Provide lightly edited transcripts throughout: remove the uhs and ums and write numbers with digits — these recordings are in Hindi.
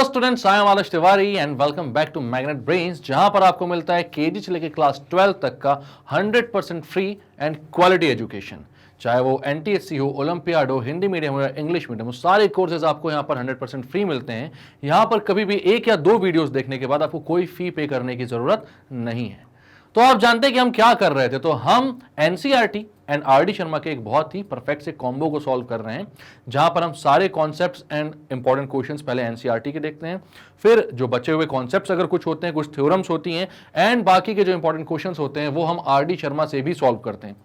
Hello students, I am Adarsh Tiwari and welcome back to Magnet Brains, जहां पर आपको मिलता है केजी से लेकर क्लास 12 तक का 100% फ्री एंड क्वालिटी एजुकेशन। चाहे वो एनटीएससी हो, ओलंपियाड हो, हिंदी मीडियम हो या इंग्लिश मीडियम हो, सारे कोर्सेज आपको यहां पर 100% फ्री मिलते हैं। यहां पर कभी भी एक या दो वीडियोस देखने के बाद आपको कोई फी पे करने की जरूरत नहीं है। तो आप जानते हैं कि हम क्या कर रहे थे, तो हम एनसीईआरटी एंड आरडी शर्मा के एक बहुत ही परफेक्ट से कॉम्बो को सॉल्व कर रहे हैं, जहां पर हम सारे कॉन्सेप्ट्स एंड इंपॉर्टेंट क्वेश्चंस पहले एनसीईआरटी के देखते हैं, फिर जो बचे हुए कॉन्सेप्ट्स अगर कुछ होते हैं, कुछ थ्योरम्स होती हैं, एंड बाकी के जो इंपॉर्टेंट क्वेश्चंस होते हैं वो हम आरडी शर्मा से भी सॉल्व करते हैं।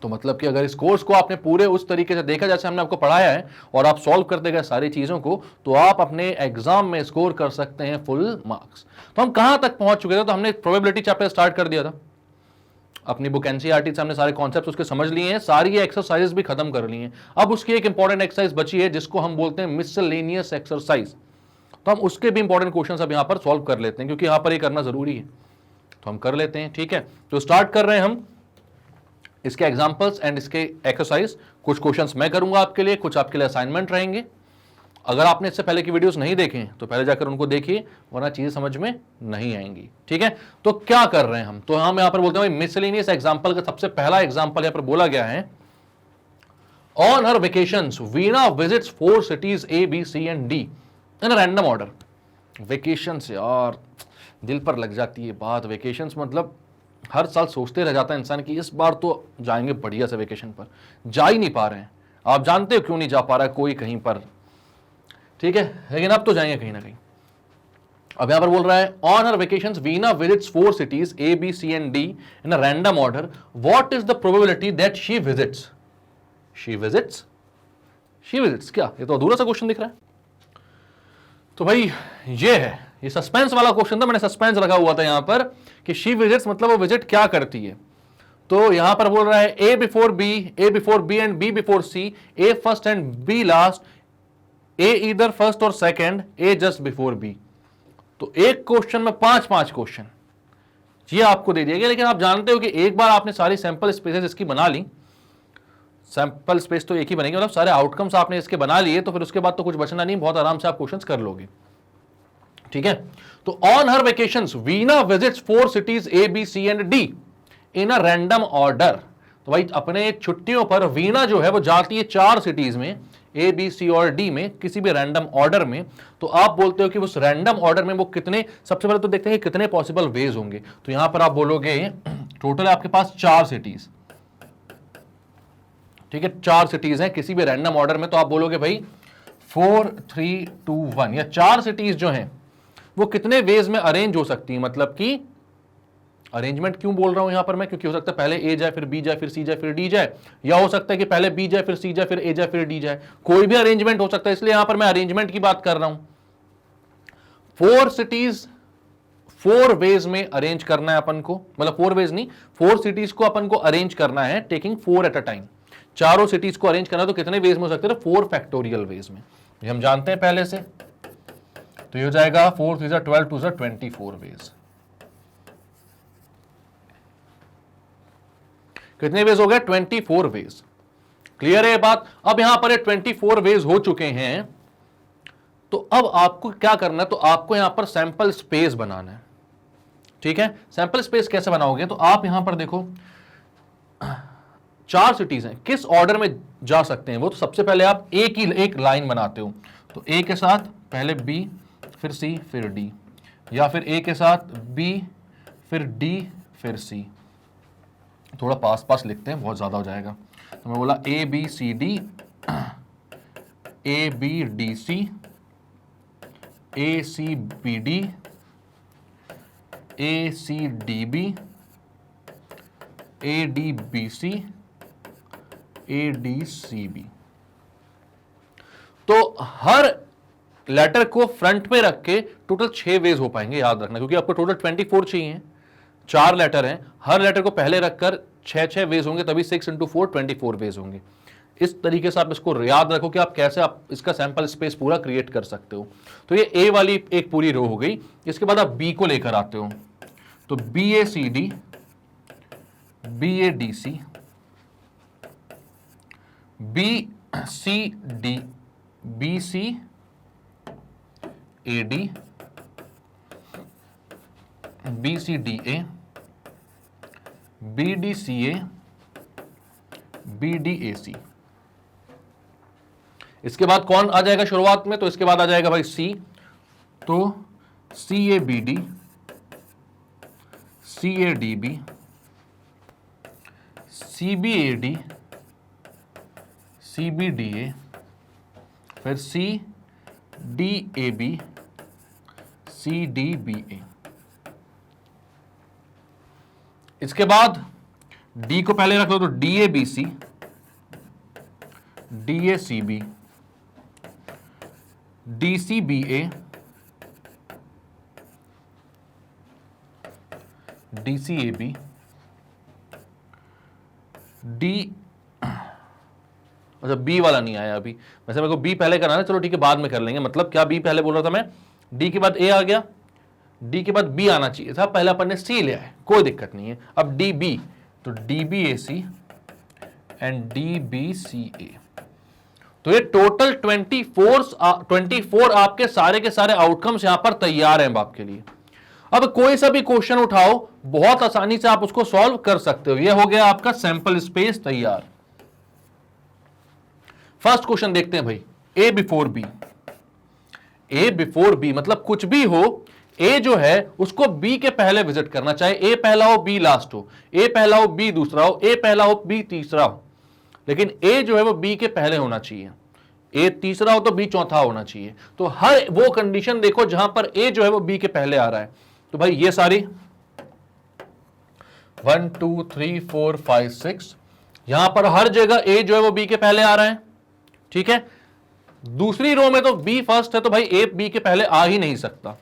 तो मतलब कि अगर इस कोर्स को आपने पूरे उस तरीके से देखा जैसे हमने आपको पढ़ाया है और आप सॉल्व करते गए सारी चीजों को, तो आप अपने एग्जाम में स्कोर कर सकते हैं फुल मार्क्स। तो हम कहां तक पहुंच चुके थे, तो हमने प्रोबेबिलिटी चैप्टर स्टार्ट कर दिया था। अपनी बुक एनसीईआरटी से हमने सारे कॉन्सेप्ट्स उसके समझ लिए हैं, सारी ये एक्सरसाइजेस भी खत्म कर ली हैं। अब उसकी एक इंपॉर्टेंट एक्सरसाइज बची है जिसको हम बोलते हैं मिसलेनियस एक्सरसाइज। तो हम उसके भी इंपॉर्टेंट क्वेश्चंस अब यहां पर सॉल्व कर लेते हैं, क्योंकि यहां पर ये करना जरूरी है, तो हम कर लेते हैं। ठीक है, तो स्टार्ट कर रहे हैं हम इसके एग्जांपल्स एंड इसके एक्सरसाइज। कुछ क्वेश्चंस मैं करूंगा आपके लिए, कुछ आपके लिए असाइनमेंट रहेंगे। अगर आपने इससे पहले की वीडियोस नहीं देखे तो पहले जाकर उनको देखिए, वरना चीजें समझ में नहीं आएंगी। ठीक है, तो क्या कर रहे हैं हम, तो हम यहां पर बोलते हैं मिसलेनियस एग्जांपल का सबसे पहला एग्जांपल यहां पर बोला गया है, on her vacations Veena visits 4 cities A, B, C and D in random order. Vacations यार दिल पर लग जाती है बात। वेकेशंस मतलब हर साल सोचते रह जाता है इंसान कि इस बार तो जाएंगे बढ़िया से वेकेशन पर, जा ही नहीं पा रहे हैं। आप जानते हो क्यों नहीं जा पा रहा है कोई कहीं पर, ठीक है, लेकिन अब तो जाएंगे कहीं ना कहीं। अब यहां पर बोल रहा है on her vacations Veena visits 4 cities A, B, C and D in a random order, what is the probability that she visits. She visits, she visits, क्या ये तो अधूरा सा क्वेश्चन दिख रहा है। तो भाई ये है, ये सस्पेंस वाला क्वेश्चन था, मैंने सस्पेंस रखा हुआ था यहां पर कि शी विजिट्स मतलब वो विजिट क्या करती है। तो यहां पर बोल रहा है A before B and B before C, A first and B last, A इधर फर्स्ट और second, A just before B. तो एक क्वेश्चन में 5-5 क्वेश्चन ये आपको दे दिया गया। लेकिन आप जानते हो कि एक बार आपने सारी सैंपल स्पेसेस इसकी बना ली, सैंपल स्पेस तो एक ही बनेगी, मतलब सारे आउटकम्स आपने इसके बना लिए, तो फिर उसके बाद तो कुछ बचना नहीं, बहुत आराम से आप क्वेश्चंस कर लोगे। ठीक है, तो on her vacations Veena visits 4 cities A, B, C and D in a random order. तो भाई अपने छुट्टियों पर वीना जो है वो जाती है 4 सिटीज में, ए बी सी और डी में, किसी भी रैंडम ऑर्डर में। तो आप बोलते हो कि उस रैंडम ऑर्डर में वो कितने, सबसे पहले तो देखते हैं कि कितने पॉसिबल वेज होंगे। तो यहां पर आप बोलोगे टोटल आपके पास 4 सिटीज, ठीक है, 4 सिटीज हैं किसी भी रैंडम ऑर्डर में। तो आप बोलोगे भाई 4 3 2 1, या 4 सिटीज जो हैं वो कितने वेज में अरेंज हो सकती है। मतलब कि अरेंजमेंट क्यों बोल रहा हूं यहां पर मैं, क्योंकि हो सकता है पहले ए जाए फिर बी जाए फिर सी जाए फिर डी जाए, या हो सकता है कि पहले बी जाए फिर सी जाए फिर ए जाए फिर डी जाए, कोई भी अरेंजमेंट हो सकता है। इसलिए यहां पर मैं अरेंजमेंट की बात कर रहा हूं। 4 सिटीज 4 वेज में अरेंज करना है अपन को, मतलब 4 वेज नहीं, 4 सिटीज को अपन को अरेंज करना है, टेकिंग 4 एट अ टाइम। चारों सिटीज को अरेंज करना तो कितने वेज में हो सकते हैं, 4 फैक्टोरियल वेज में, ये हम जानते हैं पहले से। तो ये हो जाएगा 4 3 12 2 24 वेज। कितने वेज हो गए, 24 वेज। क्लियर है ये बात। अब यहां पर 24 वेज हो चुके हैं, तो अब आपको क्या करना है, तो आपको यहां पर सैंपल स्पेस बनाना है। ठीक है, सैंपल स्पेस कैसे बनाओगे, तो आप यहां पर देखो 4 सिटीज हैं, किस ऑर्डर में जा सकते हैं वो, तो सबसे पहले आप एक लाइन बनाते हो। तो ए के साथ पहले बी फिर सी फिर डी, या फिर ए के साथ बी फिर डी फिर सी। थोड़ा पास पास लिखते हैं, बहुत ज्यादा हो जाएगा। तो मैं बोला A B C D, A B D C, A C B D, A C D B, A D B C, A D C B. तो हर लेटर को फ्रंट पे रख के टोटल 6 वेज हो पाएंगे, याद रखना, क्योंकि आपको टोटल 24 चाहिए, 4 लेटर हैं, हर लेटर को पहले रखकर 6 वेज होंगे, तभी 6 × 4 24 वेज होंगे। इस तरीके से आप इसको याद रखो कि आप कैसे आप इसका सैंपल स्पेस पूरा क्रिएट कर सकते हो। तो ये ए वाली एक पूरी रो हो गई। इसके बाद आप बी को लेकर आते हो, तो B A C D, B A D C, B C D, B C A D, B C D A, B D C A, B D A C. इसके बाद कौन आ जाएगा शुरुआत में? तो इसके बाद आ जाएगा भाई सी, तो C A B D, C A D B, C B A D, C B D A, फिर C D A B, C D B A. इसके बाद डी को पहले रख लो, तो D A B C, D A C B, D C B A, D C A B, D, अच्छा बी वाला नहीं आया अभी, वैसे मेरे को बी पहले करना है, चलो ठीक है बाद में कर लेंगे। मतलब क्या बी पहले बोल रहा था मैं, डी के बाद ए आ गया, डी के बाद बी आना चाहिए था, पहले अपन ने सी लिया है, कोई दिक्कत नहीं है। अब डी बी, तो D B A C and D B C A. तो ये टोटल 24 आपके सारे के सारे आउटकम्स यहां पर तैयार हैं आपके लिए। अब कोई सा भी क्वेश्चन उठाओ, बहुत आसानी से आप उसको सॉल्व कर सकते हो। ये हो गया आपका सैंपल स्पेस तैयार। फर्स्ट क्वेश्चन देखते हैं भाई, A before B. A before B मतलब कुछ भी हो, ए जो है उसको बी के पहले विजिट करना, चाहे ए पहला हो बी लास्ट हो, ए पहला हो बी दूसरा हो, ए पहला हो बी तीसरा हो, लेकिन ए जो है वो बी के पहले होना चाहिए। ए तीसरा हो तो बी चौथा होना चाहिए। तो हर वो कंडीशन देखो जहां पर ए जो है वो बी के पहले आ रहा है। तो भाई ये सारी 1 2 3 4 5 6 यहां पर हर जगह ए जो है वो बी के पहले आ रहा है, ठीक है। दूसरी रो में तो बी फर्स्ट है, तो भाई ए बी के पहले आ ही नहीं सकता।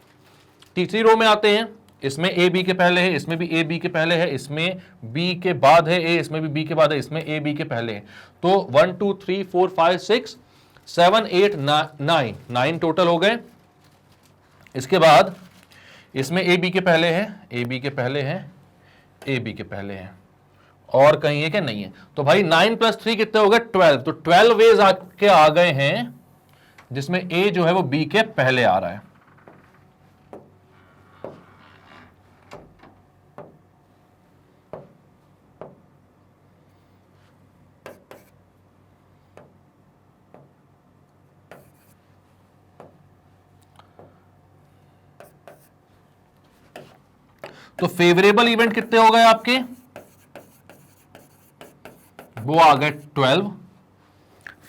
तीसरी रो में आते हैं, इसमें ए बी के पहले है, इसमें भी ए बी के पहले है, इसमें बी के बाद है ए, इसमें भी बी के बाद है, इसमें ए बी के पहले है। तो 1 2 3 4 5 6 7 8 9 टोटल हो गए। इसके बाद इसमें ए बी के पहले है, ए बी के पहले है, ए बी के पहले है, और कहीं है क्या? नहीं है। तो भाई 9 + 3 कितने हो गए? 12। तो 12 वेज आके आ गए हैं जिसमें ए जो है वो बी के पहले आ रहा है। तो फेवरेबल इवेंट कितने हो गए आपके? वो आ गए 12।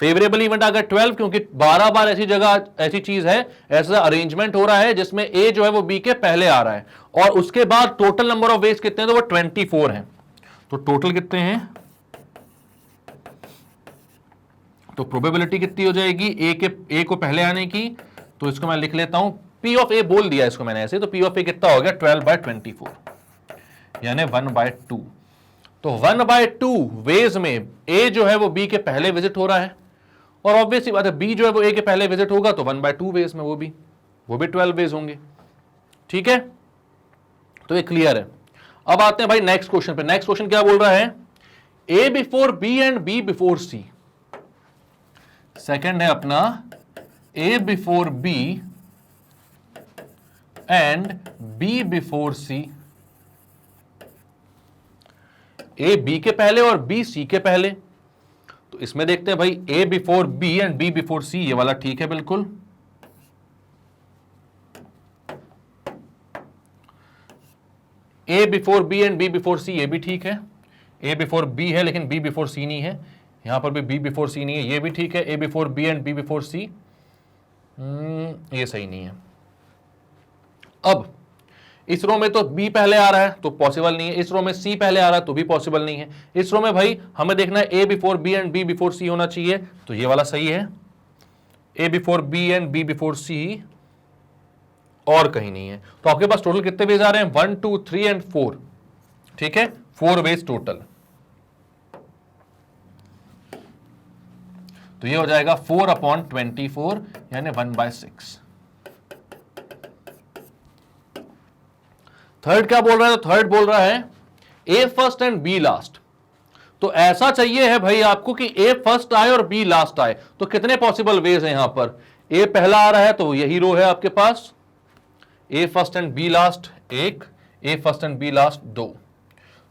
फेवरेबल इवेंट आ गए 12 क्योंकि 12 बार ऐसी जगह ऐसी चीज है, ऐसा अरेंजमेंट हो रहा है जिसमें ए जो है वो बी के पहले आ रहा है। और उसके बाद टोटल नंबर ऑफ वेज कितने हैं? तो वो 24 हैं। तो टोटल कितने हैं? तो प्रोबेबिलिटी कितनी हो जाएगी ए को पहले आने की? तो इसको मैं लिख लेता हूं, पी ऑफ ए बोल दिया इसको मैंने ऐसे। तो पी ऑफ ए कितना हो गया? 12/24 यानी 1/2। तो 1/2 वेज में ए जो है वो बी के पहले विजिट हो रहा है, और ऑब्वियसली बात है बी जो है वो ए के पहले विजिट होगा, तो 1/2 वेज में वो भी 12 वेज होंगे, ठीक है। तो ये क्लियर है। अब आते हैं भाई नेक्स्ट क्वेश्चन पे। नेक्स्ट क्वेश्चन क्या बोल रहा है? A before B and B before C. Second है अपना A before B and B before C. A B के पहले और बी सी के पहले। तो इसमें देखते हैं भाई A before B and B before C, ये वाला ठीक है बिल्कुल। A before B and B before C, ये भी ठीक है। ए बिफोर बी है लेकिन बी बिफोर सी नहीं है, यहां पर भी बी बिफोर सी नहीं है, ये भी ठीक है। A before B and B before C, ये सही नहीं है। अब इस रो में तो बी पहले आ रहा है तो पॉसिबल नहीं है, इस रो में सी पहले आ रहा है तो भी पॉसिबल नहीं है। इस रो में भाई हमें देखना है A before B and B before C होना चाहिए, तो ये वाला सही है। A before B and B before C, और कहीं नहीं है। तो आपके पास टोटल कितने वेज आ रहे हैं? 1 2 3 एंड 4, ठीक है, 4 वेज टोटल। तो ये हो जाएगा 4/24 यानी 1/6। थर्ड क्या बोल रहा है? तो थर्ड बोल रहा है ए फर्स्ट एंड बी लास्ट। तो ऐसा चाहिए है भाई आपको कि ए फर्स्ट आए और बी लास्ट आए। तो कितने पॉसिबल वेज हैं यहां पर? ए पहला आ रहा है तो यही रो है आपके पास, ए फर्स्ट एंड बी लास्ट एक, ए फर्स्ट एंड बी लास्ट दो।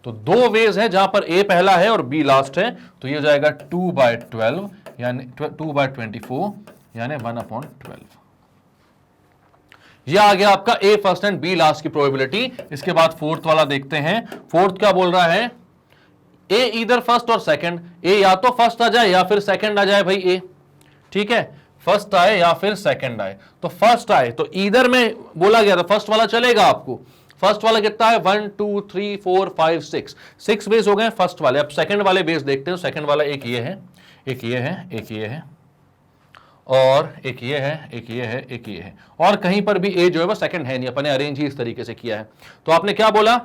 तो दो वेज है जहां पर ए पहला है और बी लास्ट है, तो ये हो जाएगा 2/12 यानी 2/24 यानी 1/12। यह आ गया आपका ए फर्स्ट एंड बी लास्ट की प्रोबेबिलिटी। इसके बाद फोर्थ वाला देखते हैं। फोर्थ क्या बोल रहा है, ए इधर फर्स्ट और सेकंड, ए या तो फर्स्ट आ जाए या फिर सेकंड आ जाए भाई ए, ठीक है, फर्स्ट आए या फिर सेकंड आए। तो फर्स्ट आए तो इधर में बोला गया था फर्स्ट वाला चलेगा आपको। फर्स्ट वाला कितना है 1 2 3 4 5 6 बेस हो गए फर्स्ट वाले। अब सेकंड वाले बेस देखते हैं। सेकंड वाला एक ये है, एक ये है, एक ये है, और एक ये है, एक ये है, एक ये है, और कहीं पर भी ए जो है वो सेकंड है नहीं, अपने अरेंज ही इस तरीके से किया है। तो आपने क्या बोला,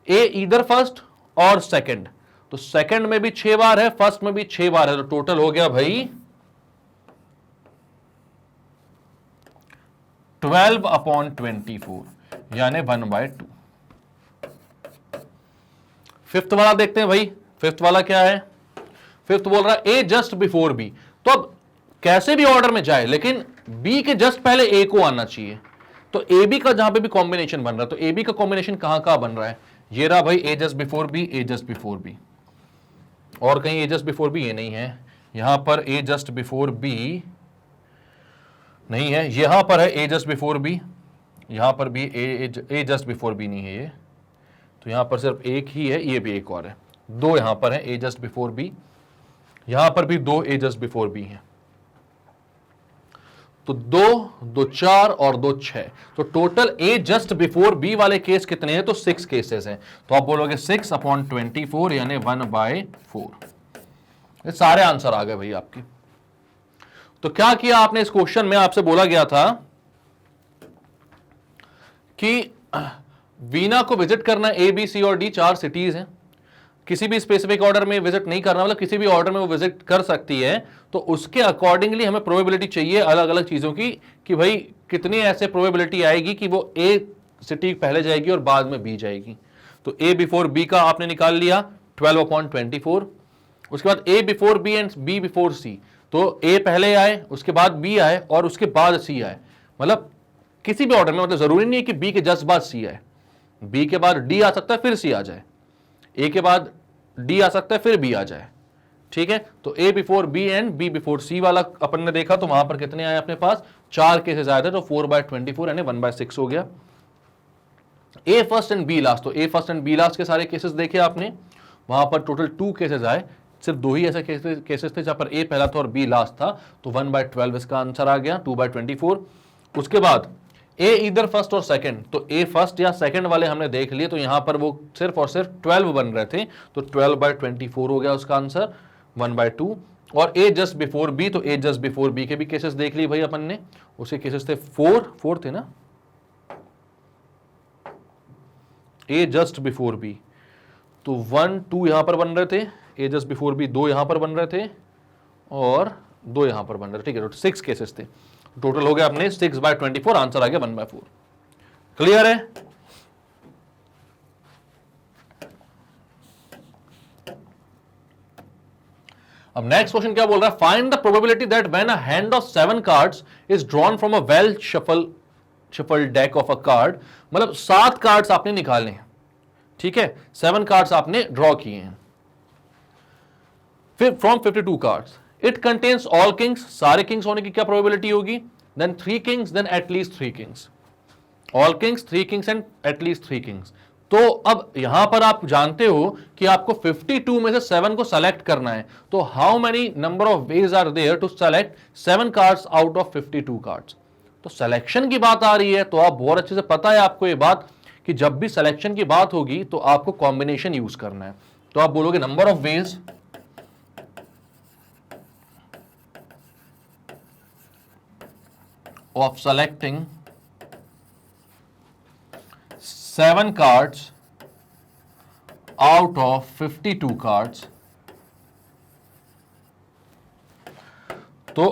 ए इधर फर्स्ट और सेकंड, तो सेकंड में भी 6 बार है, फर्स्ट में भी 6 बार है, तो टोटल हो गया भाई 12/24 यानी 1/2। फिफ्थ वाला देखते हैं भाई। फिफ्थ वाला क्या है, फिफ्थ बोल रहा है ए जस्ट बिफोर बी। तो अब कैसे भी ऑर्डर में जाए लेकिन बी के जस्ट पहले ए को आना चाहिए। तो ए बी का जहां पे भी कॉम्बिनेशन बन रहा है, तो ए बी का कॉम्बिनेशन कहां कहां बन रहा है, ये रहा भाई ए जस्ट बिफोर बी, ए जस्ट बिफोर बी, और कहीं ए जस्ट बिफोर बी ये नहीं है, यहां पर ए जस्ट बिफोर बी नहीं है, यहां पर है ए जस्ट बिफोर बी, यहां पर भी ए जस्ट बिफोर बी नहीं है ये, तो यहां पर सिर्फ एक ही है, ये भी एक और है, दो यहां पर है ए जस्ट बिफोर बी, यहां पर भी दो ए जस्ट बिफोर बी है। तो 2 4 और 2 6, तो total A just before B वाले केस कितने हैं, तो 6 केसेस हैं। तो आप बोलोगे 6/24 यानी 1/4। ये सारे आंसर आ गए भाई आपकी। तो क्या किया आपने इस क्वेश्चन में, आपसे बोला गया था कि वीना को विजिट करना ए बी सी और डी 4 सिटीज हैं, किसी भी स्पेसिफिक ऑर्डर में विजिट नहीं करना, मतलब किसी भी ऑर्डर में वो विजिट कर सकती है, तो उसके अकॉर्डिंगली हमें प्रोबेबिलिटी चाहिए अलग अलग चीजों की कि भाई कितनी ऐसे प्रोबेबिलिटी आएगी कि वो ए सिटी पहले जाएगी और बाद में बी जाएगी। तो ए बिफोर बी का आपने निकाल लिया 12/24। उसके बाद A before B and B before C, तो ए पहले आए, उसके बाद बी आए और उसके बाद सी आए, मतलब किसी भी ऑर्डर में, मतलब जरूरी नहीं है कि बी के जस्ट बाद सी आए, बी के बाद डी आ सकता है फिर सी आ जाए, ए के बाद डी आ सकता है फिर बी आ जाए, ठीक है। तो A before B and B before C वाला अपन ने देखा, तो वहां पर कितने आए अपने पास, 4 केसेस आए थे, तो 4/24 यानी 1/6 हो गया। ए फर्स्ट एंड बी लास्ट, तो ए फर्स्ट एंड बी लास्ट के सारे केसेस देखे आपने, वहां पर टोटल 2 केसेस आए, सिर्फ 2 ही ऐसे केसेस थे जहां पर ए पहला था और बी लास्ट था, तो 1/12 इसका आंसर आ गया 2/24। उसके बाद ए इधर फर्स्ट और सेकंड, तो ए फर्स्ट या सेकंड वाले हमने देख लिए, तो यहां पर वो सिर्फ और सिर्फ 12 बन रहे थे, तो 12/24 हो गया उसका आंसर 1/2। और ए जस्ट बिफोर बी, तो ए जस्ट बिफोर बी के भी केसेस देख लिए भाई अपन ने, उसके केसेस थे 4 थे ना, ए जस्ट बिफोर बी, तो 1 2 यहां पर बन रहे थे, ए जस्ट बिफोर बी 2 यहां पर बन रहे थे और 2 यहां पर बन रहे थे, ठीक है, तो 6 केसेस थे, टोटल हो गया अपने 6/24, आंसर आ गया 1/4। क्लियर है। अब नेक्स्ट क्वेश्चन क्या बोल रहा है, find the probability that when a hand of 7 cards is drawn from a well shuffle deck of a card, मतलब 7 कार्ड्स आपने निकाले हैं, ठीक है, 7 कार्ड्स आपने ड्रॉ किए हैं, फिर from 52 cards, it contains all kings, सारे किंग्स होने की क्या प्रोबेबिलिटी होगी, then 3 kings, then at least 3 kings, all kings 3 kings and at least 3 kings. तो अब यहां पर आप जानते हो कि आपको 52 में से 7 को सेलेक्ट करना है, तो how many number of ways are there to select 7 cards out of 52 cards. तो सिलेक्शन की बात आ रही है, तो आप बहुत अच्छे से पता है आपको ये बात कि जब भी सिलेक्शन की बात होगी तो आपको कॉम्बिनेशन यूज करना है। तो आप बोलोगे number of veg of selecting 7 cards out of 52 cards, तो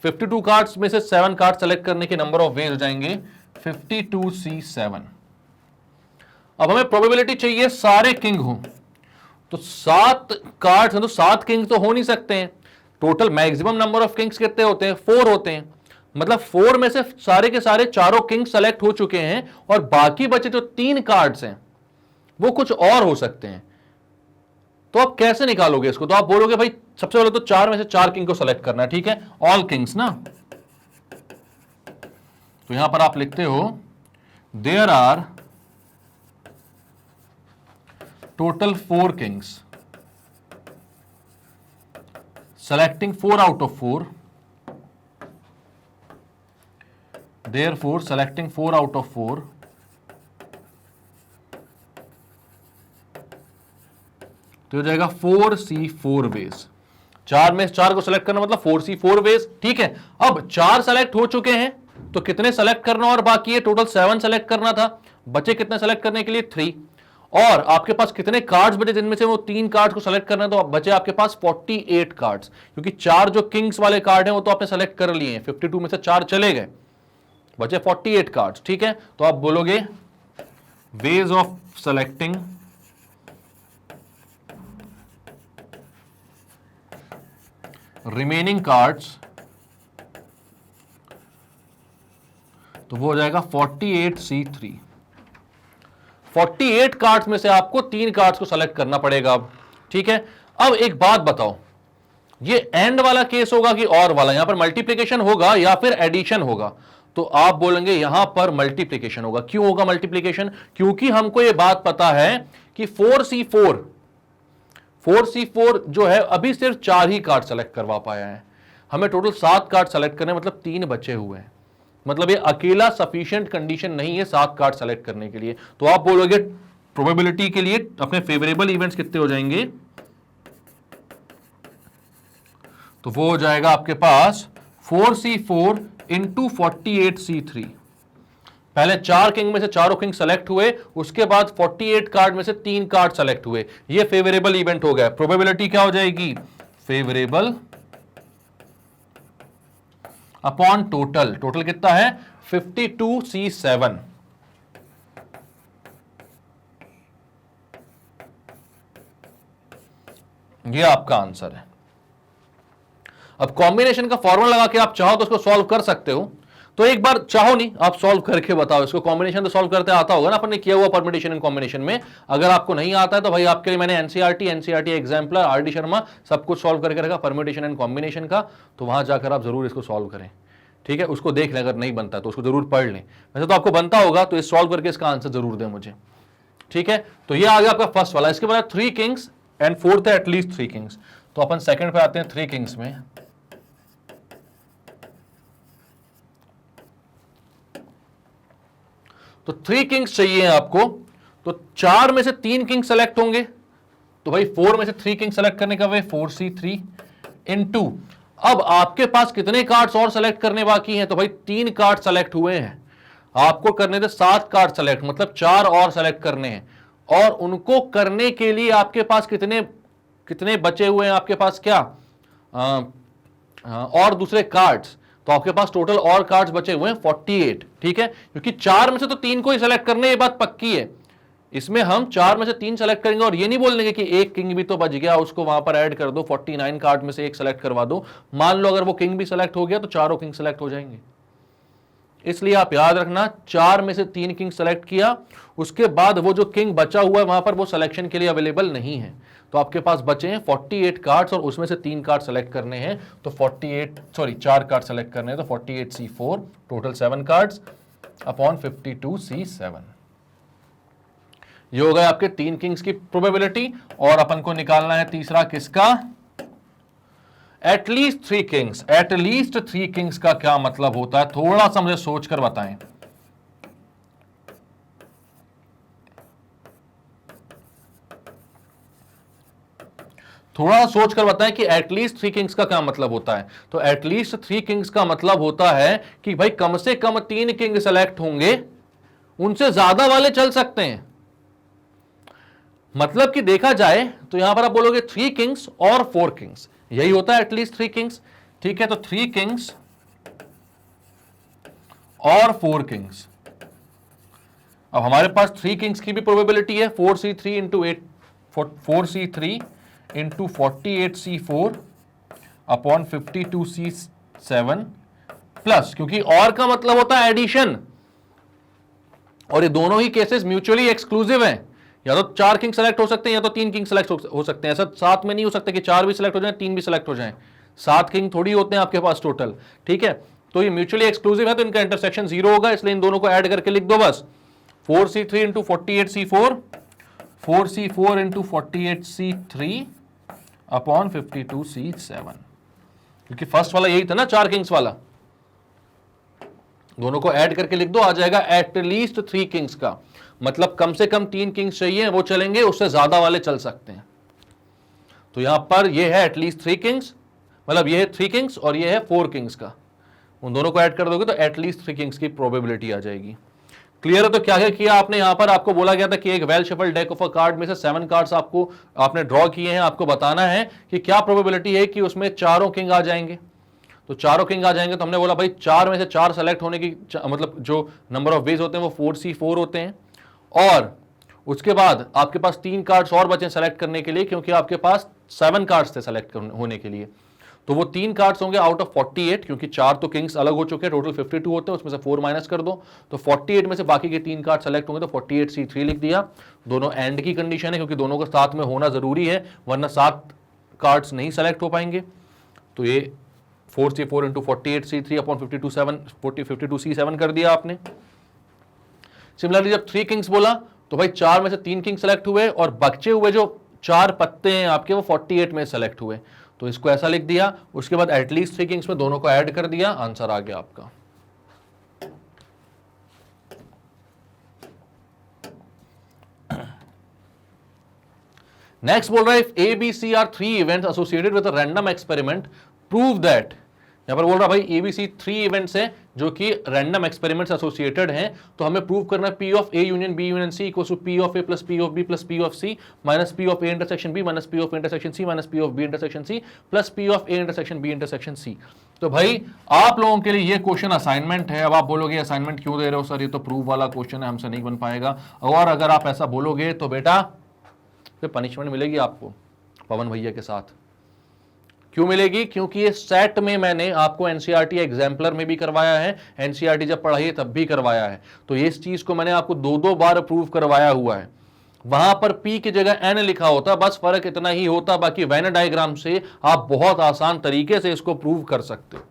52 कार्ड्स में से 7 कार्ड सेलेक्ट करने के नंबर ऑफ वेज हो जाएंगे 52C7। अब हमें प्रोबेबिलिटी चाहिए सारे किंग हो, तो 7 कार्ड्स हैं तो 7 किंग तो हो नहीं सकते हैं, total maximum number of Kings कितने होते हैं? 4 होते हैं। मतलब 4 में से सारे के सारे चारों किंग सेलेक्ट हो चुके हैं और बाकी बचे जो 3 कार्ड्स हैं वो कुछ और हो सकते हैं। तो आप कैसे निकालोगे इसको? तो आप बोलोगे भाई सबसे पहले तो 4 में से 4 किंग को सेलेक्ट करना है, ठीक है, ऑल किंग्स ना। तो यहां पर आप लिखते हो there are total 4 kings, selecting 4 out of 4, therefore selecting 4 out of 4, तो हो जाएगा 4C4 वेज। 4 में 4 को सेलेक्ट करना मतलब 4C4 वेज, ठीक है। अब 4 सेलेक्ट हो चुके हैं तो कितने सेलेक्ट करना और बाकी है? टोटल 7 सेलेक्ट करना था, बचे कितने सेलेक्ट करने के लिए? 3। और आपके पास कितने कार्ड्स बचे जिनमें से वो 3 कार्ड्स को सेलेक्ट करना है? तो बचे आपके पास 48 कार्ड्स, क्योंकि 4 जो किंग्स वाले कार्ड हैं वो तो आपने सेलेक्ट कर लिए हैं, 52 में से 4 चले गए, बचे 48 कार्ड्स, ठीक है। तो आप बोलोगे ways of selecting remaining cards, तो वो हो जाएगा 48C3। 48 कार्ड्स में से आपको 3 कार्ड्स को सेलेक्ट करना पड़ेगा अब, ठीक है। अब एक बात बताओ, ये एंड वाला केस होगा कि और वाला? यहां पर मल्टीप्लिकेशन होगा या फिर एडिशन होगा? तो आप बोलेंगे यहां पर मल्टीप्लिकेशन होगा। क्यों होगा मल्टीप्लिकेशन? क्योंकि हमको ये बात पता है कि 4C4 जो है अभी सिर्फ 4 ही कार्ड सेलेक्ट करवा पाया है, हमें टोटल 7 कार्ड सेलेक्ट करने, मतलब 3 बचे हुए हैं। मतलब ये अकेला सफिशिएंट कंडीशन नहीं है 7 कार्ड सेलेक्ट करने के लिए। तो आप बोलोगे प्रोबेबिलिटी के लिए अपने फेवरेबल इवेंट्स कितने हो जाएंगे? तो वो हो जाएगा आपके पास 4C4 इंटू 48C3। पहले 4 किंग में से चारों किंग सेलेक्ट हुए, उसके बाद 48 कार्ड में से 3 कार्ड सेलेक्ट हुए, ये फेवरेबल इवेंट हो गया। प्रोबेबिलिटी क्या हो जाएगी? Favourable upon total. टोटल कितना है? 52C7। ये आपका आंसर है। अब कॉम्बिनेशन का फॉर्मूला लगा के आप चाहो तो उसको सॉल्व कर सकते हो। तो एक बार चाहो नहीं, आप सॉल्व करके बताओ इसको। कॉम्बिनेशन तो सॉल्व करते आता होगा ना अपन ने किया हुआ परम्यूटेशन एंड कॉम्बिनेशन में। अगर आपको नहीं आता है तो भाई आपके लिए मैंने एनसीईआरटी एग्जाम्पलर आरडी शर्मा सब कुछ सॉल्व करके रखा परम्यूटेशन एंड कॉम्बिनेशन का, तो वहां जाकर आप जरूर इसको सॉल्व करें, ठीक है। उसको देख लें, अगर नहीं बनता तो उसको जरूर पढ़ लें। वैसे तो आपको बनता होगा, तो इस सॉल्व करके इसका आंसर जरूर दें मुझे, ठीक है। तो ये आ गया आपका फर्स्ट वाला। इसके बाद 3 किंग्स एंड फोर्थ है एटलीस्ट 3 किंग्स। तो अपन सेकंड पे आते हैं 3 किंग्स में। तो 3 किंग्स चाहिए आपको, तो 4 में से 3 किंग सेलेक्ट होंगे, तो भाई 4 में से 3 किंग सेलेक्ट करने का वे 4C3 इनटू, अब आपके पास कितने कार्ड्स और सेलेक्ट करने बाकी हैं? तो भाई 3 कार्ड सेलेक्ट हुए हैं, आपको करने थे 7 कार्ड सेलेक्ट, मतलब 4 और सेलेक्ट करने हैं। और उनको करने के लिए आपके पास कितने बचे हुए हैं? आपके पास क्या और दूसरे कार्ड्स, तो आपके पास टोटल और कार्ड्स बचे हुए हैं 48, ठीक है। क्योंकि 4 में से तो 3 को ही सेलेक्ट करने, ये बात पक्की है। इसमें हम 4 में से 3 सेलेक्ट करेंगे और ये नहीं बोल देंगे कि एक किंग भी तो बच गया, उसको वहां पर ऐड कर दो, 49 कार्ड में से एक सेलेक्ट करवा दो। मान लो अगर वो किंग भी सेलेक्ट हो गया तो चारों किंग सेलेक्ट हो जाएंगे। इसलिए आप याद रखना, 4 में से 3 किंग सेलेक्ट किया, उसके बाद वो जो किंग बचा हुआ है वहां पर वो सिलेक्शन के लिए अवेलेबल नहीं है, तो आपके पास बचे हैं 48 कार्ड्स और उसमें से 3 कार्ड सेलेक्ट करने हैं। तो 4 कार्ड सेलेक्ट करने हैं, तो 48C4 total 7 cards upon 52C7। ये हो गए आपके 3 किंग्स की प्रोबेबिलिटी। और अपन को निकालना है तीसरा किसका? At least 3 Kings. एटलीस्ट 3 किंग्स का क्या मतलब होता है? थोड़ा सा मुझे सोचकर बताएं। थोड़ा सोचकर बताएं कि एटलीस्ट 3 किंग्स का क्या मतलब होता है। तो एटलीस्ट 3 किंग्स का मतलब होता है कि भाई कम से कम 3 किंग सेलेक्ट होंगे, उनसे ज्यादा वाले चल सकते हैं। मतलब कि देखा जाए तो यहां पर आप बोलोगे 3 किंग्स और 4 किंग्स, यही होता है एटलीस्ट 3 किंग्स, ठीक है। तो 3 किंग्स और 4 किंग्स। अब हमारे पास 3 किंग्स की भी प्रोबेबिलिटी है 4C3 into 48C4 upon 52C7 plus, क्योंकि और का मतलब होता है एडिशन, और ये दोनों ही केसेस म्यूचुअली एक्सक्लूसिव हैं। या तो 4 किंग सेलेक्ट हो सकते हैं या तो 3 किंग सेलेक्ट हो सकते हैं। ऐसा साथ में नहीं हो सकता कि 4 भी सिलेक्ट हो जाए 3 भी सिलेक्ट हो जाए। 7 किंग थोड़ी होते हैं आपके पास टोटल, ठीक है। तो ये म्यूचुअली एक्सक्लूसिव है, तो इनका इंटरसेक्शन 0 होगा, इसलिए इन दोनों को ऐड करके लिख दो बस। 4C3 into 48C4, 4C4 into 48C3 upon 52C7, क्योंकि फर्स्ट वाला यही था ना 4 किंग्स वाला। दोनों को ऐड करके लिख दो, आ जाएगा एटलीस्ट 3 किंग्स का मतलब कम से कम 3 किंग्स चाहिए, वो चलेंगे, उससे ज्यादा वाले चल सकते हैं। तो यहां पर ये है एटलीस्ट 3 किंग्स, मतलब ये है 3 किंग्स और ये है 4 किंग्स का, उन दोनों को ऐड कर दोगे तो एटलीस्ट 3 किंग्स की प्रोबेबिलिटी आ जाएगी। क्लियर है? तो क्या क्या किया आपने, यहां पर आपको बोला गया था कि एक well shuffle deck of a card में से 7 कार्ड्स आपको आपने ड्रॉ किए हैं, आपको बताना है कि क्या प्रोबेबिलिटी है कि उसमें चारों किंग आ जाएंगे। तो चारों किंग आ जाएंगे, तो हमने बोला भाई 4 में से 4 सेलेक्ट होने की मतलब जो नंबर ऑफ वेज होते हैं वो 4C4 होते हैं, और उसके बाद आपके पास 3 कार्ड्स और बचे सेलेक्ट करने के लिए, क्योंकि आपके पास 7 कार्ड्स थे सेलेक्ट होने के लिए। तो वो 3 कार्ड्स होंगे आउट ऑफ 48, क्योंकि 4 तो किंग्स अलग हो चुके हैं, टोटल 52 होते हैं, उसमें से 4 माइनस कर दो, तो 48 में से बाकी के 3 कार्ड सेलेक्ट होंगे, तो 48C3 लिख दिया। दोनों एंड की कंडीशन है, क्योंकि दोनों को साथ में होना जरूरी है, वरना 7 कार्ड्स नहीं सेलेक्ट हो पाएंगे। तो ये 4C4 into 48C3 upon 52C7 कर दिया आपने। सिमिलरली जब 3 किंग्स बोला तो भाई 4 में से 3 किंग सेलेक्ट हुए, और बचे हुए जो 4 पत्ते हैं आपके वो 48 में सेलेक्ट हुए, तो इसको ऐसा लिख दिया। उसके बाद एटलीस्ट 3 किंग्स में दोनों को ऐड कर दिया, आंसर आ गया आपका। नेक्स्ट बोल रहा है, if A B C are 3 events associated with a random experiment, prove that. यहां पर बोल रहा भाई एबीसी 3 इवेंट्स हैं जो कि रैंडम एक्सपेरिमेंट्स एसोसिएटेड हैं, तो हमें प्रूव करना है P of A union B union C equals to P of A plus P of B plus P of C minus P of A intersection B minus P of intersection C minus P of B intersection C plus P of A intersection B intersection C. तो भाई आप लोगों के लिए ये क्वेश्चन असाइनमेंट है। अब आप बोलोगे असाइनमेंट क्यों दे रहे हो सर, ये तो प्रूफ वाला क्वेश्चन है, हमसे नहीं बन पाएगा। और अगर आप ऐसा बोलोगे तो बेटा फिर पनिशमेंट मिलेगी आपको पवन भैया के साथ। क्यों मिलेगी? क्योंकि ये सेट में मैंने आपको एनसीईआरटी एग्जाम्पलर में भी करवाया है, एनसीईआरटी जब पढ़ाई है तब भी करवाया है, तो ये इस चीज को मैंने आपको 2-2 बार प्रूव करवाया हुआ है। वहां पर P की जगह N लिखा होता, बस फर्क इतना ही होता, बाकी वेन डायग्राम से आप बहुत आसान तरीके से इसको प्रूव कर सकते हो।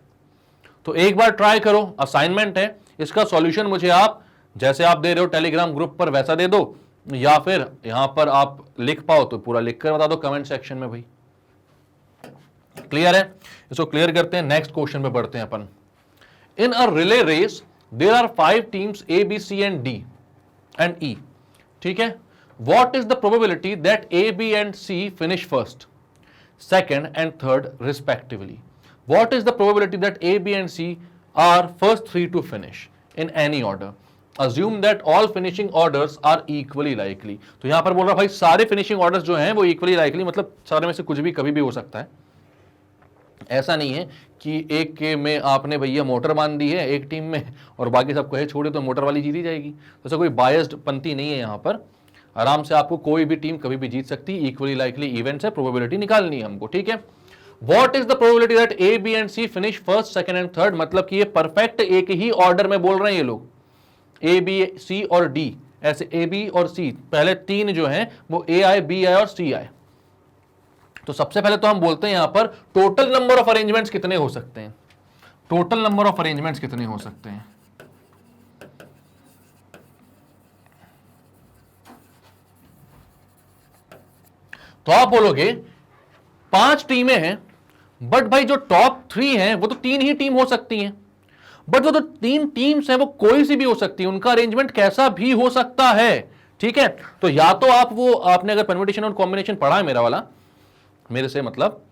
तो एक बार ट्राई करो, असाइनमेंट है, इसका सॉल्यूशन मुझे आप जैसे आप दे रहे हो टेलीग्राम ग्रुप पर वैसा दे दो, या फिर यहां पर आप लिख पाओ तो पूरा लिख कर बता दो कमेंट सेक्शन में भाई। क्लियर है? इसको क्लियर करते हैं, नेक्स्ट क्वेश्चन पे बढ़ते हैं अपन। In a relay race there are 5 teams A B C and D and E, ठीक है। What is the probability that A B and C finish first, second and third respectively? What is the probability that A B and C are first 3 to finish in any order? Assume that all finishing orders are equally likely। तो यहां पर बोल रहा भाई सारे फिनिशिंग ऑर्डर्स जो हैं वो इक्वली लाइकली, मतलब सारे में से कुछ भी कभी भी हो सकता है। ऐसा नहीं है कि एक के में आपने भैया मोटर मान दी है एक टीम में और बाकी सबको है छोड़े तो मोटर वाली जीती जाएगी, तो ऐसा कोई बायस्ड पंक्ति नहीं है यहां पर। आराम से आपको कोई भी टीम कभी भी जीत सकती है, इक्वली लाइकली इवेंट्स है, प्रोबेबिलिटी निकालनी है हमको, ठीक है। What is the probability that A, B and C finish first, second and third? मतलब कि ये परफेक्ट एक ही ऑर्डर में बोल रहे हैं ये लोग, ए बी सी और डी, ऐसे ए बी और सी, पहले 3 जो हैं वो ए आए बी आए और सी आए। तो सबसे पहले तो हम बोलते हैं यहां पर टोटल नंबर ऑफ अरेंजमेंट्स कितने हो सकते हैं, टोटल नंबर ऑफ अरेंजमेंट्स कितने हो सकते हैं। तो आप बोलोगे 5 टीमें हैं, बट भाई जो टॉप 3 हैं वो तो 3 ही टीम हो सकती हैं, बट वो तो 3 टीम्स हैं वो कोई सी भी हो सकती है, उनका अरेंजमेंट कैसा भी हो सकता है, ठीक है। तो या तो आप वो आपने अगर परम्यूटेशन और कॉम्बिनेशन पढ़ा है मेरा वाला, मेरे से मतलब,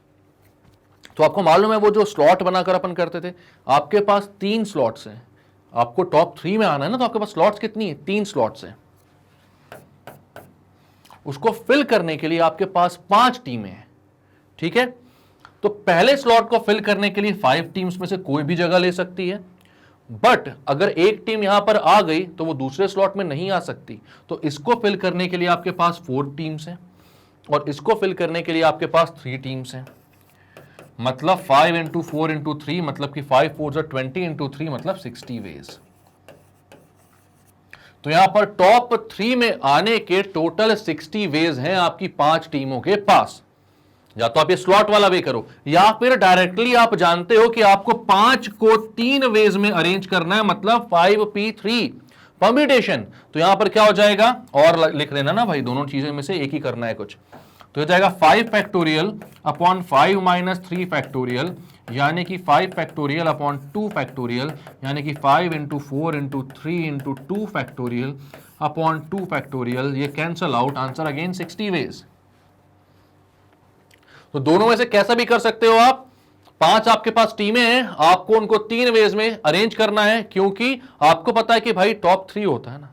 तो आपको मालूम है वो जो स्लॉट बनाकर अपन करते थे, आपके पास 3 स्लॉट्स हैं, आपको टॉप 3 में आना है ना, तो आपके पास स्लॉट्स कितनी है, 3 स्लॉट्स हैं। उसको फिल करने के लिए आपके पास 5 टीमें हैं, ठीक है। तो पहले स्लॉट को फिल करने के लिए 5 टीम्स में से कोई भी जगह ले सकती है, बट अगर एक टीम यहां पर आ गई तो वो दूसरे स्लॉट में नहीं आ सकती, तो इसको फिल करने के लिए आपके पास 4 टीम्स हैं और इसको फिल करने के लिए आपके पास 3 टीम्स हैं। मतलब 5 इंटू 4 इंटू 3 मतलब कि 5 4 20 इंटू 3 मतलब 60 वेज। तो यहां पर टॉप 3 में आने के टोटल 60 वेज हैं आपकी 5 टीमों के पास। या तो आप ये स्लॉट वाला वे करो, या फिर डायरेक्टली आप जानते हो कि आपको 5 को 3 वेज में अरेंज करना है, मतलब 5p3 परम्यूटेशन। तो यहां पर क्या हो जाएगा, और लिख लेना ना भाई, दोनों चीजें में से एक ही करना है कुछ। तो हो जाएगा 5 फैक्टोरियल अपॉन 5 माइनस 3 फैक्टोरियल, यानी कि 5 फैक्टोरियल अपॉन 2 फैक्टोरियल, यानी कि 5 into 4 into 3 into 2 factorial upon 2 factorial. ये cancel out, answer again 60 ways. तो दोनों में से कैसा भी कर सकते हो आप। 5 आपके पास टीमें हैं, आपको उनको 3 वेज में अरेंज करना है, क्योंकि आपको पता है कि भाई टॉप 3 होता है ना,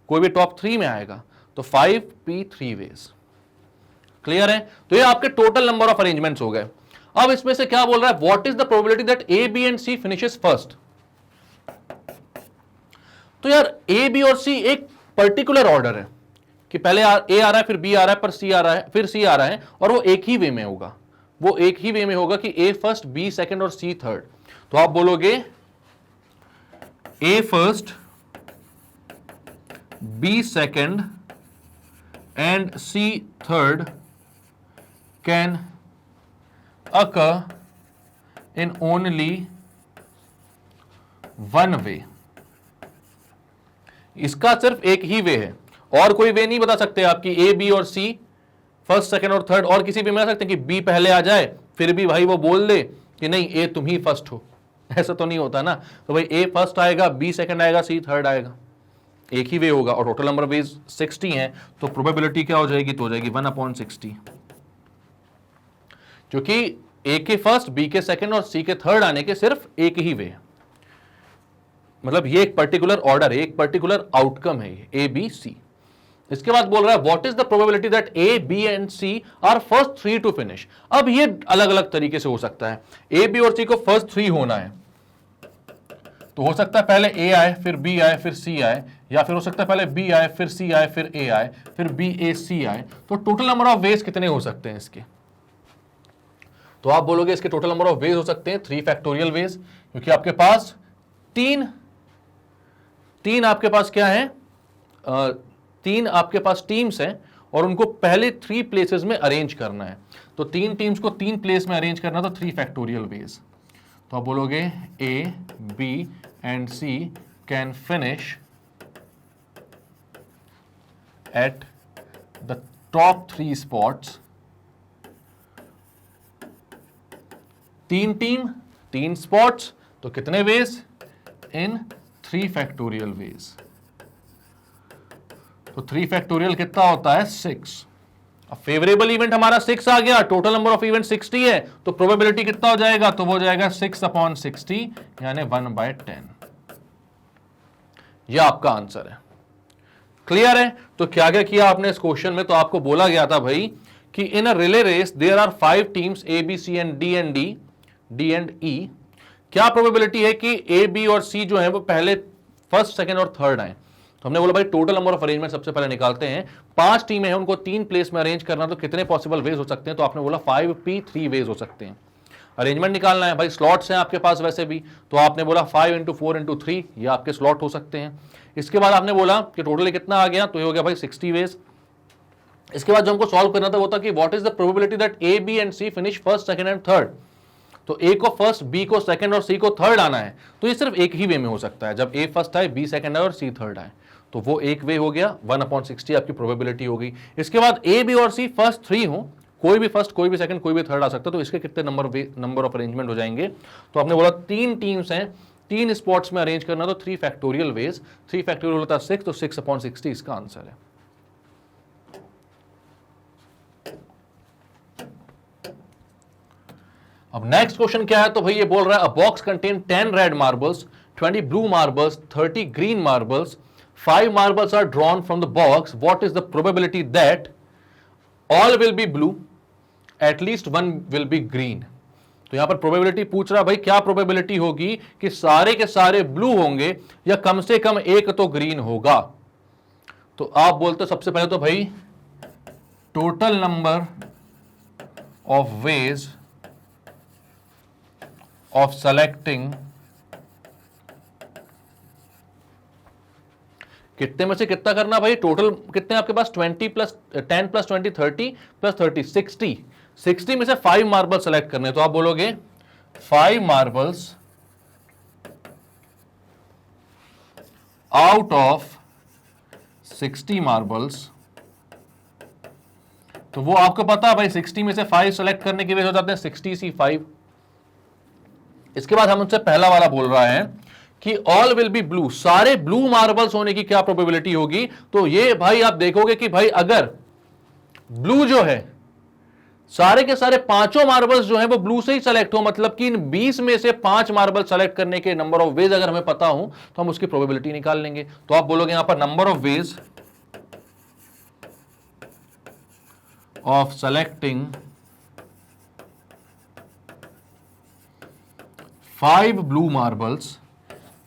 कोई भी टॉप 3 में आएगा। तो 5p3 वेज। क्लियर है। तो ये आपके टोटल नंबर ऑफ अरेंजमेंट्स हो गए। अब इसमें से क्या बोल रहा है, what is the probability that A B and C finishes first. तो यार ए बी और सी एक पर्टिकुलर ऑर्डर है कि पहले ए आ रहा है, फिर बी आ रहा है, पर सी आ रहा है, फिर सी आ रहा है, और वो एक ही वे में होगा। वो एक ही वे में होगा कि ए फर्स्ट, बी सेकंड और सी थर्ड। तो आप बोलोगे A first, B second and C third can occur in only one way। इसका सिर्फ एक ही वे है, और कोई वे नहीं बता सकते आपकी ए बी और सी फर्स्ट सेकंड और थर्ड, और किसी भी में आ सकते हैं कि बी पहले आ जाए फिर भी भाई वो बोल दे कि नहीं ए तुम ही फर्स्ट हो। ऐसा तो नहीं होता ना। तो भाई ए फर्स्ट आएगा, बी सेकंड आएगा, सी थर्ड आएगा, एक ही वे होगा। और टोटल नंबर वेज 60 है, तो प्रोबेबिलिटी क्या हो जाएगी, तो हो जाएगी 1/60। क्योंकि ए के फर्स्ट, बी के सेकंड और सी के थर्ड आने के सिर्फ एक ही वे है, मतलब ये एक पर्टिकुलर ऑर्डर है, एक पर्टिकुलर आउटकम है ये ए बी सी। इसके बाद बोल रहा है what is the probability that A B and C are first 3 to finish. अब ये अलग अलग तरीके से हो सकता है। ए बी और सी को फर्स्ट 3 होना है, तो हो सकता है पहले ए आए, फिर बी आए, फिर सी आए, या फिर हो सकता है पहले बी आए, फिर सी आए, फिर ए आए, फिर बी ए सी आए। तो टोटल नंबर ऑफ वेज कितने हो सकते हैं इसके। तो आप बोलोगे इसके टोटल नंबर ऑफ वेज हो सकते हैं 3 फैक्टोरियल वेज, क्योंकि आपके पास तीन आपके पास क्या है, 3 आपके पास टीम्स हैं, और उनको पहले 3 प्लेसेस में अरेंज करना है। तो 3 टीम्स को 3 प्लेस में अरेंज करना, तो 3 फैक्टोरियल वेज। तो आप बोलोगे A B and C can finish at the top 3 spots. 3 team 3 spots, तो कितने वेज, इन 3 फैक्टोरियल वेज। तो 3 फैक्टोरियल कितना होता है, 6। अब फेवरेबल इवेंट हमारा 6 आ गया, टोटल नंबर ऑफ इवेंट 60 है, तो प्रोबेबिलिटी कितना हो जाएगा, तो वो हो जाएगा 6/60 यानी 1/10। यह आपका आंसर है। क्लियर है। तो क्या क्या किया आपने इस क्वेश्चन में, तो आपको बोला गया था भाई कि in a relay race there are 5 teams A B C and D and E. क्या प्रोबेबिलिटी है कि ए बी और सी जो है वो पहले फर्स्ट, सेकंड और थर्ड आए। तो हमने बोला भाई टोटल नंबर ऑफ अरेंजमेंट सबसे पहले निकालते हैं। 5 टीमें हैं, उनको 3 प्लेस में अरेंज करना, तो कितने पॉसिबल वेज हो सकते हैं। तो आपने बोला 5p3 वेज हो सकते हैं। अरेंजमेंट निकालना है भाई, स्लॉट्स हैं आपके पास वैसे भी, तो आपने बोला 5 इंटू 4 इंटू 3 ये आपके स्लॉट हो सकते हैं। इसके बाद आपने बोला कि टोटल कितना आ गया, तो ये हो गया भाई 60 वेज। इसके बाद जो हमको सॉल्व करना था वो था कि what is the probability that A B and C finish first, second and third. तो ए को फर्स्ट, बी को सेकंड और सी को थर्ड आना है, तो ये सिर्फ एक ही वे में हो सकता है, जब ए फर्स्ट आए, बी सेकंड आए और सी थर्ड आए। तो वो एक वे हो गया, 1/60 आपकी प्रोबेबिलिटी हो गई। इसके बाद ए बी और सी फर्स्ट 3 हो, कोई भी फर्स्ट, कोई भी सेकंड, कोई भी थर्ड आ सकता है, तो इसके कितने नंबर ऑफ अरेंजमेंट हो जाएंगे। तो आपने बोला 3 टीम्स हैं, 3 स्पॉट्स में अरेंज करना, तो 3 फैक्टोरियल वेज। 3 फैक्टोरियल होता है 6, तो 6/60 इसका आंसर है। अब नेक्स्ट क्वेश्चन क्या है, तो भाई ये बोल रहा है अ box contain 10 red marbles, 20 blue marbles, 30 green marbles, 5 marbles are drawn from the box. What is the probability that all will be blue, at least one will be green? तो यहां पर प्रोबेबिलिटी पूछ रहा है भाई क्या प्रोबेबिलिटी होगी कि सारे के सारे ब्लू होंगे या कम से कम एक तो ग्रीन होगा। तो आप बोलते हो सबसे पहले तो भाई total number of ways of selecting, कितने में से कितना करना भाई, टोटल कितने आपके पास, 20 प्लस 10 प्लस 20 30 प्लस 30 60 में से 5 मार्बल सेलेक्ट करने, तो आप बोलोगे 5 मार्बल्स आउट ऑफ 60 मार्बल्स। तो वो आपको पता है भाई 60 में से 5 सेलेक्ट करने के लिए हो जाते हैं 60C5। इसके बाद हम उनसे पहला वाला बोल रहा है कि ऑल विल बी ब्लू, सारे ब्लू मार्बल्स होने की क्या प्रोबेबिलिटी होगी। तो ये भाई आप देखोगे कि भाई अगर ब्लू जो है सारे के सारे पांचों मार्बल्स जो है वो ब्लू से ही सेलेक्ट हो, मतलब कि इन 20 में से 5 मार्बल सेलेक्ट करने के नंबर ऑफ वेज अगर हमें पता हो तो हम उसकी प्रोबेबिलिटी निकाल लेंगे। तो आप बोलोगे यहां पर number of ways of selecting 5 blue marbles,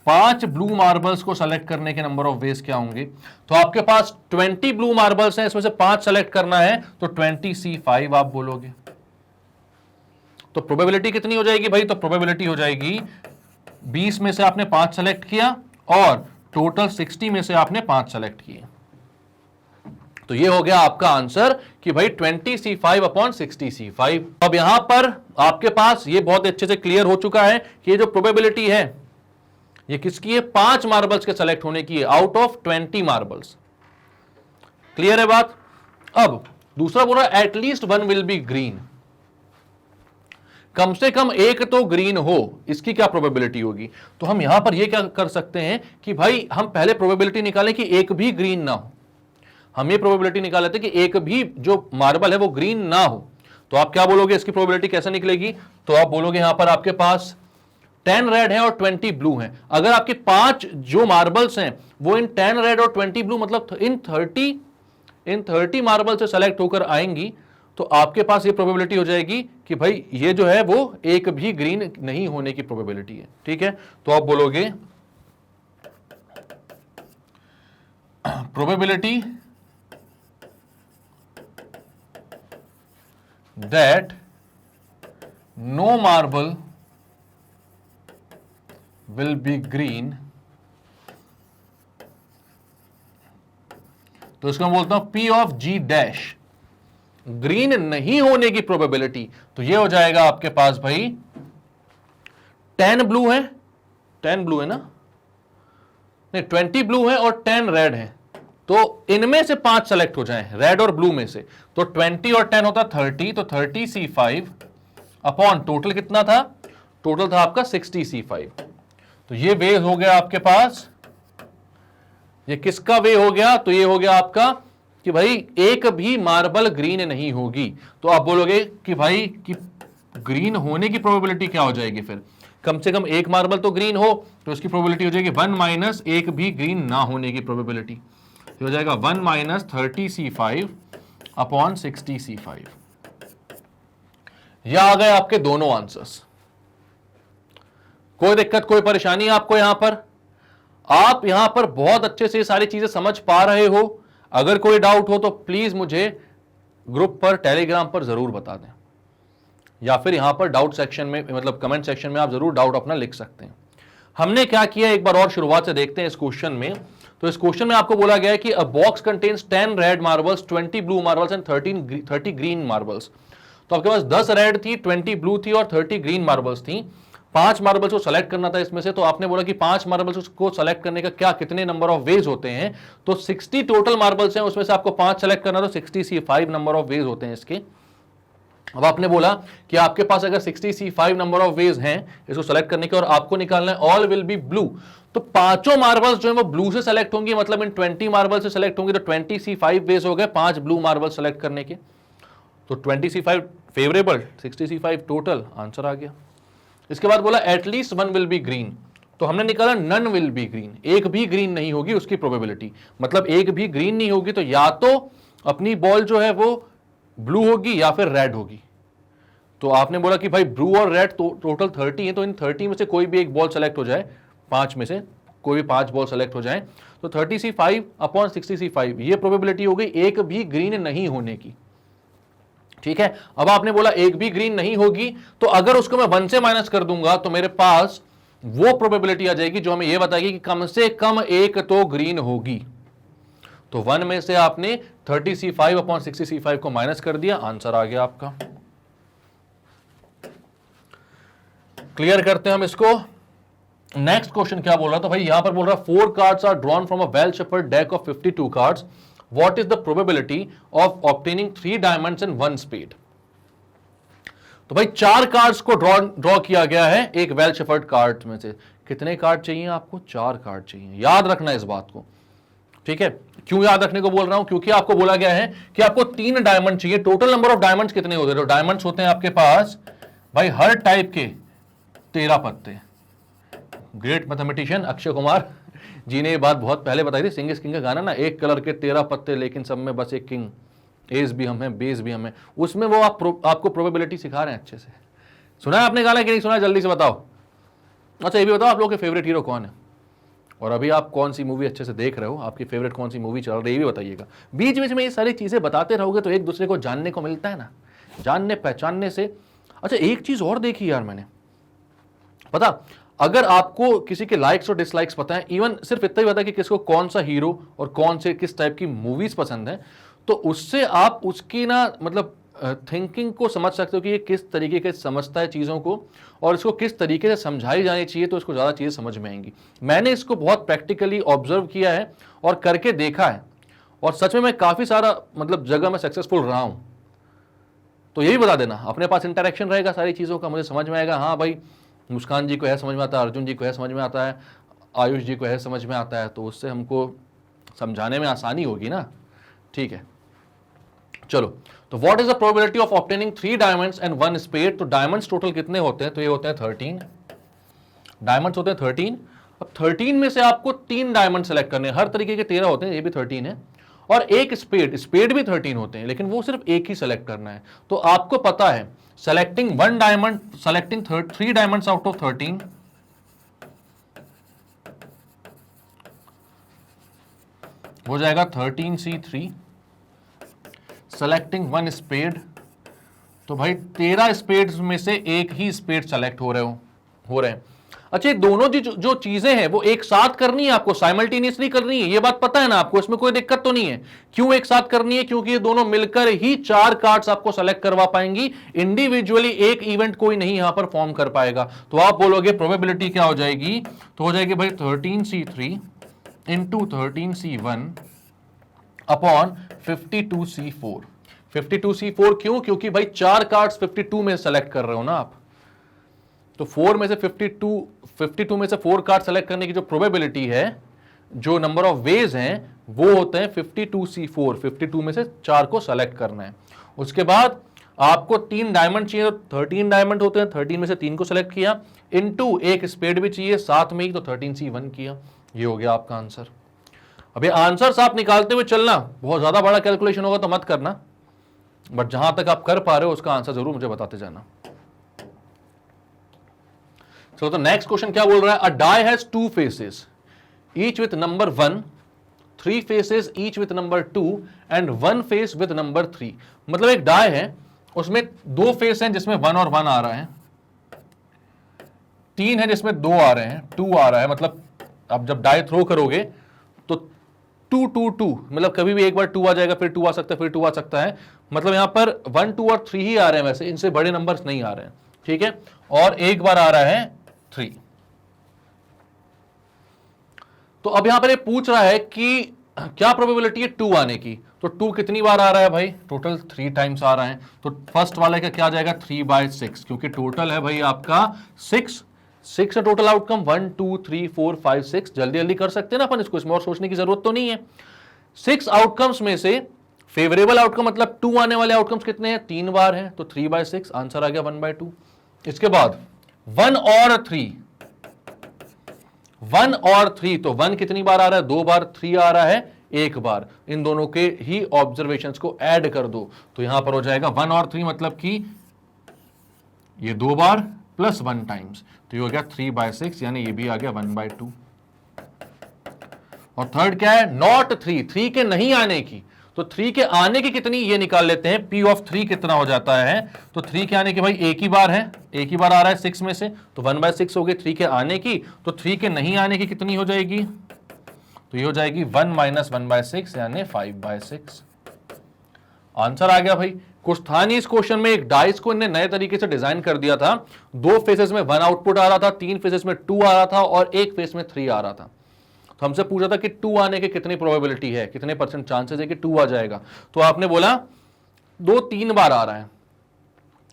5 blue marbles को सेलेक्ट करने के नंबर ऑफ वेज क्या होंगे। तो आपके पास 20 ब्लू मार्बल्स हैं, इसमें से 5 सेलेक्ट करना है तो 20C5 आप बोलोगे। तो प्रोबेबिलिटी कितनी हो जाएगी भाई, तो प्रोबेबिलिटी हो जाएगी 20 में से आपने 5 सेलेक्ट किया और टोटल 60 में से आपने 5 सेलेक्ट किए। तो ये हो गया आपका आंसर कि भाई 20C5 अपॉन 60C5। अब यहां पर आपके पास ये बहुत अच्छे से क्लियर हो चुका है कि ये जो प्रोबेबिलिटी है ये किसकी है, 5 मार्बल्स के सेलेक्ट होने की है आउट ऑफ 20 मार्बल्स। क्लियर है बात। अब दूसरा बोल रहा है एटलीस्ट 1 विल बी ग्रीन, कम से कम एक तो ग्रीन हो, इसकी क्या प्रोबेबिलिटी होगी। तो हम यहां पर ये क्या कर सकते हैं कि भाई हम पहले प्रोबेबिलिटी निकालें कि एक भी ग्रीन ना हो। हम ये प्रोबेबिलिटी निकाल लेते हैं कि एक भी जो मार्बल है वो ग्रीन ना हो। तो आप क्या बोलोगे, इसकी प्रोबेबिलिटी कैसे निकलेगी। तो आप बोलोगे यहां पर आपके पास 10 रेड है और 20 ब्लू हैं। अगर आपके 5 जो मार्बल्स हैं वो इन 10 रेड और 20 ब्लू मतलब इन 30 मार्बल से सेलेक्ट होकर आएंगी, तो आपके पास ये प्रोबेबिलिटी हो जाएगी कि भाई ये जो है वो एक भी ग्रीन नहीं होने की प्रोबेबिलिटी है। ठीक है, तो आप बोलोगे probability that no marble will be green, तो इसको मैं बोलता हूं P of G dash, green नहीं होने की प्रोबेबिलिटी। तो ये हो जाएगा आपके पास भाई 10 ब्लू है, 10 ब्लू है ना, नहीं 20 ब्लू है और 10 रेड है, तो इनमें से 5 सेलेक्ट हो जाएं रेड और ब्लू में से। तो 20 और 10 होता 30, तो 30C5 अपॉन टोटल कितना था, टोटल था आपका 60C5। तो ये वे हो गया आपके पास, ये किसका वे हो गया, तो ये हो गया आपका कि भाई एक भी मार्बल ग्रीन नहीं होगी। तो आप बोलोगे कि भाई कि ग्रीन होने की प्रोबेबिलिटी क्या हो जाएगी, फिर कम से कम एक मार्बल तो ग्रीन हो, तो इसकी प्रोबेबिलिटी हो जाएगी 1 माइनस एक भी ग्रीन ना होने की प्रोबेबिलिटी, तो हो जाएगा 1 माइनस 30C5 अपॉन 60C5। यह आ गए आपके दोनों आंसर्स। कोई दिक्कत कोई परेशानी आपको यहां पर, आप यहां पर बहुत अच्छे से सारी चीजें समझ पा रहे हो। अगर कोई डाउट हो तो प्लीज मुझे ग्रुप पर टेलीग्राम पर जरूर बता दें, या फिर यहां पर डाउट सेक्शन में मतलब कमेंट सेक्शन में आप जरूर डाउट अपना लिख सकते हैं। हमने क्या किया एक बार और शुरुआत से देखते हैं इस क्वेश्चन में। तो इस क्वेश्चन में आपको बोला गया है कि अ box contains 10 red marbles, 20 blue marbles and 30 green marbles. तो आपके पास 10 रेड थी, 20 ब्लू थी और 30 ग्रीन मार्बल्स थी। 5 मार्बल्स को सेलेक्ट करना था इसमें से। तो आपने बोला कि 5 मार्बल्स को सेलेक्ट करने का क्या कितने नंबर ऑफ वेज होते हैं। तो 60 टोटल मार्बल्स हैं, उसमें से आपको 5 सेलेक्ट करना, तो 60C5 नंबर ऑफ वेज होते हैं इसके। अब आपने बोला कि आपके पास अगर 60C5 नंबर ऑफ वेज हैं इसको सेलेक्ट करने के और आपको निकालना है ऑल विल बी ब्लू, तो पांचों मार्बल्स जो है वो ब्लू से सेलेक्ट होंगी, मतलब इन 20 मार्बल से सेलेक्ट होंगी। तो 20C5 वेज हो गए 5 ब्लू मार्बल सेलेक्ट करने के। तो 20C5 favourable, 60C5 total, answer आ गया। इसके बाद बोला एटलीस्ट 1 विल बी ग्रीन, तो हमने निकाला नन विल बी ग्रीन, एक भी ग्रीन नहीं होगी उसकी प्रोबेबिलिटी। मतलब एक भी ग्रीन नहीं होगी तो या तो अपनी बॉल जो है वो ब्लू होगी या फिर रेड होगी। तो आपने बोला कि भाई ब्लू और रेड टोटल 30 है, तो इन 30 में से कोई भी एक बॉल सेलेक्ट हो जाए, 5 में से कोई भी 5 बॉल सेलेक्ट हो जाए, तो 30C5 अपॉन 60C5 ये प्रोबेबिलिटी हो गई एक भी ग्रीन नहीं होने की। ठीक है, अब आपने बोला एक भी ग्रीन नहीं होगी, तो अगर उसको मैं 1 से माइनस कर दूंगा तो मेरे पास वो प्रोबेबिलिटी आ जाएगी जो हमें यह बताएगी कि कम से कम एक तो ग्रीन होगी। तो 1 में से आपने 30C5 अपॉन 60C5 को माइनस कर दिया, आंसर आ गया आपका। क्लियर करते हैं हम इसको। नेक्स्ट क्वेश्चन क्या बोल रहा था भाई, यहां पर बोल रहा 4 cards are drawn from a well shuffled deck of 52 cards, what is the probability of obtaining 3 diamonds in 1 spade. तो भाई 4 कार्ड्स को ड्रॉ किया गया है एक वेल शफल्ड कार्ड में से। कितने कार्ड चाहिए आपको? 4 कार्ड चाहिए, याद रखना इस बात को, ठीक है। क्यों याद रखने को बोल रहा हूं? क्योंकि आपको बोला गया है कि आपको 3 डायमंड चाहिए। टोटल नंबर ऑफ डायमंड्स कितने होते हैं? तो डायमंड्स होते हैं आपके पास भाई हर टाइप के 13 पत्ते। ग्रेट मैथमेटिशियन अक्षय कुमार जी ने ये बात बहुत पहले बताई थी, सिंग इज किंग का गाना ना, एक कलर के 13 पत्ते लेकिन सब में बस एक किंग, एस भी हम हैं बेस भी हम हैं। उसमें वो आपको प्रोबेबिलिटी सिखा रहे हैं अच्छे से। सुना है आपने गाना कि नहीं सुना है? जल्दी से बताओ। अच्छा ये भी बताओ आप लोगों के फेवरेट हीरो कौन है, और अभी आप कौन सी मूवी अच्छे से देख रहे हो, आपकी फेवरेट कौन सी मूवी चल रही है ये भी बताइएगा। बीच बीच में ये सारी चीजें बताते रहोगे तो एक दूसरे को जानने को मिलता है ना, जानने पहचानने से। अच्छा एक चीज और देखी यार मैंने, पता, अगर आपको किसी के लाइक्स और डिसलाइक्स पता है, इवन सिर्फ इतना ही पता है कि किसको कौन सा हीरो और कौन से किस टाइप की मूवीज पसंद है, तो उससे आप उसकी ना मतलब थिंकिंग को समझ सकते हो कि ये किस तरीके के समझता है चीज़ों को और इसको किस तरीके से समझाई जानी चाहिए, तो इसको ज़्यादा चीज़ें समझ में आएंगी। मैंने इसको बहुत प्रैक्टिकली ऑब्जर्व किया है और करके देखा है, और सच में मैं काफ़ी सारा मतलब जगह में सक्सेसफुल रहा हूँ। तो ये भी बता देना, अपने पास इंटरेक्शन रहेगा सारी चीज़ों का, मुझे समझ में आएगा, हाँ भाई मुस्कान जी को है समझ में आता है, अर्जुन जी को है समझ में आता है, आयुष जी को है समझ में आता है, तो उससे हमको समझाने में आसानी होगी ना। ठीक है चलो, तो what is the probability of obtaining 3 diamonds and 1 spade. तो डायमंड्स टोटल कितने होते हैं? तो ये होते हैं 13 डायमंड्स होते हैं 13। अब 13 में से आपको 3 डायमंड सेलेक्ट करने हैं, हर तरीके के 13 होते हैं, ये भी 13 है, और एक स्पेड भी 13 होते हैं, लेकिन वो सिर्फ एक ही सेलेक्ट करना है। तो आपको पता है selecting 1 diamond, selecting 3 diamonds out of 13 हो जाएगा 13C3। सेलेक्टिंग 1 स्पेड, तो भाई 13 स्पेड्स में से एक ही स्पेड सेलेक्ट हो रहे हैं। अच्छा दोनों जो चीजें हैं वो एक साथ करनी है आपको, साइमल्टेनियसली करनी है, ये बात पता है ना आपको, इसमें कोई दिक्कत तो नहीं है। क्यों एक साथ करनी है? क्योंकि ये दोनों मिलकर ही 4 कार्ड्स आपको सेलेक्ट करवा पाएंगी, इंडिविजुअली एक इवेंट कोई नहीं यहां पर फॉर्म कर पाएगा। तो आप बोलोगे प्रोबेबिलिटी क्या हो जाएगी? तो हो जाएगी भाई 13C3 into 13C1 upon 52C4। 52C4 क्यों? क्योंकि भाई 4 कार्ड्स 52 में सेलेक्ट कर रहे हो ना आप, तो 4 में से 52 में से 4 कार्ड सेलेक्ट करने की जो प्रोबेबिलिटी है, जो नंबर ऑफ वेज हैं, वो होते हैं 52C4। 52 में से 4 को सेलेक्ट करना है। उसके बाद आपको 3 डायमंड चाहिए, तो 13 डायमंड होते हैं, 13 में से 3 को सेलेक्ट किया, इनटू एक स्पेड भी चाहिए साथ में ही, तो 13C1 किया। ये हो गया आपका आंसर। अब ये आंसर्स आप निकालते हुए चलना, बहुत ज्यादा बड़ा कैलकुलेशन होगा तो मत करना, बट जहां तक आप कर पा रहे हो उसका आंसर जरूर मुझे बताते जाना। तो नेक्स्ट क्वेश्चन क्या बोल रहा है? A die has 2 faces each with number 1, 3 faces each with number 2 and 1 face with number 3। मतलब एक डाई है, उसमें 2 फेस हैं जिसमें 1 और 1 आ रहा है, 3 है जिसमें 2 आ रहे हैं, 2 आ रहा है। मतलब आप जब डाई थ्रो करोगे तो 2 2 2, मतलब कभी भी एक बार 2 आ जाएगा, फिर 2 आ सकता है, फिर 2 आ सकता है। मतलब यहां पर 1 2 और 3 ही आ रहे हैं, वैसे इनसे बड़े नंबर्स नहीं आ रहे हैं, ठीक है। और एक बार आ रहा है 3। तो अब यहां पर ये पूछ रहा है कि क्या प्रोबेबिलिटी है 2 आने की। तो 2 कितनी बार आ रहा है भाई? टोटल 3 टाइम्स आ रहा है। तो फर्स्ट वाले का क्या जाएगा? 3/6, क्योंकि टोटल है भाई आपका 6 है टोटल आउटकम। 1 2 3 4 5 6, जल्दी जल्दी कर सकते हैं ना अपन इसको, इसमें और सोचने की जरूरत तो नहीं है। 6 आउटकम्स में से फेवरेबल आउटकम मतलब 2 आने वाले आउटकम्स कितने हैं? 3 बार हैं, तो 3/6 आंसर आ गया 1/2। इसके बाद 1 और 3, 1 और 3, तो 1 कितनी बार आ रहा है? 2 बार, 3 आ रहा है 1 बार। इन दोनों के ही ऑब्जर्वेशंस को ऐड कर दो, तो यहां पर हो जाएगा 1 और 3, मतलब कि ये 2 बार प्लस 1 टाइम्स, तो ये हो गया 3/6, यानी ये भी आ गया 1/2। और थर्ड क्या है? नॉट 3 के नहीं आने की। तो 3 के आने की कितनी ये निकाल लेते हैं, P ऑफ 3 कितना हो जाता है। तो 3 के आने की भाई एक ही बार है, एक ही बार आ रहा है 6 में से, तो 1/6 हो गई 3 के आने की। तो 3 के नहीं आने की कितनी हो जाएगी, तो ये हो जाएगी 1 - 1/6 यानी 5/6। आंसर आ गया भाई। कुछ था नहीं इस क्वेश्चन में, एक डाइस को इन्हें नए तरीके से डिजाइन कर दिया था। 2 फेसेस में 1 आउटपुट आ रहा था, 3 फेसेस में 2 आ रहा था और 1 फेस में 3 आ रहा था। तो हमसे पूछा था कि 2 आने की कितनी प्रोबेबिलिटी है, कितने % चांसेस है कि 2 आ जाएगा। तो आपने बोला 2-3 बार आ रहा है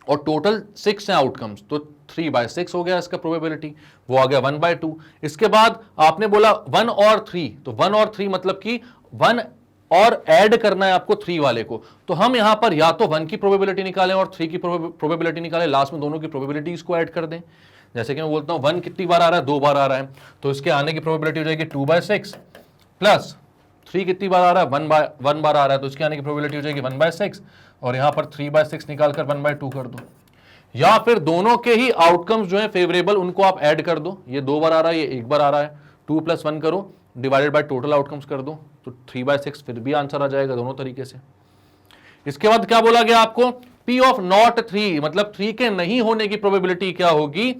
और टोटल 6 है आउटकम्स, तो 3/6 हो गया इसका प्रोबेबिलिटी, वो आ गया 1/2। इसके बाद आपने बोला 1 और 3, तो 1 और 3 मतलब कि 1 और ऐड करना है आपको 3 वाले को। तो हम यहां पर या तो 1 की प्रोबेबिलिटी निकालें और 3 की प्रोबेबिलिटी निकालें, लास्ट में दोनों की प्रोबेबिलिटीज को ऐड कर दें। जैसे कि मैं बोलता हूं 1 कितनी बार आ रहा है, 2 बार आ रहा है, तो इसके आने की प्रोबेबिलिटी हो जाएगी 2/6 प्लस 3 कितनी बार आ रहा है, 1 बार आ रहा है, तो इसके आने की प्रोबेबिलिटी हो जाएगी 1/6 और यहां पर 3/6 निकालकर 1/2 कर दो। या फिर दोनों के ही आउटकम्स जो है फेवरेबल उनको आप ऐड कर दो, ये 2 बार आ रहा है, ये 1 बार आ रहा है, 2 + 1 करो डिवाइडेड बाय टोटल आउटकम्स कर दो, तो 3/6 फिर भी आंसर आ जाएगा दोनों तरीके से। इसके बाद क्या बोला गया आपको, P ऑफ नॉट 3 मतलब 3 के नहीं होने की प्रोबेबिलिटी क्या होगी।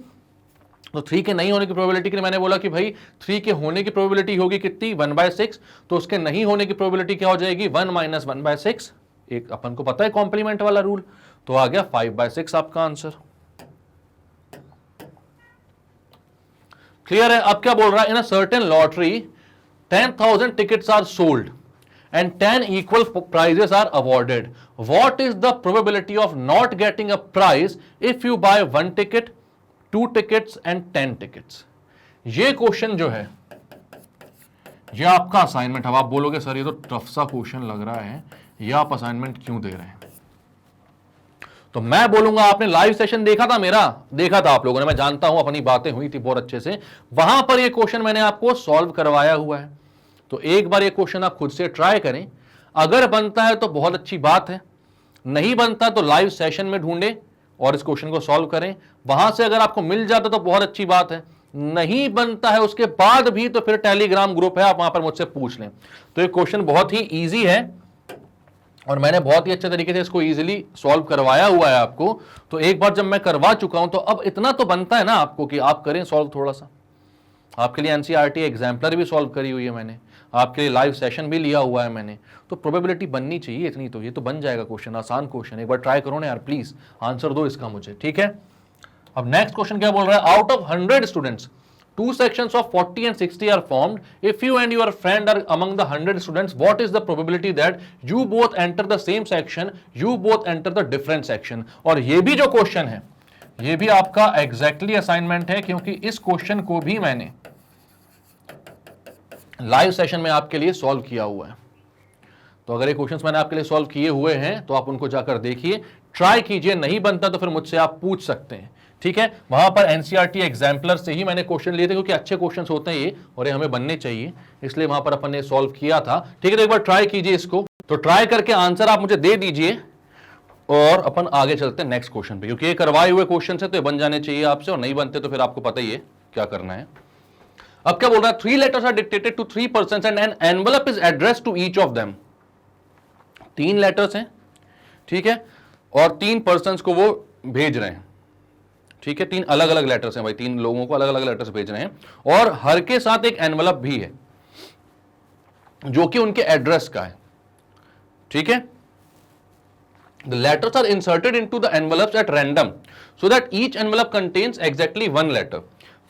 तो 3 के नहीं होने की प्रोबेबिलिटी के लिए मैंने बोला कि भाई 3 के होने की प्रोबेबिलिटी होगी कितनी, 1/6, तो उसके नहीं होने की प्रोबेबिलिटी क्या हो जाएगी, 1 - 1/6। एक अपन को पता है कॉम्प्लीमेंट वाला रूल, तो आ गया 5/6 आपका आंसर। क्लियर है। अब क्या बोल रहा है, in a certain lottery 10,000 tickets are sold and 10 equal prizes are awarded. What is the probability of not getting a prize if you buy 1 ticket, 2 tickets and 10 tickets? ये क्वेश्चन जो है ये आपका असाइनमेंट। अब आप बोलोगे सर ये तो टफ सा क्वेश्चन लग रहा है, ये आप असाइनमेंट क्यों दे रहे हैं। तो मैं बोलूंगा आपने लाइव सेशन देखा था मेरा, देखा था आप लोगों ने, मैं जानता हूं अपनी बातें हुई थी बहुत अच्छे से, वहां पर ये क्वेश्चन मैंने आपको सॉल्व करवाया हुआ है। तो एक बार ये क्वेश्चन आप खुद से ट्राई करें, अगर बनता है तो बहुत अच्छी बात है, नहीं बनता तो लाइव सेशन में ढूंढें और इस क्वेश्चन को सॉल्व करें। वहां से अगर आपको मिल जाता तो बहुत अच्छी बात है, नहीं बनता है उसके बाद भी तो फिर टेलीग्राम ग्रुप है, आप वहां पर मुझसे पूछ लें। तो ये क्वेश्चन बहुत ही ईजी है और मैंने बहुत ही अच्छे तरीके से इसको इजीली सॉल्व करवाया हुआ है आपको। तो एक बार जब मैं करवा चुका हूं तो अब इतना तो बनता है ना आपको कि आप करें सॉल्व थोड़ा सा। आपके लिए एनसीईआरटी एग्जाम्पलर भी सॉल्व करी हुई है मैंने, आपके लिए लाइव सेशन भी लिया हुआ है मैंने, तो प्रोबेबिलिटी बननी चाहिए इतनी, तो ये तो बन जाएगा क्वेश्चन, आसान क्वेश्चन। एक बार ट्राई करो ना यार प्लीज, आंसर दो इसका मुझे, ठीक है। अब नेक्स्ट क्वेश्चन क्या बोल रहा है, out of 100 students 2 sections of 40 and 60 are formed. If you and your friend are among the 100 students, what is the probability that you both enter the same section, you both enter the different section? और ये भी जो क्वेश्चन है ये भी आपका एग्जैक्टली असाइनमेंट है, क्योंकि इस क्वेश्चन को भी मैंने लाइव सेशन में आपके लिए सॉल्व किया हुआ है। तो अगर ये क्वेश्चंस मैंने आपके लिए सॉल्व किए हुए हैं तो आप उनको जाकर देखिए, ट्राई कीजिए, नहीं बनता तो फिर मुझसे आप पूछ सकते हैं, ठीक है। वहां पर एनसीईआरटी एग्जाम्पलर से ही मैंने क्वेश्चन लिए थे, क्योंकि अच्छे क्वेश्चंस होते हैं ये और ये हमें बनने चाहिए, इसलिए वहां पर अपन ने सॉल्व किया था, ठीक है। तो एक बार ट्राई कीजिए इसको, तो ट्राई करके आंसर आप मुझे दे दीजिए और अपन आगे चलते हैं नेक्स्ट क्वेश्चन पे, क्योंकि ये करवाए हुए क्वेश्चन है तो ये बन जाने चाहिए आपसे, और नहीं बनते तो फिर आपको पता ही है क्या करना है। अब क्या बोल रहा है, 3 letters are dictated to 3 persons and an envelope is addressed to each of them. 3 letters हैं, ठीक है, और 3 पर्सन्स को वो भेज रहे हैं, ठीक है। 3 अलग अलग लेटर्स हैं भाई, 3 लोगों को अलग अलग लेटर्स भेज रहे हैं, और हर के साथ एक एनवलप भी है जो कि उनके एड्रेस का है, ठीक है। The letters are inserted into the envelopes at random so that each envelope contains exactly 1 letter.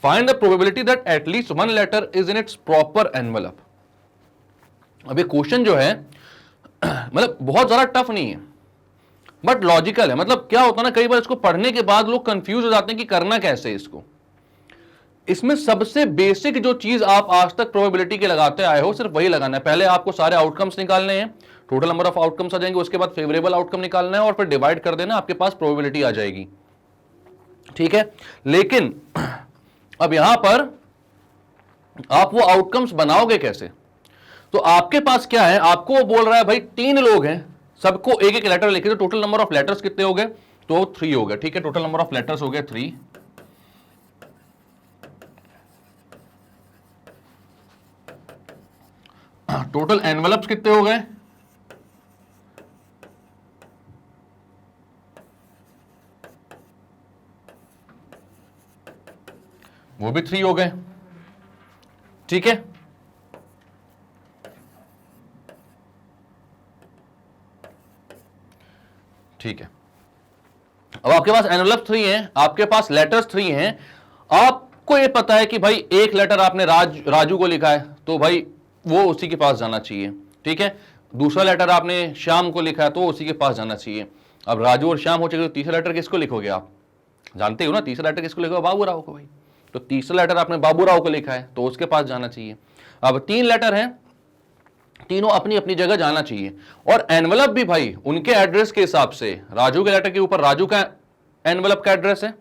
Find the probability that at least 1 letter is in its proper envelope. अब ये क्वेश्चन जो है मतलब बहुत ज्यादा टफ नहीं है बट लॉजिकल है। मतलब क्या होता है ना, कई बार इसको पढ़ने के बाद लोग कंफ्यूज हो जाते हैं कि करना कैसे इसको। इसमें सबसे बेसिक जो चीज आप आज तक प्रोबेबिलिटी के लगाते आए हो सिर्फ वही लगाना है। पहले आपको सारे आउटकम्स निकालने हैं, टोटल नंबर ऑफ आउटकम्स आ जाएंगे, उसके बाद फेवरेबल आउटकम निकालना है और फिर डिवाइड कर देना, आपके पास प्रोबेबिलिटी आ जाएगी, ठीक है। लेकिन अब यहां पर आप वो आउटकम्स बनाओगे कैसे, तो आपके पास क्या है, आपको वो बोल रहा है भाई 3 लोग हैं, सबको एक एक लेटर लिखे, तो टोटल नंबर ऑफ लेटर्स कितने हो गए, तो 3 हो गए, ठीक है। टोटल नंबर ऑफ लेटर्स हो गए 3, टोटल एनवेलप्स कितने हो गए वो भी 3 हो गए। ठीक है, ठीक है। अब आपके पास एनवलप 3 है, आपके पास लेटर्स 3 हैं। आपको ये पता है कि भाई एक लेटर आपने राजू को लिखा है, तो भाई वो उसी के पास जाना चाहिए। ठीक है, दूसरा लेटर आपने श्याम को लिखा है तो उसी के पास जाना चाहिए। अब राजू और श्याम हो चुके तो तीसरा लेटर किसको लिखोगे? आप जानते हो ना, तीसरा लेटर किसको लिखोगे? बाबू राव को भाई। तो तीसरा लेटर आपने बाबू राव को लिखा है तो उसके पास जाना चाहिए। अब 3 लेटर हैं, तीनों अपनी अपनी जगह जाना चाहिए। और एनवलप भी भाई उनके एड्रेस के हिसाब से, राजू के लेटर के ऊपर राजू का एनवलप का एड्रेस है,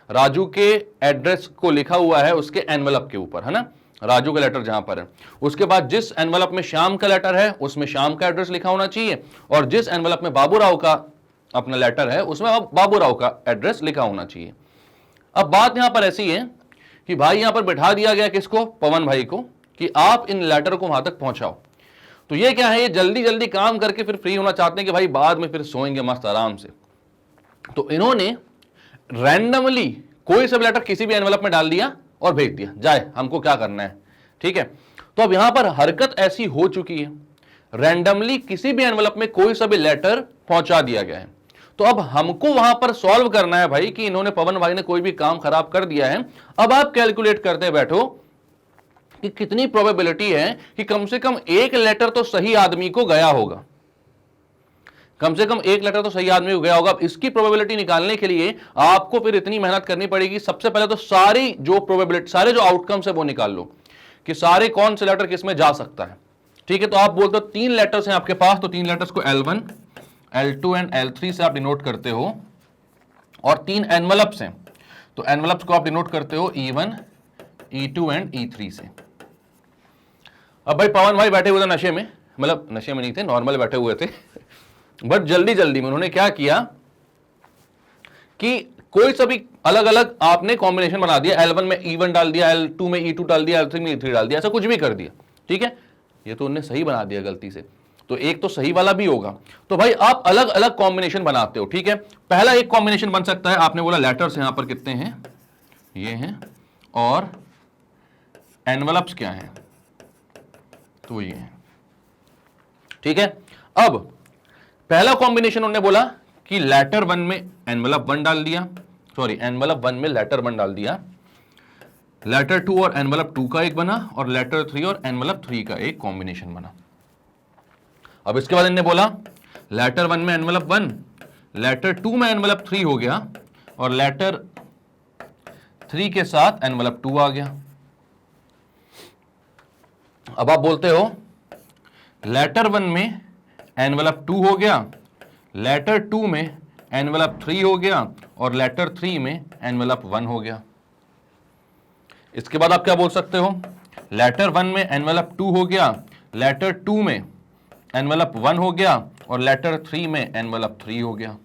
राजू के एड्रेस को लिखा हुआ है उसके एनवलप के ऊपर, है ना, राजू का लेटर जहां पर है। उसके बाद जिस एनवलप में श्याम का लेटर है उसमें श्याम का एड्रेस लिखा होना चाहिए, और जिस एनवलप में बाबू राव का अपना लेटर है उसमें बाबू राव का एड्रेस लिखा होना चाहिए। अब बात यहां पर ऐसी है कि भाई यहां पर बैठा दिया गया किसको? पवन भाई को, कि आप इन लेटर को वहां तक पहुंचाओ। तो ये क्या है, ये जल्दी जल्दी काम करके फिर फ्री होना चाहते हैं कि भाई बाद में फिर सोएंगे मस्त आराम से। तो इन्होंने रैंडमली कोई सा लेटर किसी भी एनवलप में डाल दिया और भेज दिया, जाए हमको क्या करना है। ठीक है, तो अब यहां पर हरकत ऐसी हो चुकी है, रैंडमली किसी भी एनवलप में कोई सा भी लेटर पहुंचा दिया गया है। तो अब हमको वहां पर सॉल्व करना है भाई कि इन्होंने, पवन भाई ने कोई भी काम खराब कर दिया है। अब आप कैलकुलेट करते बैठो कि कितनी प्रोबेबिलिटी है कि कम से कम एक लेटर तो सही आदमी को गया होगा, कम से कम एक लेटर तो सही आदमी को गया होगा। अब इसकी प्रोबेबिलिटी निकालने के लिए आपको फिर इतनी मेहनत करनी पड़ेगी। सबसे पहले तो सारी जो प्रोबेबिलिटी, सारे जो आउटकम्स है वो निकाल लो कि सारे कौन से लेटर किस में जा सकता है। ठीक है, तो आप बोलते हो 3 लेटर्स हैं आपके पास, तो 3 लेटर्स को L1, L2 एंड L3 से आप डिनोट करते हो, और 3 एनवलप्स हैं तो एनवलप्स को आप डिनोट करते हो E1, E2 एंड E3 से। अब भाई पवन भाई बैठे हुए थे नशे में, मतलब नशे में नहीं थे, नॉर्मल बैठे हुए थे, बट जल्दी जल्दी में उन्होंने क्या किया कि कोई सभी अलग अलग आपने कॉम्बिनेशन बना दिया। L1 में E1 डाल दिया, L2 में E2 डाल दिया, L3 में E3 डाल दिया, ऐसा कुछ भी कर दिया। ठीक है, ये तो उन्होंने सही बना दिया गलती से, तो एक तो सही वाला भी होगा। तो भाई आप अलग अलग कॉम्बिनेशन बनाते हो। ठीक है, पहला एक कॉम्बिनेशन बन सकता है, आपने बोला लेटर्स यहां पर कितने हैं, ये हैं, और एनवलप्स क्या हैं, तो ये है। ठीक है, अब पहला कॉम्बिनेशन उन्होंने बोला कि लेटर 1 में एनवलप 1 डाल दिया, सॉरी एनवलप 1 में लेटर 1 डाल दिया, लेटर 2 और एनवलप 2 का एक बना, और लेटर 3 और एनवलप 3 का एक कॉम्बिनेशन बना। अब इसके बाद इन्होंने बोला लेटर 1 में एनवलप 1, लेटर 2 में एनवलप 3 हो गया, और लेटर 3 के साथ एनवलप 2 आ गया। अब आप बोलते हो लेटर 1 में एनवलप 2 हो गया, लेटर 2 में एनवलप 3 हो गया, और लेटर 3 में एनवलप 1 हो गया। इसके बाद आप क्या बोल सकते हो, लेटर 1 में एनवलप 2 हो गया, लेटर 2 में एनवलप 1 हो गया, और लेटर 3 में एनवलप 3 हो गया।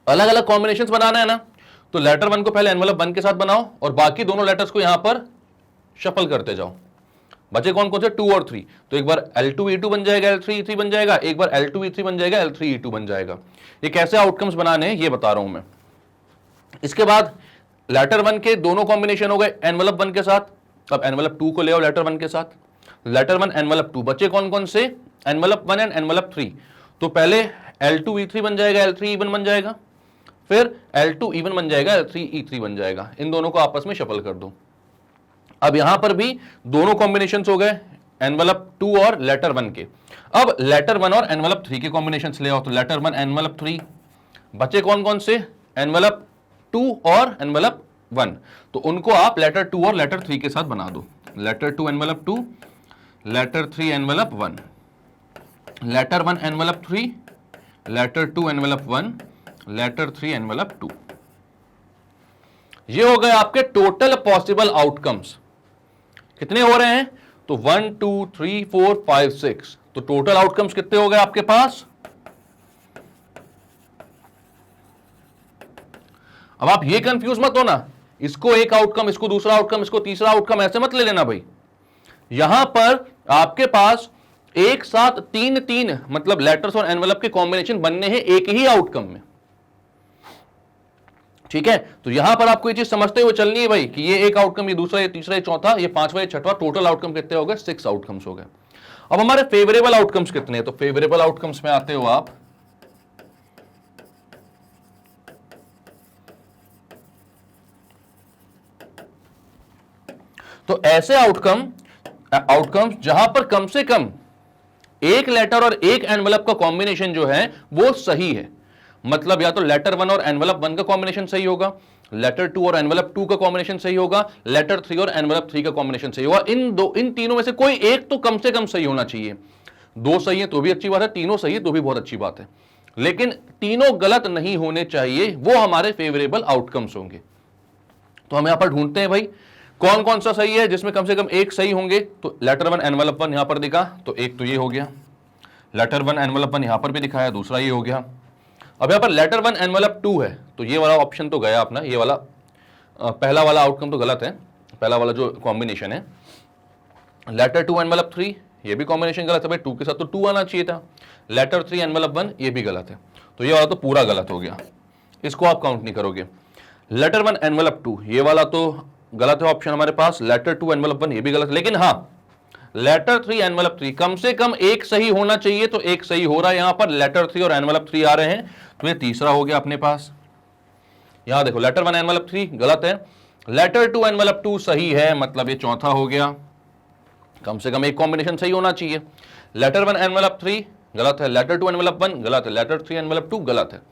अलग अलग कॉम्बिनेशंस बनाना है ना, तो लेटर 1 को पहले एनवलप 1 के साथ बनाओ, और बाकी दोनों लेटर्स को यहां पर शफल करते जाओ। बचे कौन कौन से? 2 और 3, तो एक बार L2 E2 बन जाएगा, L3 E3 बन जाएगा, एक बार L2 E3 बन जाएगा, L3 E2 बन जाएगा। ये कैसे आउटकम्स बनाने हैं ये बता रहा हूं मैं। इसके बाद लेटर 1 के दोनों कॉम्बिनेशन हो गए एनवलप 1 के साथ, अब एनवलप 2 को ले आओ लेटर 1 के साथ, लेटर 1 एनवलप 2, बचे कौन कौन से? Envelope 1 and envelope 3। तो पहले L2 E3 बन जाएगा, L3 E1 बन जाएगा, फिर L2 E1 बन जाएगा, L3 E3 बन जाएगा। इन दोनों को आपस में शफल कर दो। अब यहां पर भी दोनों कॉम्बिनेशंस हो गए एनवलप 2 और लेटर 1 के। अब लेटर 1 और एनवलप 3 के कॉम्बिनेशंस ले आओ, तो लेटर 1 एनवलप 3, बचे कौन कौन से? एनवलप 2 और एनवलप 1, तो उनको आप लेटर 2 और लेटर 3 के साथ बना दो। Letter 2 envelope 2, letter 3 envelope 1, letter 1 envelope 3, letter 2 envelope 1, letter 3 envelope 2। ये हो गए आपके टोटल पॉसिबल आउटकम्स। कितने हो रहे हैं? तो 1 2 3 4 5 6, तो टोटल आउटकम्स कितने हो गए आपके पास? अब आप ये कंफ्यूज मत हो ना, इसको एक आउटकम, इसको दूसरा आउटकम, इसको तीसरा आउटकम, ऐसे मत ले लेना भाई। यहां पर आपके पास एक साथ तीन मतलब लेटर्स और एनवलप के कॉम्बिनेशन बनने हैं एक ही आउटकम में। ठीक है, तो यहां पर आपको ये चीज समझते हुए चलनी है भाई कि ये एक आउटकम, ये दूसरा, ये तीसरा, ये चौथा, ये पांचवा, ये छठवा, टोटल आउटकम कितने हो गए? 6 आउटकम्स हो गए। अब हमारे फेवरेबल आउटकम्स कितने हैं? तो फेवरेबल आउटकम्स में आते हो आप, तो ऐसे आउटकम्स जहां पर कम से कम एक लेटर और एक एनवलप का कॉम्बिनेशन जो है वो सही है। मतलब या तो लेटर 1 और एनवलप 1 का कॉम्बिनेशन सही होगा, लेटर 2 और एनवलप 2 का कॉम्बिनेशन सही होगा, लेटर 3 और एनवलप 3 का कॉम्बिनेशन सही होगा। इन तीनों में से कोई एक तो कम से कम सही होना चाहिए। 2 सही है तो भी अच्छी बात है, तीनों सही है तो भी बहुत अच्छी बात है, लेकिन तीनों गलत नहीं होने चाहिए, वो हमारे फेवरेबल आउटकम्स होंगे। तो हम यहां पर ढूंढते हैं भाई कौन कौन सा सही है जिसमें कम से कम एक सही होंगे। तो लेटर 1 एनवलप 1 यहां पर दिखा, तो एक तो ये हो गया। लेटर 1 एनवलप 1 यहां पर भी दिखाया, दूसरा ये हो गया। अब यहां पर लेटर 1 एनवलप 2 है, तो ये वाला ऑप्शन तो गया अपना, ये वाला पहला वाला आउटकम तो गलत है, पहला वाला जो कॉम्बिनेशन है। लेटर 2 एनवलप 3 ये भी कॉम्बिनेशन गलत है भाई, 2 के साथ तो 2 आना चाहिए था। लेटर 3 एनवलप 1 ये भी गलत है, तो ये वाला तो पूरा गलत हो गया, इसको आप काउंट नहीं करोगे। लेटर 1 एनवलप 2 ये वाला तो गलत है ऑप्शन हमारे पास। लेटर 2 एनवलप 1 ये भी गलत, लेकिन हाँ लेटर 3 एनवलप 3 कम से कम एक सही होना चाहिए, तो एक सही हो रहा है यहां पर। लेटर 3 और एनवलप 3 आ रहे हैं, तो ये तीसरा हो गया अपने पास। यहां देखो लेटर 1 एनवलप 3 गलत है, लेटर 2 एनवलप 2 सही है, मतलब ये चौथा हो गया। कम से कम एक कॉम्बिनेशन सही होना चाहिए। लेटर 1 एनवलप 3 गलत है, लेटर 2 एनवलप 1 गलत है, लेटर 3 एनवलप 2 गलत है।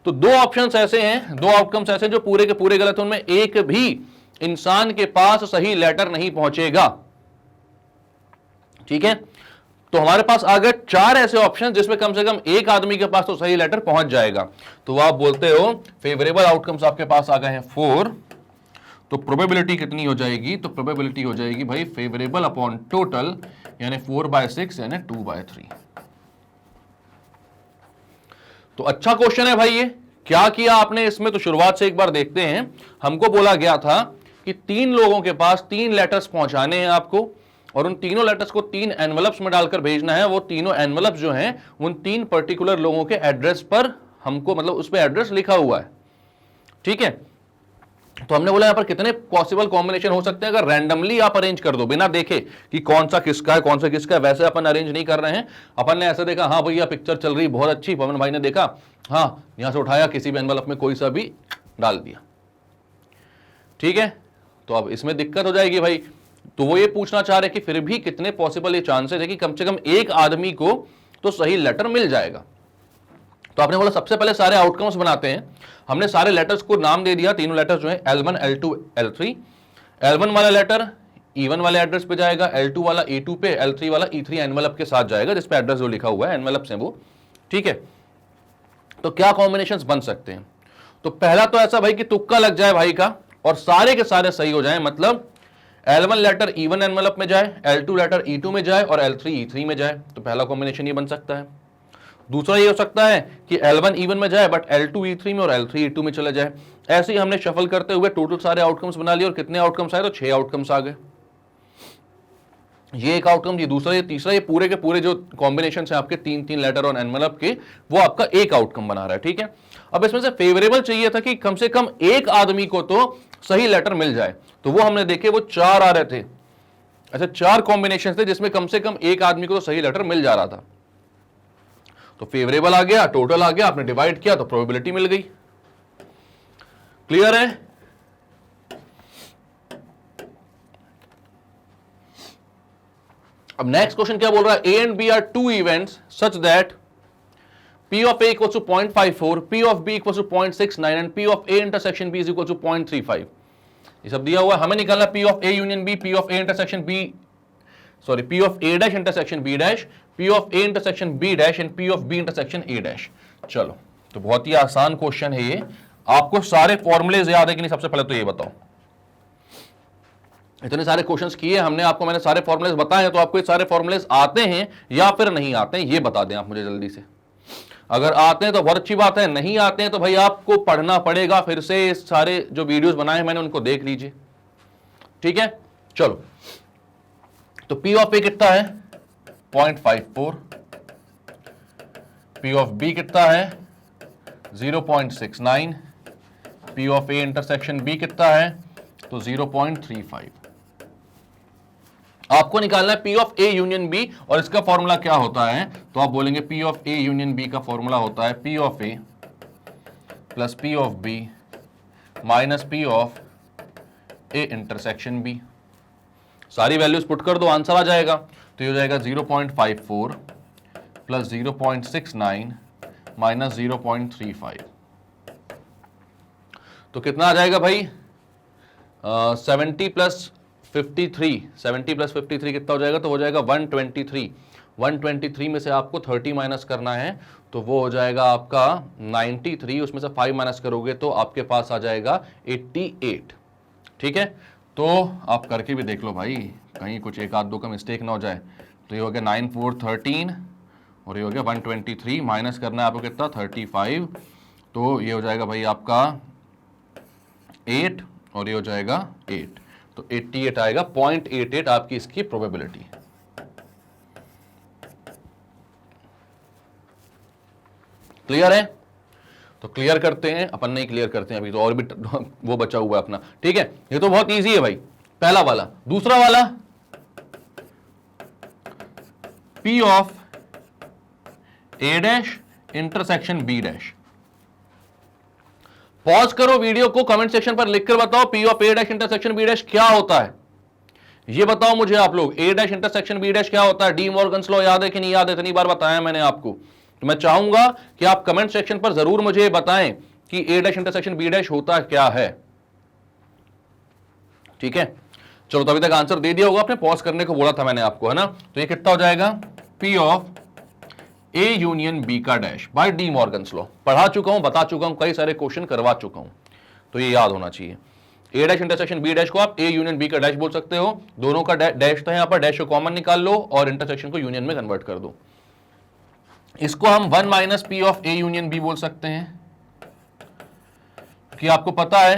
तो दो ऑप्शंस ऐसे हैं, दो आउटकम्स ऐसे जो पूरे के पूरे गलत हैं, उनमें एक भी इंसान के पास सही लेटर नहीं पहुंचेगा। ठीक है, तो हमारे पास आ गए 4 ऐसे ऑप्शन जिसमें कम से कम एक आदमी के पास तो सही लेटर पहुंच जाएगा। तो आप बोलते हो फेवरेबल आउटकम्स आपके पास आ गए हैं 4, तो प्रोबेबिलिटी कितनी हो जाएगी? तो प्रोबेबिलिटी हो जाएगी भाई फेवरेबल अपॉन टोटल, यानी 4/6 यानी 2/3। तो अच्छा क्वेश्चन है भाई, ये क्या किया आपने इसमें? तो शुरुआत से एक बार देखते हैं। हमको बोला गया था कि 3 लोगों के पास 3 लेटर्स पहुंचाने हैं आपको, और उन तीनों लेटर्स को 3 एनवलप्स में डालकर भेजना है। वो तीनों एनवलप्स जो हैं उन 3 पर्टिकुलर लोगों के एड्रेस पर हमको, मतलब उस पर एड्रेस लिखा हुआ है। ठीक है, तो हमने बोला यहां पर कितने पॉसिबल कॉम्बिनेशन हो सकते हैं अगर रैंडमली आप अरेंज कर दो, बिना देखे कि कौन सा किसका है कौन सा किसका है। वैसे अपन अरेंज नहीं कर रहे हैं, अपन ने ऐसे देखा, हाँ भैया पिक्चर चल रही बहुत अच्छी, पवन भाई ने देखा, हाँ यहां से उठाया, किसी भी एनवलप में कोई सा भी डाल दिया। ठीक है, तो अब इसमें दिक्कत हो जाएगी भाई। तो वो ये पूछना चाह रहे कि फिर भी कितने पॉसिबल ये चांसेस है कि कम से कम एक आदमी को तो सही लेटर मिल जाएगा। तो आपने बोला सबसे पहले सारे आउटकम्स बनाते हैं। हमने सारे लेटर्स को नाम दे दिया, तीनों लेटर्स जो है L1 L2 L3। L1 वाला लेटर E1 वाले एड्रेस पे जाएगा, L2 वाला E2 पे, L3 वाला E3 एनवलप के साथ जाएगा जिसपे एड्रेस जो लिखा हुआ है एनवलप से वो। ठीक है, तो क्या कॉम्बिनेशंस बन सकते हैं? तो पहला तो ऐसा भाई कि तुक्का लग जाए भाई का और सारे के सारे सही हो जाए, मतलब L1 लेटर E1 एनवलप में जाए, L2 लेटर E2 में जाए और L3 E3 में जाए। तो पहला कॉम्बिनेशन ये बन सकता है। दूसरा ये हो सकता है कि L1 E1 में जाए बट L2 E3 में और L3 E2 में चले जाए। ऐसे ही हमने शफल करते हुए टोटल सारे आउटकम्स बना लिए, और कितने आउटकम्स आए? तो 6 आउटकम्स आ गए। ये एक आउटकम, ये दूसरा, ये तीसरा, ये पूरे के पूरे जो कॉम्बिनेशन है आपके 3-3 लेटर और एनवलप के, वो आपका एक आउटकम बना रहा है। ठीक है, अब इसमें से फेवरेबल चाहिए था कि कम से कम एक आदमी को तो सही लेटर मिल जाए, तो वो हमने देखे वो 4 आ रहे थे। अच्छा, 4 कॉम्बिनेशन थे जिसमें कम से कम एक आदमी को तो सही लेटर मिल जा रहा था। तो फेवरेबल आ गया, टोटल आ गया, आपने डिवाइड किया तो प्रोबेबिलिटी मिल गई। क्लियर है? अब नेक्स्ट क्वेश्चन क्या बोल रहा है? A and B are two events such that P of A equals to 0.54, P of B equals to 0.69 and P of A intersection B is equal to 0.35। ये सब दिया हुआ है, हमें निकालना P of A union B, P of A intersection B, sorry P of A dash intersection B dash, P of A intersection B dash and P of B intersection A dash। चलो, तो बहुत ही आसान क्वेश्चन है ये। आपको सारे फॉर्मूलेज याद है कि नहीं? सबसे पहले तो ये बताओ। इतने सारे क्वेश्चंस किए हमने, आपको मैंने सारे फॉर्मूलेज बताए हैं, तो आपको ये सारे फॉर्मूलेज आते हैं या फिर नहीं आते हैं, ये बता दें आप मुझे जल्दी से। अगर आते हैं तो बहुत अच्छी बात है, नहीं आते हैं तो भाई आपको पढ़ना पड़ेगा फिर से। सारे जो वीडियोस बनाए हैं मैंने उनको देख लीजिए। ठीक है, चलो, तो P ऑफ A कितना है? 0.54, P ऑफ B कितना है? 0.69, P of A intersection B कितना है, तो 0.35। आपको निकालना है P of A union B, और इसका फॉर्मूला क्या होता है, तो आप बोलेंगे P of A union B का फॉर्मूला होता है P of A plus P of B minus P of A intersection B. सारी वैल्यूज पुट कर दो, आंसर आ जाएगा। तो ये हो जाएगा 0.54 प्लस 0.69 माइनस 0.35। तो कितना आ जाएगा भाई, 70 प्लस 53 कितना हो जाएगा, तो हो जाएगा 123। 123 में से आपको 30 माइनस करना है, तो वो हो जाएगा आपका 93। उसमें से 5 माइनस करोगे तो आपके पास आ जाएगा 88। ठीक है, तो आप करके भी देख लो भाई, कहीं कुछ एक आध दो का मिस्टेक ना हो जाए। तो ये हो गया 9 4 13 और ये हो गया 123, माइनस करना है आपको कितना, 35। तो ये हो जाएगा भाई आपका 8 और ये हो जाएगा 8, तो 88 आएगा। 0.88 आपकी इसकी प्रोबेबिलिटी। क्लियर है? तो क्लियर करते हैं, अपन नहीं क्लियर करते हैं अभी, तो और भी वो बचा हुआ है अपना। ठीक है, ये तो बहुत इजी है भाई, पहला वाला। दूसरा वाला, P of A dash intersection B dash. Pause करो वीडियो को, कमेंट सेक्शन पर लिखकर बताओ P of A dash intersection B dash क्या होता है, ये बताओ मुझे आप लोग। A dash intersection B dash क्या होता है? डी मॉर्गन्स लॉ याद है कि नहीं याद है? इतनी बार बताया मैंने आपको। तो मैं चाहूंगा कि आप कमेंट सेक्शन पर जरूर मुझे बताएं कि A dash intersection B dash होता क्या है। ठीक है, चलो तो अभी तक आंसर दे दिया होगा आपने, पॉज करने को बोला था मैंने आपको, है ना। तो ये कितना हो जाएगा, P of A union B का dash by D Morgan's law. पढ़ा चुका हूं, बता चुका हूं, कई सारे क्वेश्चन करवा चुका हूं, तो ये याद होना चाहिए। A dash intersection B dash को आप A यूनियन B का डैश बोल सकते हो। दोनों का डैश तो यहां पर, डैश को कॉमन निकाल लो और इंटरसेक्शन को यूनियन में कन्वर्ट कर दो। इसको हम 1 minus P of A union B बोल सकते हैं, कि आपको पता है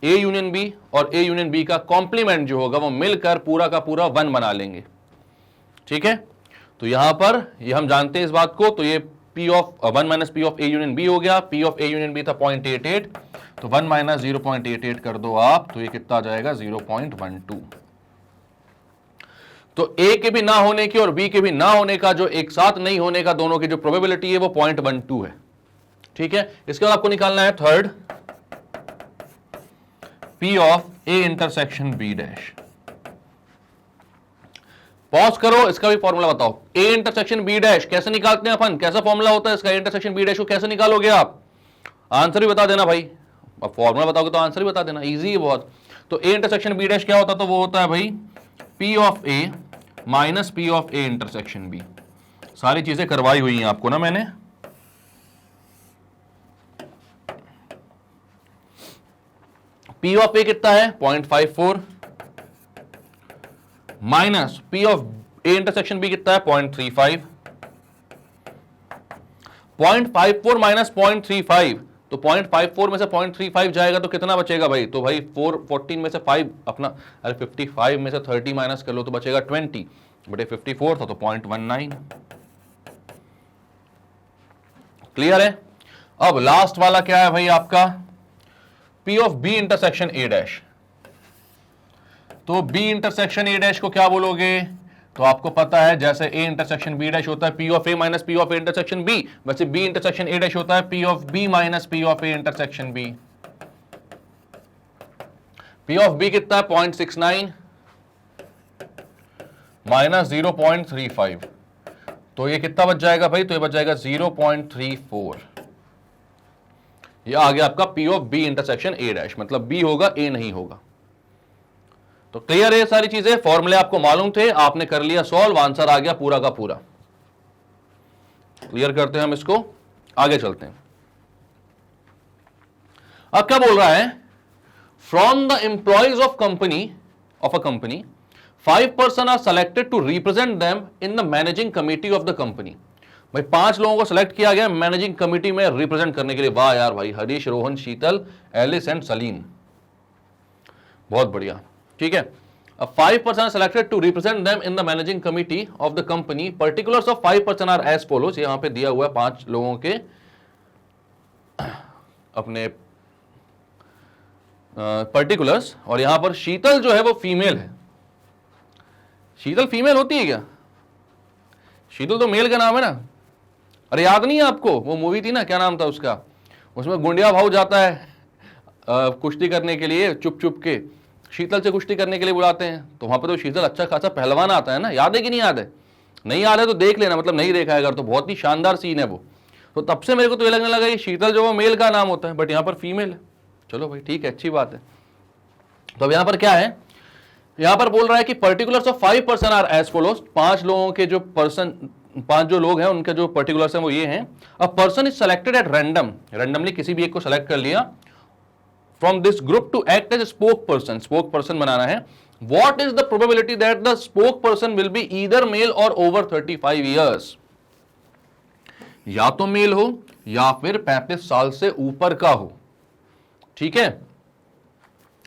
A यूनियन B और A यूनियन B का कॉम्प्लीमेंट जो होगा वो मिलकर पूरा का पूरा 1 बना लेंगे। ठीक है, तो यहां पर ये हम जानते हैं इस बात को। तो ये P of 1 minus P of A union B हो गया। P of A union B था 0.88, तो 1 माइनस 0.88 कर दो आप, तो ये कितना आ जाएगा, 0.12। तो A के भी ना होने की और B के भी ना होने का, जो एक साथ नहीं होने का, दोनों की जो प्रोबेबिलिटी है वो 0.12 है। ठीक है, इसके बाद आपको निकालना है third, P of A intersection B dash. Pause करो, इसका भी फॉर्मूला बताओ। A इंटरसेक्शन B डैश कैसे निकालते हैं अपन, कैसा फॉर्मूला होता है इसका? A इंटरसेक्शन B डैश को कैसे निकालोगे आप? आंसर भी बता देना भाई, अब फॉर्मूला बताओगे तो आंसर भी बता देना, इजी है बहुत। तो A इंटरसेक्शन B डैश क्या होता है, तो वो होता है भाई P of A minus P of A intersection B। सारी चीजें करवाई हुई हैं आपको ना मैंने। P ऑफ A कितना है, 0.54 minus P of A intersection B कितना है, 0.35। 0.54 माइनस 0.35, तो 0.54 में से 0.35 जाएगा तो कितना बचेगा भाई? तो भाई 14 में से 5 अपना, अरे 55 में से 30 माइनस कर लो तो बचेगा 20, बटे 54 था तो 0.19। क्लियर है? अब लास्ट वाला क्या है भाई आपका, P of B intersection A dash. तो B इंटरसेक्शन A डैश को क्या बोलोगे? तो आपको पता है जैसे A इंटरसेक्शन B डैश होता है P of A minus P of A intersection B, वैसे B इंटरसेक्शन A डैश होता है P of B minus P of A intersection B। P of B कितना है, 0.69 माइनस 0.35, तो ये कितना बच जाएगा भाई? तो ये बच जाएगा 0.34। ये आ गया आपका P of B intersection A dash, मतलब B होगा, A नहीं होगा। तो क्लियर है सारी चीजें, फॉर्मूले आपको मालूम थे, आपने कर लिया सॉल्व, आंसर आ गया पूरा का पूरा। क्लियर करते हैं हम इसको, आगे चलते हैं। अब क्या बोल रहा है, from the employees of a company 5% are selected to represent them in the managing committee of the company. भाई 5 लोगों को सेलेक्ट किया गया मैनेजिंग कमिटी में रिप्रेजेंट करने के लिए। वाह यार भाई, हरीश, रोहन, शीतल, एलिस एंड सलीम, बहुत बढ़िया। ठीक है, 5% selected to represent them in the managing committee of the company. Particulars of 5% are as follows। यहां पे दिया हुआ है 5 लोगों के अपने पर्टिकुलर्स, और यहां पर शीतल जो है वो फीमेल है। शीतल फीमेल होती है क्या? शीतल तो मेल का नाम है ना। अरे याद नहीं है आपको, वो मूवी थी ना, क्या नाम था उसका, उसमें गुंडिया भाऊ जाता है कुश्ती करने के लिए, चुप चुप के शीतल से कुश्ती करने के लिए बुलाते हैं, तो वहां पर तो शीतल अच्छा खासा पहलवान आता है ना। याद है कि नहीं याद है? नहीं याद है तो देख लेना, मतलब नहीं देखा है अगर तो बहुत ही शानदार सीन है वो। तो तब से मेरे को तो ये लगने लगा कि शीतल जो वो मेल का नाम होता है, बट यहाँ पर फीमेल है। चलो भाई ठीक है, अच्छी बात है। तो अब यहाँ पर क्या है, यहाँ पर बोल रहा है कि particulars of 5 person are as follows. 5 लोगों के जो पर्सन, 5 जो लोग हैं उनके जो पर्टिकुलर्स हैं वो ये हैं। A person is selected at random, randomly किसी भी एक को सेलेक्ट कर लिया from this group to act as spokesperson, spokesperson बनाना है। What is the probability that the spokesperson will be either male or over 35 years? या तो मेल हो या फिर 35 साल से ऊपर का हो। ठीक है,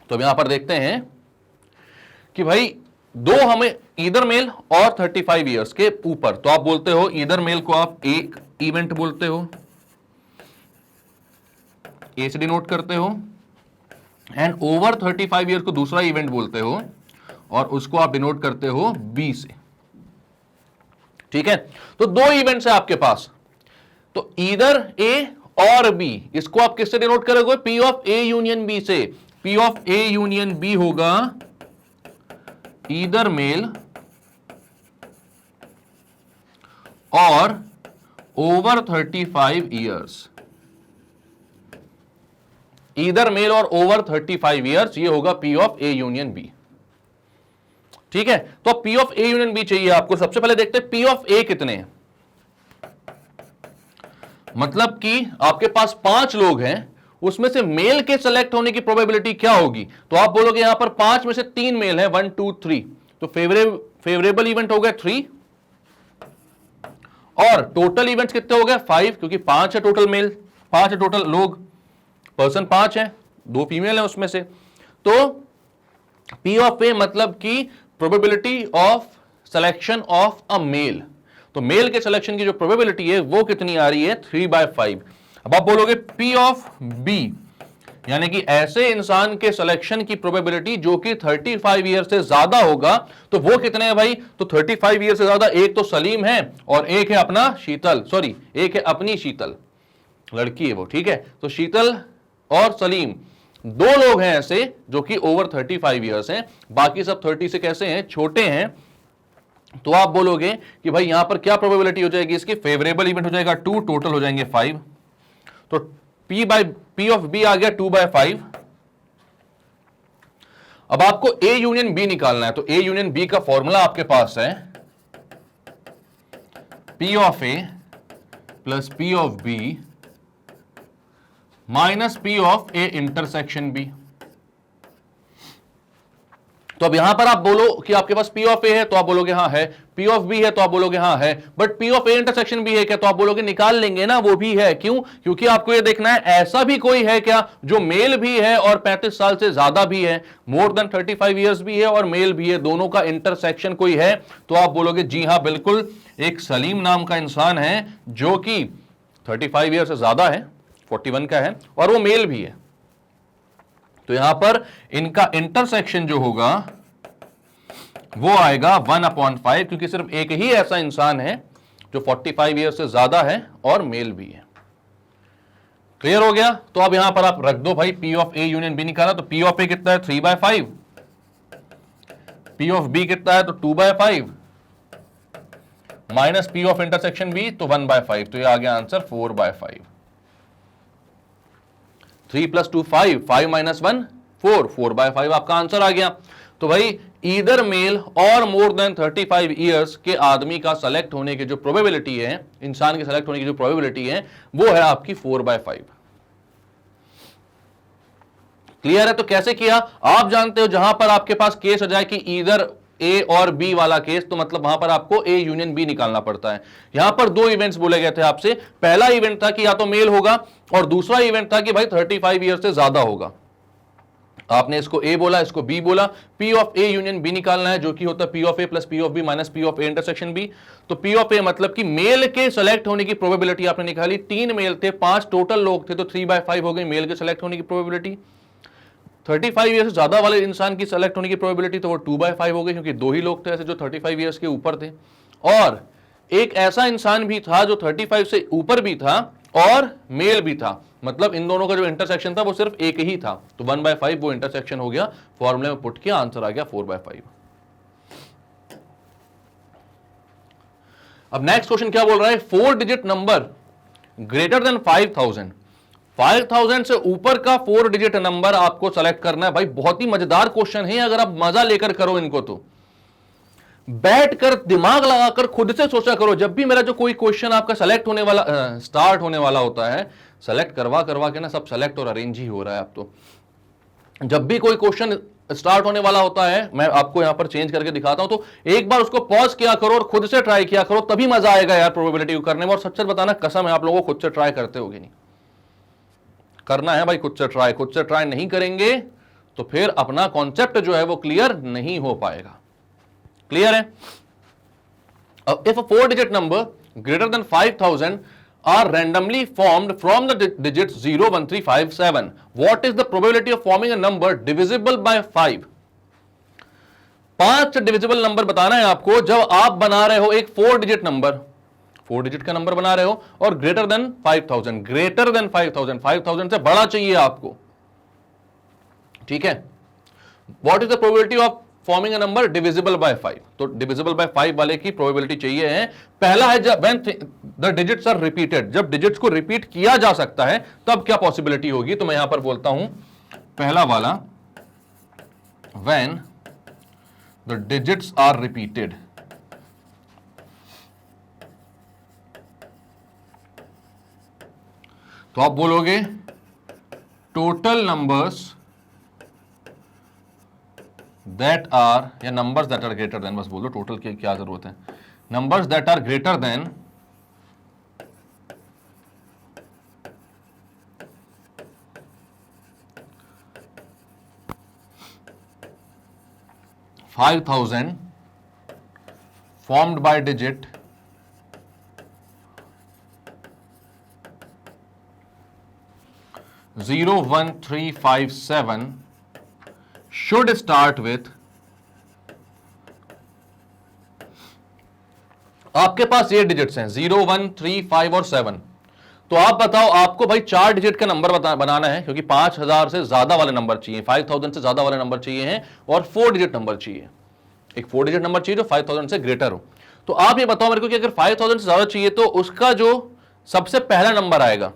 तो अब यहां पर देखते हैं कि भाई दो हमें ईदर मेल और 35 इयर्स के ऊपर, तो आप बोलते हो ईदर मेल को आप एक इवेंट बोलते हो, ए से डिनोट करते हो, एंड ओवर 35 इयर्स को दूसरा इवेंट बोलते हो और उसको आप डिनोट करते हो बी से। ठीक है, तो दो इवेंट्स है आपके पास, तो ईदर ए और बी, इसको आप किससे डिनोट करोगे? P of A union B से। P of A union B होगा either male or over 35 years. Either male or over 35 years, ये होगा P of A union B. ठीक है, तो P of A union B चाहिए आपको। सबसे पहले देखते हैं पी ऑफ ए कितने हैं। मतलब कि आपके पास 5 लोग हैं, उसमें से मेल के सेलेक्ट होने की प्रोबेबिलिटी क्या होगी? तो आप बोलोगे यहां पर 5 में से 3 मेल है, 1 2 3, तो फेवरेबल इवेंट हो गया 3, और टोटल इवेंट्स कितने हो गए? 5, क्योंकि 5 है टोटल मेल, 5 है टोटल लोग, पर्सन 5 है, 2 फीमेल है उसमें से। तो पी ऑफ ए मतलब कि probability of selection of a male, तो मेल के सिलेक्शन की जो प्रोबेबिलिटी है वो कितनी आ रही है? 3/5। अब आप बोलोगे पी ऑफ बी, यानी कि ऐसे इंसान के सिलेक्शन की प्रोबेबिलिटी जो कि 35 ईयर से ज्यादा होगा, तो वो कितने हैं भाई? तो 35 ईयर से ज्यादा एक तो सलीम है और एक है अपना शीतल, सॉरी एक है अपनी शीतल, लड़की है वो। ठीक है, तो शीतल और सलीम 2 लोग हैं ऐसे जो कि ओवर 35 इयर्स हैं, बाकी सब 30 से कैसे हैं? छोटे हैं। तो आप बोलोगे कि भाई यहां पर क्या प्रोबेबिलिटी हो जाएगी इसकी? फेवरेबल इवेंट हो जाएगा 2, टोटल हो जाएंगे 5, तो पी ऑफ बी आ गया 2/5। अब आपको ए यूनियन बी निकालना है, तो ए यूनियन बी का फॉर्मूला आपके पास है P of A plus P of B minus P of A intersection B. तो अब यहां पर आप बोलो कि आपके पास पी ऑफ ए है, तो आप बोलोगे हाँ है, पी ऑफ बी है तो आप बोलोगे हाँ है, but P of A intersection B है क्या? तो आप बोलोगे निकाल लेंगे ना, वो भी है। क्यों? क्योंकि आपको ये देखना है ऐसा भी कोई है क्या जो मेल भी है और 35 साल से ज्यादा भी है, मोर देन 35 इयर्स भी है और मेल भी है, दोनों का इंटरसेक्शन कोई है? तो आप बोलोगे जी हाँ बिल्कुल, एक सलीम नाम का इंसान है जो कि 35 ईयर से ज्यादा है, 41 का है, और वो मेल भी है। तो यहां पर इनका इंटरसेक्शन जो होगा वो आएगा 1/5, क्योंकि सिर्फ एक ही ऐसा इंसान है जो 45 ईयर से ज्यादा है और मेल भी है। क्लियर हो गया? तो अब यहां पर आप रख दो भाई, P of A union B निकाला, तो पी ऑफ ए कितना है? 3/5, पी ऑफ बी कितना है? तो 2/5, minus P of intersection B, तो 1/5, तो ये आ गया आंसर 4/5। 3 + 2 5, 5 - 1 4, 4/5 आपका आंसर आ गया। तो भाई ईदर मेल और मोर देन 35 इयर्स के आदमी का सेलेक्ट होने की जो प्रोबेबिलिटी है, इंसान के सेलेक्ट होने की जो प्रोबेबिलिटी है, वो है आपकी 4/5। क्लियर है? तो कैसे किया आप जानते हो, जहां पर आपके पास केस हो जाए कि ईदर ए और बी वाला केस, तो मतलब वहां पर आपको ए यूनियन बी निकालना पड़ता है। यहां पर 2 इवेंट्स बोले गए थे आपसे, पहला इवेंट था कि या तो मेल होगा और दूसरा इवेंट था कि भाई 35 ईयर से ज्यादा होगा। आपने इसको ए बोला, इसको बी बोला, P of A union B निकालना है, जो कि होता है P of A plus P of B minus P of A intersection B. तो पी ऑफ ए मतलब कि मेल के सेलेक्ट होने की प्रोबेबिलिटी आपने निकाली, 3 मेल थे, 5 टोटल लोग थे, तो 3/5 हो गई मेल के सेलेक्ट होने की प्रोबेबिलिटी। 35 ईयर से ज्यादा वाले इंसान की सेलेक्ट होने की प्रोबेबिलिटी तो वो 2/5 हो गई, क्योंकि 2 ही लोग थे ऐसे जो 35 ईयर्स के ऊपर थे, और एक ऐसा इंसान भी था जो 35 से ऊपर भी था और मेल भी था, मतलब इन दोनों का जो इंटरसेक्शन था वो सिर्फ एक ही था, तो 1/5 वो इंटरसेक्शन हो गया, फॉर्मूले में पुट किया, आंसर आ गया 4/5। अब नेक्स्ट क्वेश्चन क्या बोल रहा है, 4 डिजिट नंबर ग्रेटर देन 5000, 5000 से ऊपर का 4 डिजिट नंबर आपको सेलेक्ट करना है। भाई बहुत ही मजेदार क्वेश्चन है, अगर आप मजा लेकर करो इनको तो बैठ कर दिमाग लगाकर खुद से सोचा करो। जब भी मेरा जो कोई क्वेश्चन आपका सेलेक्ट होने वाला स्टार्ट होने वाला होता है, सेलेक्ट करवा करवा के ना सब सेलेक्ट और अरेंज ही हो रहा है। अब तो जब भी कोई क्वेश्चन स्टार्ट होने वाला होता है, मैं आपको यहां पर चेंज करके दिखाता हूं, तो एक बार उसको पॉज किया करो और खुद से ट्राई किया करो, तभी मजा आएगा यार प्रोबेबिलिटी को करने में। और सच बताना कसम है आप लोगों को खुद से ट्राई करते होगे, नहीं करना है भाई खुद से ट्राई नहीं करेंगे तो फिर अपना कॉन्सेप्ट जो है वो क्लियर नहीं हो पाएगा। क्लियर है? If a 4 digit number greater than 5000 are randomly formed from the digits 0, 1, 3, 5, 7. What is the probability of forming a number divisible by 5? 5 divisible number बताना है आपको जब आप बना रहे हो एक 4 डिजिट नंबर, 4 डिजिट का नंबर बना रहे हो और ग्रेटर देन 5000, ग्रेटर देन 5000, 5000 से बड़ा चाहिए आपको, ठीक है। What is the probability of forming a number divisible by 5? तो डिविजिबल बाय 5 वाले की प्रोबेबिलिटी चाहिए है। पहला है जब when the digits are repeated, जब डिजिट्स को रिपीट किया जा सकता है तब क्या पॉसिबिलिटी होगी। तो मैं यहां पर बोलता हूं पहला वाला, when the digits are repeated. तो आप बोलोगे टोटल नंबर्स दैट आर, या numbers that are greater than, बस बोलो टोटल की क्या जरूरत है, numbers that are greater than 5000 formed by digit 0, 1, 3, 5, 7 should start with, आपके पास ये डिजिट्स हैं 0, 1, 3, 5 और 7। तो आप बताओ आपको भाई 4 डिजिट का नंबर बनाना है, क्योंकि 5000 से ज्यादा वाले नंबर चाहिए, 5000 से ज्यादा वाले नंबर चाहिए हैं, और 4 डिजिट नंबर चाहिए, एक 4 डिजिट नंबर चाहिए जो 5000 से ग्रेटर हो। तो आप ये बताओ मेरे को कि अगर 5000 से ज्यादा चाहिए तो उसका जो सबसे पहला नंबर आएगा,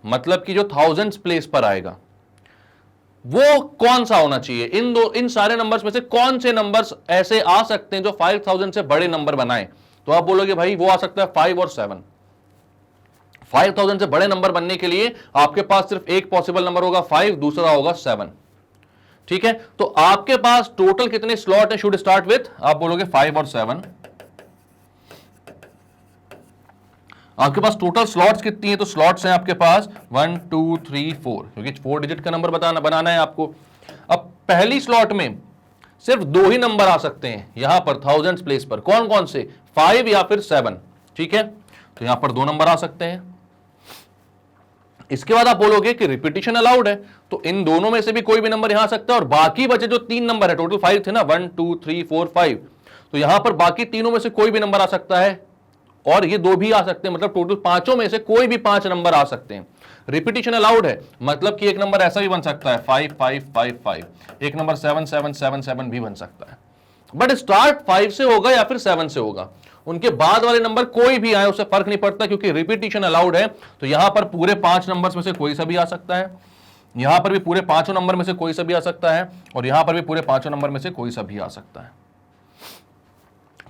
मतलब कि जो थाउजेंड्स प्लेस पर आएगा, वो कौन सा होना चाहिए। इन सारे नंबर्स में से कौन से नंबर्स ऐसे आ सकते हैं जो 5000 से बड़े नंबर बनाए। तो आप बोलोगे भाई वो आ सकता है 5 और 7। 5000 से बड़े नंबर बनने के लिए आपके पास सिर्फ एक पॉसिबल नंबर होगा 5, दूसरा होगा 7, ठीक है। तो आपके पास टोटल कितने स्लॉट है शुड स्टार्ट विथ, आप बोलोगे 5 और 7। आपके पास टोटल स्लॉट्स कितनी है, तो स्लॉट्स हैं आपके पास 1, 2, 3, 4, क्योंकि 4 डिजिट का नंबर बनाना है आपको। अब पहली स्लॉट में सिर्फ 2 ही नंबर आ सकते हैं यहां पर थाउजेंड्स प्लेस पर, कौन कौन से, 5 या फिर 7, ठीक है। तो यहां पर 2 नंबर आ सकते हैं। इसके बाद आप बोलोगे कि रिपीटिशन अलाउड है, तो इन दोनों में से भी कोई भी नंबर यहां आ सकता है, और बाकी बचे जो 3 नंबर है, टोटल 5 थे ना, 1, 2, 3, 4, 5, तो यहां पर बाकी तीनों में से कोई भी नंबर आ सकता है, और ये 2 भी आ सकते हैं, मतलब टोटल 5 में से कोई भी 5 नंबर आ सकते हैं। रिपीटिशन अलाउड है, मतलब कि एक नंबर ऐसा भी बन सकता है 5, 5, 5, 5, एक नंबर 7, 7, 7, 7 भी बन सकता है, बट स्टार्ट 5 से होगा या फिर 7 से होगा। उनके बाद वाले नंबर कोई भी आए उससे फर्क नहीं पड़ता, क्योंकि रिपीटिशन अलाउड है। तो यहां पर पूरे 5 नंबर्स में से कोई सा भी आ सकता है, यहां पर भी पूरे 5 नंबर में से कोई सा भी आ सकता है, और यहां पर भी पूरे 5 नंबर में से कोई सा भी आ सकता है।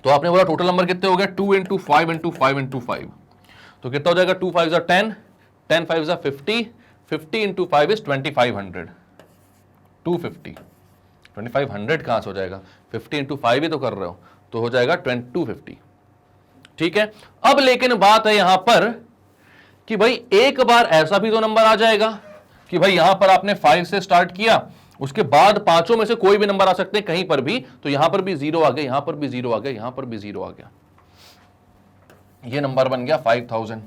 तो आपने बोला टोटल नंबर कितने हो गए, 2 × 5 × 5 × 5, तो कितना हो जाएगा, 2 5 10, 10 5 50, 50 × 5 इज 2500, 250, 2500 कहां से हो जाएगा, 50 × 5 ही तो कर रहे हो, तो हो जाएगा 250, ठीक है। अब लेकिन बात है यहां पर कि भाई एक बार ऐसा भी तो नंबर आ जाएगा कि भाई यहां पर आपने 5 से स्टार्ट किया, उसके बाद 5 में से कोई भी नंबर आ सकते हैं कहीं पर भी, तो यहां पर भी 0 आ गया, यहां पर भी 0 आ गया, यहां पर भी 0 आ गया, ये नंबर बन गया 5000।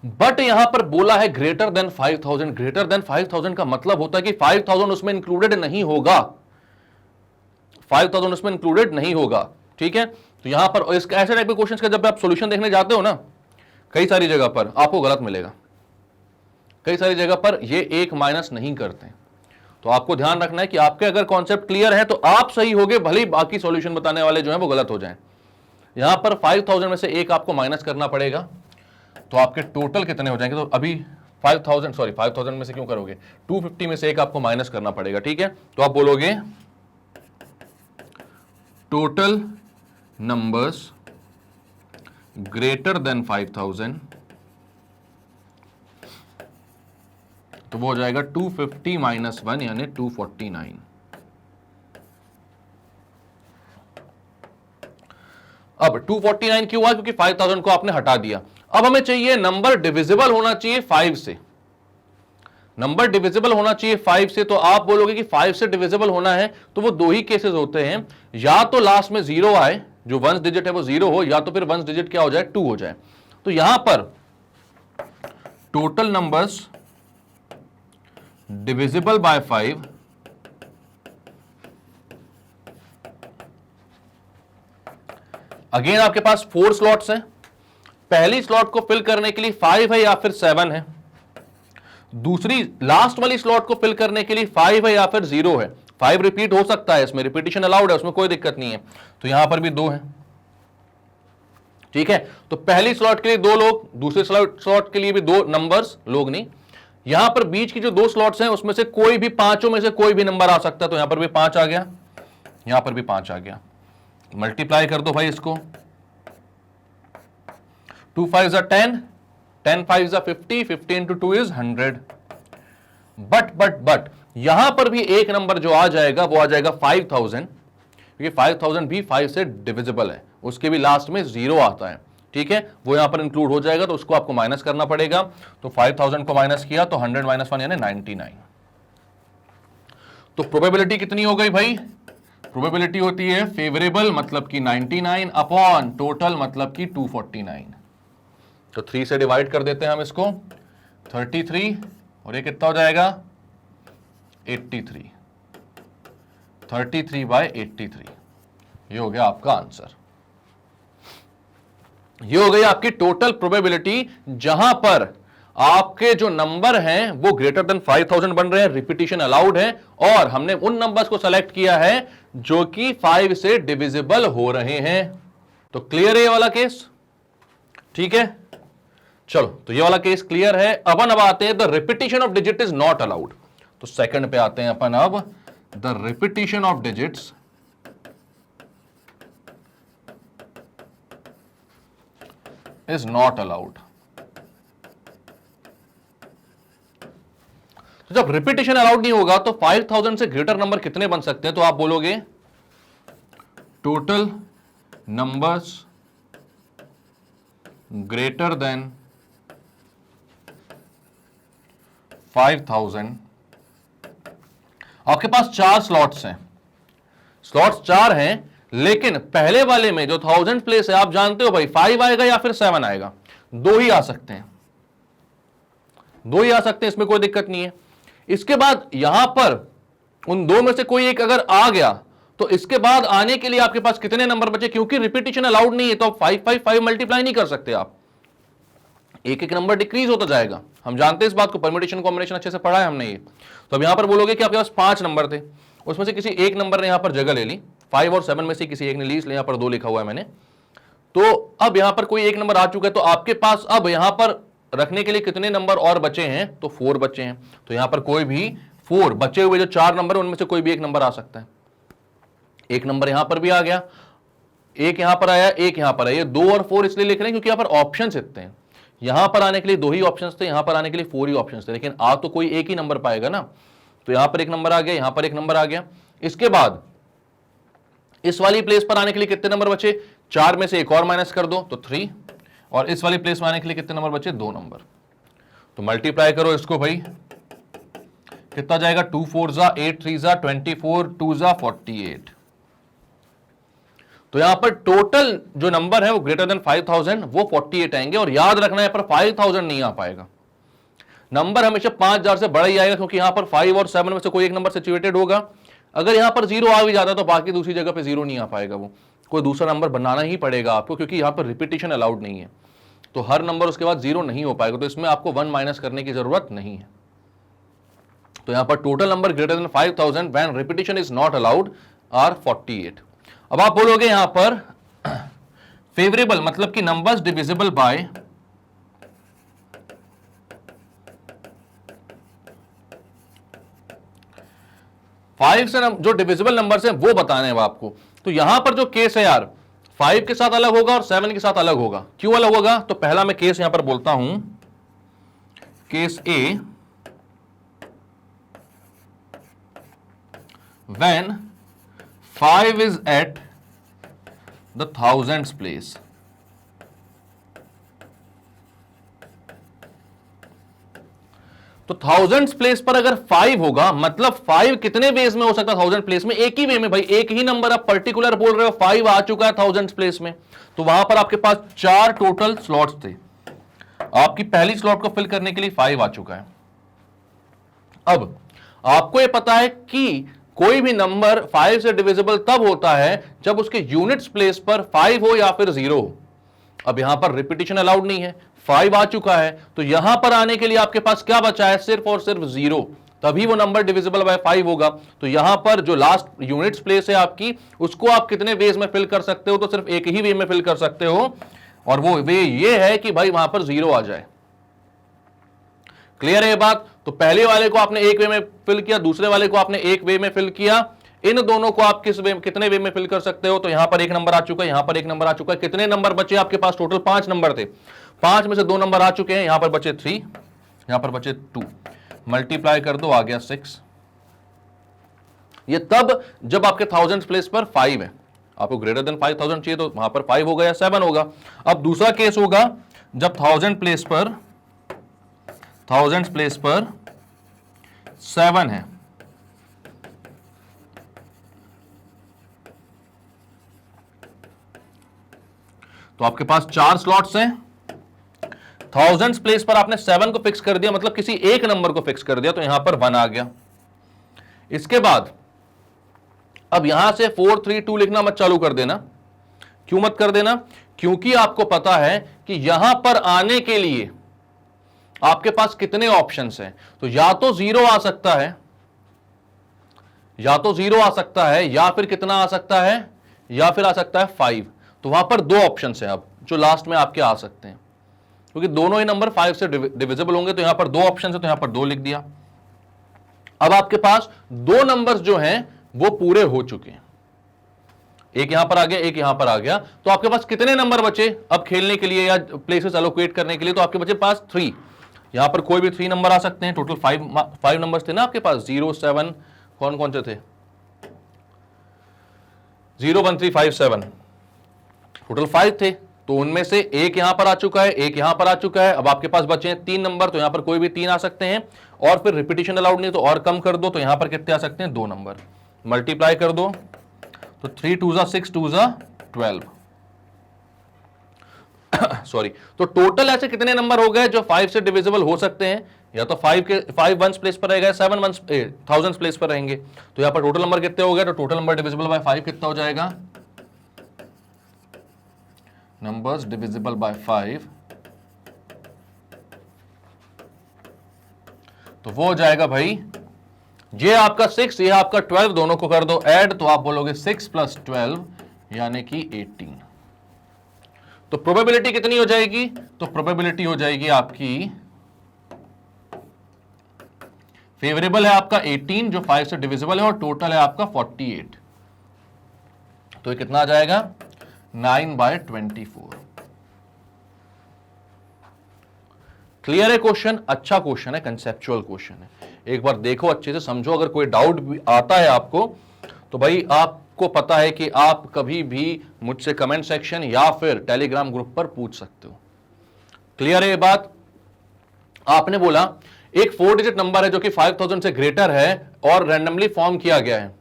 बट यहां पर बोला है ग्रेटर देन 5000। ग्रेटर देन 5000 का मतलब होता है कि 5000 उसमें इंक्लूडेड नहीं होगा, 5000 उसमें इंक्लूडेड नहीं होगा। ठीक है, तो यहां पर इसका ऐसे टाइप के क्वेश्चंस का जब आप सॉल्यूशन देखने जाते हो ना, कई सारी जगह पर आपको गलत मिलेगा, कई सारी जगह पर ये एक माइनस नहीं करते। तो आपको ध्यान रखना है कि आपके अगर कॉन्सेप्ट क्लियर है तो आप सही होगे, भले ही बाकी सॉल्यूशन बताने वाले जो हैं वो गलत हो जाएं। यहां पर 5000 में से एक आपको माइनस करना पड़ेगा, तो आपके टोटल कितने हो जाएंगे? तो अभी 5000 में से क्यों करोगे, 250 में से एक आपको माइनस करना पड़ेगा। ठीक है, तो आप बोलोगे टोटल नंबर्स ग्रेटर देन 5000, तो वो हो जाएगा 250 माइनस 1 यानी 249। अब 249 क्यों हुआ? क्योंकि 5000 को आपने हटा दिया। अब हमें चाहिए नंबर डिविजिबल होना चाहिए 5 से, नंबर डिविजिबल होना चाहिए 5 से। तो आप बोलोगे कि 5 से डिविजिबल होना है तो वो दो ही केसेस होते हैं, या तो लास्ट में 0 आए, जो वंस डिजिट है वो 0 हो, या तो फिर वंस डिजिट क्या हो जाए, 2 हो जाए। तो यहां पर total numbers divisible by 5 again आपके पास 4 स्लॉट्स हैं। पहली स्लॉट को फिल करने के लिए 5 है या फिर 7 है, दूसरी लास्ट वाली स्लॉट को फिल करने के लिए 5 है या फिर 0 है। 5 रिपीट हो सकता है, इसमें रिपीटिशन अलाउड है, उसमें कोई दिक्कत नहीं है। तो यहां पर भी 2 है। ठीक है, तो पहली स्लॉट के लिए 2 लोग, दूसरे स्लॉट के लिए भी 2 नंबर्स, लोग नहीं। यहां पर बीच की जो 2 स्लॉट्स हैं उसमें से कोई भी, पांचों में से कोई भी नंबर आ सकता है। तो यहां पर भी 5 आ गया, यहां पर भी 5 आ गया। मल्टीप्लाई कर दो भाई इसको, 2 5 is 10, 10 5 is 50, 50 into 2 is 100। But यहां पर भी एक नंबर जो आ जाएगा वो आ जाएगा 5000, क्योंकि 5000 भी 5 से डिविजिबल है, उसके भी लास्ट में 0 आता है। ठीक है, वो यहां पर इंक्लूड हो जाएगा, तो उसको आपको माइनस करना पड़ेगा। तो 5000 को माइनस किया तो 100 माइनस 1 यानी 99। तो प्रोबेबिलिटी कितनी हो गई भाई? प्रोबेबिलिटी होती है फेवरेबल मतलब कि 99 अपॉन टोटल मतलब कि 249। तो 3 से डिवाइड कर देते हैं हम इसको, 33, और ये कितना हो जाएगा 83, 33/83। ये हो गया आपका आंसर, ये हो गई आपकी टोटल प्रोबेबिलिटी, जहां पर आपके जो नंबर हैं वो ग्रेटर देन 5000 बन रहे हैं, रिपीटिशन अलाउड है, और हमने उन नंबर्स को सेलेक्ट किया है जो कि 5 से डिविजिबल हो रहे हैं। तो क्लियर है ये वाला केस? ठीक है, चलो, तो ये वाला केस क्लियर है। अपन अब आते हैं the repetition of digit is not allowed. तो सेकंड पे आते हैं अपन अब, the repetition of digits is not allowed. तो जब रिपीटिशन अलाउड नहीं होगा तो 5000 से ग्रेटर नंबर कितने बन सकते हैं? तो आप बोलोगे टोटल नंबर्स ग्रेटर देन 5000। आपके पास 4 स्लॉट्स हैं, स्लॉट्स 4 हैं, लेकिन पहले वाले में जो 1000 प्लेस है, आप जानते हो भाई 5 आएगा या फिर 7 आएगा, 2 ही आ सकते हैं, 2 ही आ सकते हैं, इसमें कोई दिक्कत नहीं है। इसके बाद यहां पर उन 2 में से कोई एक अगर आ गया तो इसके बाद आने के लिए आपके पास कितने नंबर बचे? क्योंकि रिपीटिशन अलाउड नहीं है तो 5 5 5 मल्टीप्लाई नहीं कर सकते आप, एक एक नंबर डिक्रीज होता जाएगा। हम जानते हैं इस बात को, परम्यूटेशन कॉम्बिनेशन अच्छे से पढ़ा है हमने ये। तो अब यहां पर बोलोगे कि आपके पास 5 नंबर थे, उसमें से किसी एक नंबर ने यहां पर जगह ले ली, 5 और 7 में से किसी एक ने ली, इसलिए यहां पर 2 लिखा हुआ है मैंने। तो अब यहां पर कोई एक नंबर आ चुका है, तो आपके पास अब यहां पर रखने के लिए कितने नंबर और बचे हैं? तो 4 बचे हैं। तो यहां पर कोई भी 4 बचे हुए जो 4 नंबर है उनमें से कोई भी एक नंबर आ सकता है। एक नंबर यहां पर भी आ गया, एक यहां पर आया, एक यहां पर आया। ये 2 और 4 इसलिए लिख रहे हैं क्योंकि यहां पर ऑप्शंस इतने हैं। यहां पर आने के लिए 2 ही ऑप्शंस थे, यहां पर आने के लिए 4 ही ऑप्शंस थे, लेकिन आ तो कोई एक ही नंबर पाएगा ना। तो यहां पर एक नंबर आ गया, यहां पर एक नंबर आ गया। इसके बाद इस वाली प्लेस पर आने के लिए कितने नंबर बचे? 4 में से एक और माइनस कर दो तो 3, और इस वाली प्लेस में आने के लिए कितने नंबर बचे? 2 नंबर। तो मल्टीप्लाई करो इसको भाई, कितना जाएगा? 2 4 8 3 24, 2 48। तो यहां पर टोटल जो नंबर है वो ग्रेटर देन 5000 वो 48 आएंगे। और याद रखना है पर 5000 नहीं आ पाएगा, नंबर हमेशा 5000 से बड़ा ही आएगा, क्योंकि यहां पर 5 और 7 में से कोई एक नंबर सिचुएटेड होगा। अगर यहां पर 0 आ भी जाता है तो बाकी दूसरी जगह पे 0 नहीं आ पाएगा, वो कोई दूसरा नंबर बनाना ही पड़ेगा आपको, क्योंकि यहां पर रिपीटिशन अलाउड नहीं है। तो हर नंबर उसके बाद 0 नहीं हो पाएगा, तो इसमें आपको 1 माइनस करने की जरूरत नहीं है। तो यहां पर total number greater than 5000 when repetition is not allowed are 48। अब आप बोलोगे यहां पर फेवरेबल मतलब कि नंबर्स डिविजिबल बाय 5 से जो डिविजिबल नंबर्स हैं वो बताने हैं आपको। तो यहां पर जो केस है यार 5 के साथ अलग होगा और 7 के साथ अलग होगा। क्यों अलग होगा? तो पहला मैं केस यहां पर बोलता हूं, case A, when 5 is at the thousands place. तो थाउजेंड्स प्लेस पर अगर 5 होगा, मतलब 5 कितने वेज में हो सकता है थाउजेंड प्लेस में? एक ही वे में भाई, एक ही नंबर आप पर्टिकुलर बोल रहे हो, 5 आ चुका है थाउजेंड्स प्लेस में, तो वहां पर आपके पास 4 टोटल स्लॉट्स थे। आपकी पहली स्लॉट को फिल करने के लिए 5 आ चुका है। अब आपको यह पता है कि कोई भी नंबर 5 से डिविजिबल तब होता है जब उसके यूनिट्स प्लेस पर 5 हो या फिर 0 हो। अब यहां पर रिपीटिशन अलाउड नहीं है, 5 आ चुका है, तो यहां पर आने के लिए आपके पास क्या बचा है? सिर्फ और सिर्फ 0, तभी वो नंबर डिविजिबल बाय 5 होगा। तो यहां पर जो लास्ट यूनिट्स प्लेस है आपकी, उसको आप कितने वेज में फिल कर सकते हो? तो सिर्फ एक ही वे में फिल कर सकते हो, और वो वे ये है कि भाई वहां पर 0 आ जाए। क्लियर है ये बात? तो पहले वाले को आपने एक वे में फिल किया, दूसरे वाले को आपने एक वे में फिल किया, इन दोनों को आप कितने वे में फिल कर सकते हो? तो यहां पर एक नंबर आ चुका है, यहां पर एक नंबर आ चुका है। कितने नंबर बचे आपके पास? टोटल 5 नंबर थे, 5 में से 2 नंबर आ चुके हैं, यहां पर बचे 3, यहां पर बचे 2, मल्टीप्लाई कर दो, आ गया 6। ये तब जब आपके थाउजेंड्स प्लेस पर 5 है। आपको ग्रेटर देन 5000 चाहिए तो वहां पर 5 होगा या 7 होगा। अब दूसरा केस होगा जब थाउजेंड्स प्लेस पर 7 है। तो आपके पास 4 स्लॉट्स हैं, थाउजेंड्स प्लेस पर आपने 7 को फिक्स कर दिया, मतलब किसी एक नंबर को फिक्स कर दिया, तो यहां पर 1 आ गया। इसके बाद अब यहां से 4 3 2 लिखना मत चालू कर देना। क्यों मत कर देना? क्योंकि आपको पता है कि यहां पर आने के लिए आपके पास कितने ऑप्शंस हैं। तो या तो 0 आ सकता है, या तो 0 आ सकता है, या फिर कितना आ सकता है? या फिर आ सकता है 5। तो वहां पर 2 ऑप्शंस हैं अब जो लास्ट में आपके आ सकते हैं, क्योंकि दोनों ही नंबर 5 से डिविजिबल होंगे। तो यहां पर 2 ऑप्शन है, तो यहां पर 2 लिख दिया। अब आपके पास 2 नंबर्स जो हैं वो पूरे हो चुके हैं, एक यहां पर आ गया, एक यहां पर आ गया। तो आपके पास कितने नंबर बचे अब खेलने के लिए या प्लेसेस एलोकेट करने के लिए? तो आपके बचे पास 3। यहां पर कोई भी 3 नंबर आ सकते हैं। टोटल 5 नंबर्स थे ना आपके पास, 0 7, कौन कौन से थे? 0 1 3 5 7, टोटल 5 थे। तो उनमें से एक यहां पर आ चुका है, एक यहां पर आ चुका है। अब आपके पास बचे हैं 3 नंबर, तो यहां पर कोई भी 3 आ सकते हैं, और फिर रिपीटिशन अलाउड नहीं, तो और कम कर दो, तो यहां पर कितने आ सकते हैं? 2 नंबर, मल्टीप्लाई कर दो, तो 3 2 6 2 12 सॉरी। तो टोटल ऐसे कितने नंबर हो गए जो 5 से डिविजिबल हो सकते हैं? या तो 5 वंस प्लेस पर रहेगा, 7 वंस थाउजेंड्स प्लेस पर रहेंगे। तो यहां पर टोटल नंबर कितने हो गए? तो टोटल नंबर डिविजिबल बाय 5 कितना हो जाएगा? नंबर्स डिविजिबल बाय 5, तो वो हो जाएगा भाई, ये आपका 6, ये आपका 12, दोनों को कर दो ऐड, तो आप बोलोगे 6 + 12 यानी कि 18। तो प्रोबेबिलिटी कितनी हो जाएगी? तो प्रोबेबिलिटी हो जाएगी आपकी, फेवरेबल है आपका 18 जो 5 से डिविजिबल है, और टोटल है आपका 48। तो ये कितना आ जाएगा? 9/24। क्लियर है क्वेश्चन? अच्छा क्वेश्चन है, कंसेप्चुअल क्वेश्चन है। एक बार देखो, अच्छे से समझो। अगर कोई डाउट भी आता है आपको, तो भाई आपको पता है कि आप कभी भी मुझसे कमेंट सेक्शन या फिर टेलीग्राम ग्रुप पर पूछ सकते हो। क्लियर है ये बात? आपने बोला एक 4 डिजिट नंबर है जो कि 5000 से ग्रेटर है और रैंडमली फॉर्म किया गया है,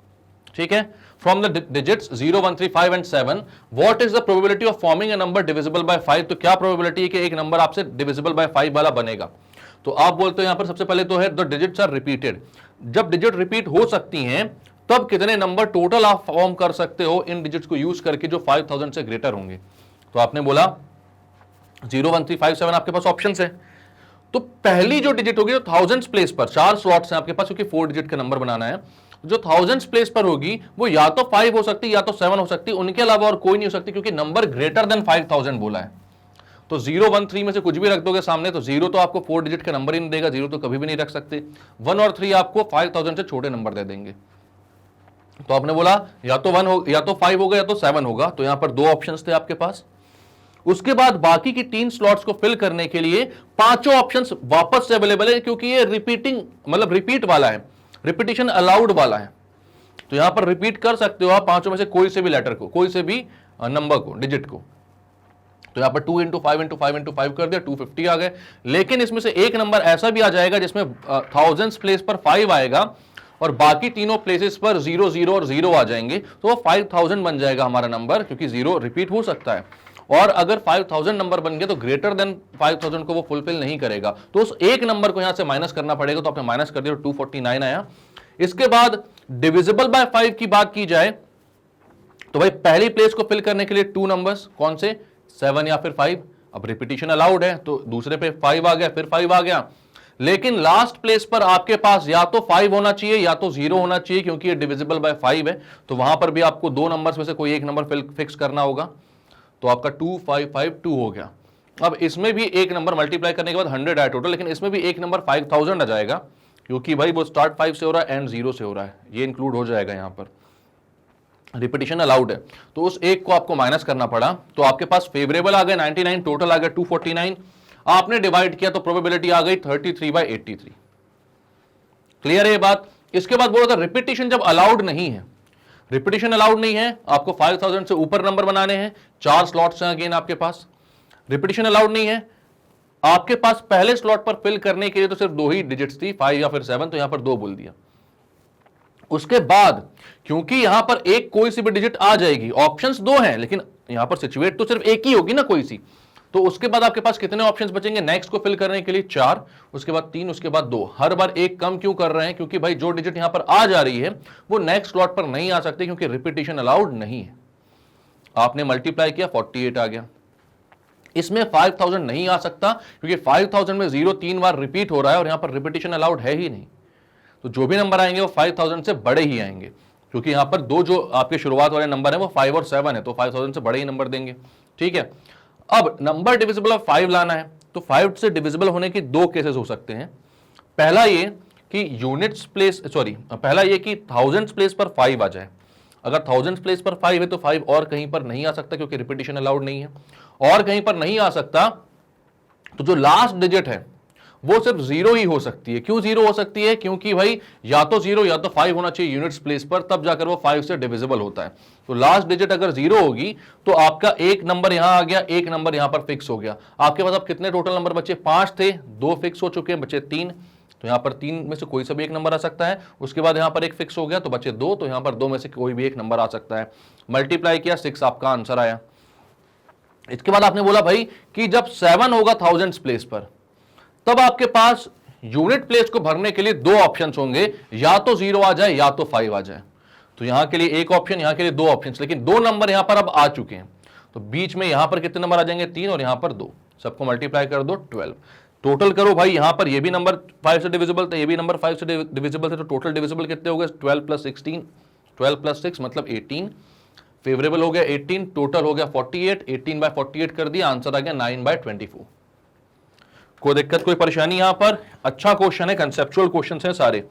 ठीक है? from the digits 0, 1, 3, 5 and 7, what is the probability of forming a number divisible by 5? तो क्या probability है कि एक नंबर आपसे divisible by 5 वाला बनेगा? तो आप बोलते हो यहां पर सबसे पहले तो है the digits are repeated. जब डिजिट रिपीट हो सकती हैं तब कितने नंबर टोटल आप फॉर्म कर सकते हो इन डिजिट्स को यूज करके जो 5000 से ग्रेटर होंगे? तो आपने बोला 0, 1, 3, 5, 7 आपके पास ऑप्शंस है। तो पहली जो डिजिट होगी जो थाउजेंड्स प्लेस पर, 4 स्लॉट्स हैं आपके पास क्योंकि 4 डिजिट का नंबर बनाना है, जो थाउजेंड्स प्लेस पर होगी वो या तो 5 हो सकती है या तो 7 हो सकती है, उनके अलावा और कोई नहीं हो सकती क्योंकि नंबर ग्रेटर देन 5000 बोला है। तो 0, 1, 3 में से कुछ भी रख दोगे सामने तो 0 तो आपको 4 डिजिट का नंबर ही नहीं देगा, 0 तो कभी भी नहीं रख सकते। 1 और 3 आपको 5000 से छोटे नंबर दे देंगे। तो आपने बोला या तो 1 हो, या तो 5 होगा या तो 7 होगा, तो यहां पर 2 ऑप्शंस थे आपके पास। उसके बाद बाकी की 3 स्लॉट्स को फिल करने के लिए पांचों ऑप्शंस वापस से अवेलेबल है क्योंकि ये रिपीटिंग मतलब रिपीट वाला है, रिपीटिशन अलाउड वाला है। तो यहां पर रिपीट कर सकते हो आप पांचों में से कोई से भी लेटर को, कोई से भी नंबर को, डिजिट को। तो यहां पर 2 × 5 × 5 × 5 कर दिया, 250 आ गए। लेकिन इसमें से एक नंबर ऐसा भी आ जाएगा जिसमें थाउजेंड्स प्लेस पर 5 आएगा और बाकी तीनों प्लेसेस पर 0, 0 और 0 आ जाएंगे, तो वो 5000 बन जाएगा हमारा नंबर, क्योंकि 0 रिपीट हो सकता है। और अगर 5000 नंबर बन गए तो ग्रेटर देन 5000 को वो फुलफिल नहीं करेगा, तो उस एक नंबर को यहां से माइनस करना पड़ेगा। तो आपने माइनस कर दिया, 249 आया। इसके बाद डिविजिबल बाय 5 की बात की जाए तो भाई पहली प्लेस को फिल करने के लिए 2 नंबर्स, कौन से, 7 या फिर 5। अब रिपीटिशन अलाउड है तो दूसरे पे 5 आ गया, फिर 5 आ गया। लेकिन लास्ट प्लेस पर आपके पास या तो 5 होना चाहिए या तो 0 होना चाहिए, क्योंकि ये डिविजिबल बाय 5 है। तो वहां पर भी आपको 2 नंबर्स में से कोई एक नंबर फिक्स करना होगा। तो आपका 2552 हो गया। अब इसमें भी एक नंबर मल्टीप्लाई करने के बाद 100 आया टोटल, लेकिन इसमें भी एक नंबर 5000 आ जाएगा क्योंकि भाई वो स्टार्ट 5 से हो रहा है एंड 0 से हो रहा है, ये इंक्लूड हो जाएगा। यहां पर रिपीटिशन अलाउड है तो उस एक को आपको माइनस करना पड़ा। तो आपके पास फेवरेबल आ गए 99, टोटल आ गया 249। आपने डिवाइड किया तो प्रोबेबिलिटी आ गई 33/83। क्लियर है ये बात? इसके बाद बोला था रिपीटिशन जब अलाउड नहीं है, रिपीटिशन अलाउड नहीं है, आपको 5000 से ऊपर नंबर बनाने हैं, 4 स्लॉट्स हैं अगेन आपके पास। रिपीटिशन अलाउड नहीं है, आपके पास पहले स्लॉट पर फिल करने के लिए तो सिर्फ 2 ही डिजिट्स थी, 5 या फिर 7, तो यहां पर 2 बोल दिया। उसके बाद क्योंकि यहां पर एक कोई सी भी डिजिट आ जाएगी, ऑप्शंस 2 हैं लेकिन यहां पर सिचुएट तो सिर्फ एक ही होगी ना कोई सी, तो उसके बाद आपके पास कितने ऑप्शंस बचेंगे नेक्स्ट को फिल करने के लिए? 4, उसके बाद 3, उसके बाद 2। हर बार एक कम क्यों कर रहे हैं? क्योंकि भाई जो डिजिट यहां पर आ जा रही है वो नेक्स्ट स्लॉट पर नहीं आ सकती क्योंकि रिपीटिशन अलाउड नहीं है। आपने मल्टीप्लाई किया 48 आ गया। इसमें 5000 नहीं आ सकता क्योंकि 5000 में 0 3 बार रिपीट हो रहा है और यहां पर रिपीटिशन अलाउड है ही नहीं। तो जो भी नंबर आएंगे वो 5000 से बड़े ही आएंगे, क्योंकि यहां पर 2 जो आपके शुरुआत वाले नंबर है वो 5 और 7 है, तो 5000 से बड़े ही नंबर देंगे। ठीक है, अब नंबर डिविजिबल ऑफ 5 लाना है तो 5 से डिविजिबल होने के 2 केसेस हो सकते हैं। पहला ये कि यूनिट्स प्लेस, पहला ये कि थाउजेंड्स प्लेस पर 5 आ जाए। अगर थाउजेंड्स प्लेस पर 5 है तो 5 और कहीं पर नहीं आ सकता क्योंकि रिपीटिशन अलाउड नहीं है। और कहीं पर नहीं आ सकता तो जो लास्ट डिजिट है वो सिर्फ 0 ही हो सकती है। क्यों 0 हो सकती है? क्योंकि भाई या तो 0 या तो 5 होना चाहिए यूनिट्स प्लेस पर, तब जाकर वो 5 से डिविजिबल होता है। तो लास्ट डिजिट अगर 0 होगी तो आपका एक नंबर यहां आ गया, एक नंबर यहां पर फिक्स हो गया। आपके पास अब कितने टोटल नंबर बचे? 5 थे, 2 फिक्स हो चुके हैं, बचे 3। तो यहां पर 3 में से कोई सा भी एक नंबर आ सकता है। उसके बाद यहां पर एक फिक्स हो गया तो बचे 2, तो यहां पर 2 में से कोई भी एक नंबर आ सकता है। मल्टीप्लाई किया, 6 आपका आंसर आया। इसके बाद आपने बोला भाई कि जब 7 होगा थाउजेंड्स प्लेस पर तब आपके पास यूनिट प्लेस को भरने के लिए 2 ऑप्शंस होंगे, या तो 0 आ जाए या तो 5 आ जाए। तो यहां के लिए एक ऑप्शन, यहां के लिए 2 ऑप्शंस, लेकिन 2 नंबर यहां पर अब आ चुके हैं। तो बीच में यहां पर कितने नंबर आ जाएंगे? 3 और यहां पर 2। सबको मल्टीप्लाई कर दो, 12। टोटल करो भाई, यहां पर ये भी नंबर 5 से डिविजिबल थे, ये भी नंबर 5 से डिविजिबल थे, तो टोटल डिविजिबल कितने हो गए? 12 + 16, 12 + 6 मतलब 18। फेवरेबल हो गया 18, टोटल हो गया 48, 18/48 कर दिया, आंसर आ गया 9/24। कोई दिक्कत, कोई परेशानी? यहां पर अच्छा क्वेश्चन है, कंसेप्चुअल क्वेश्चन है सारे,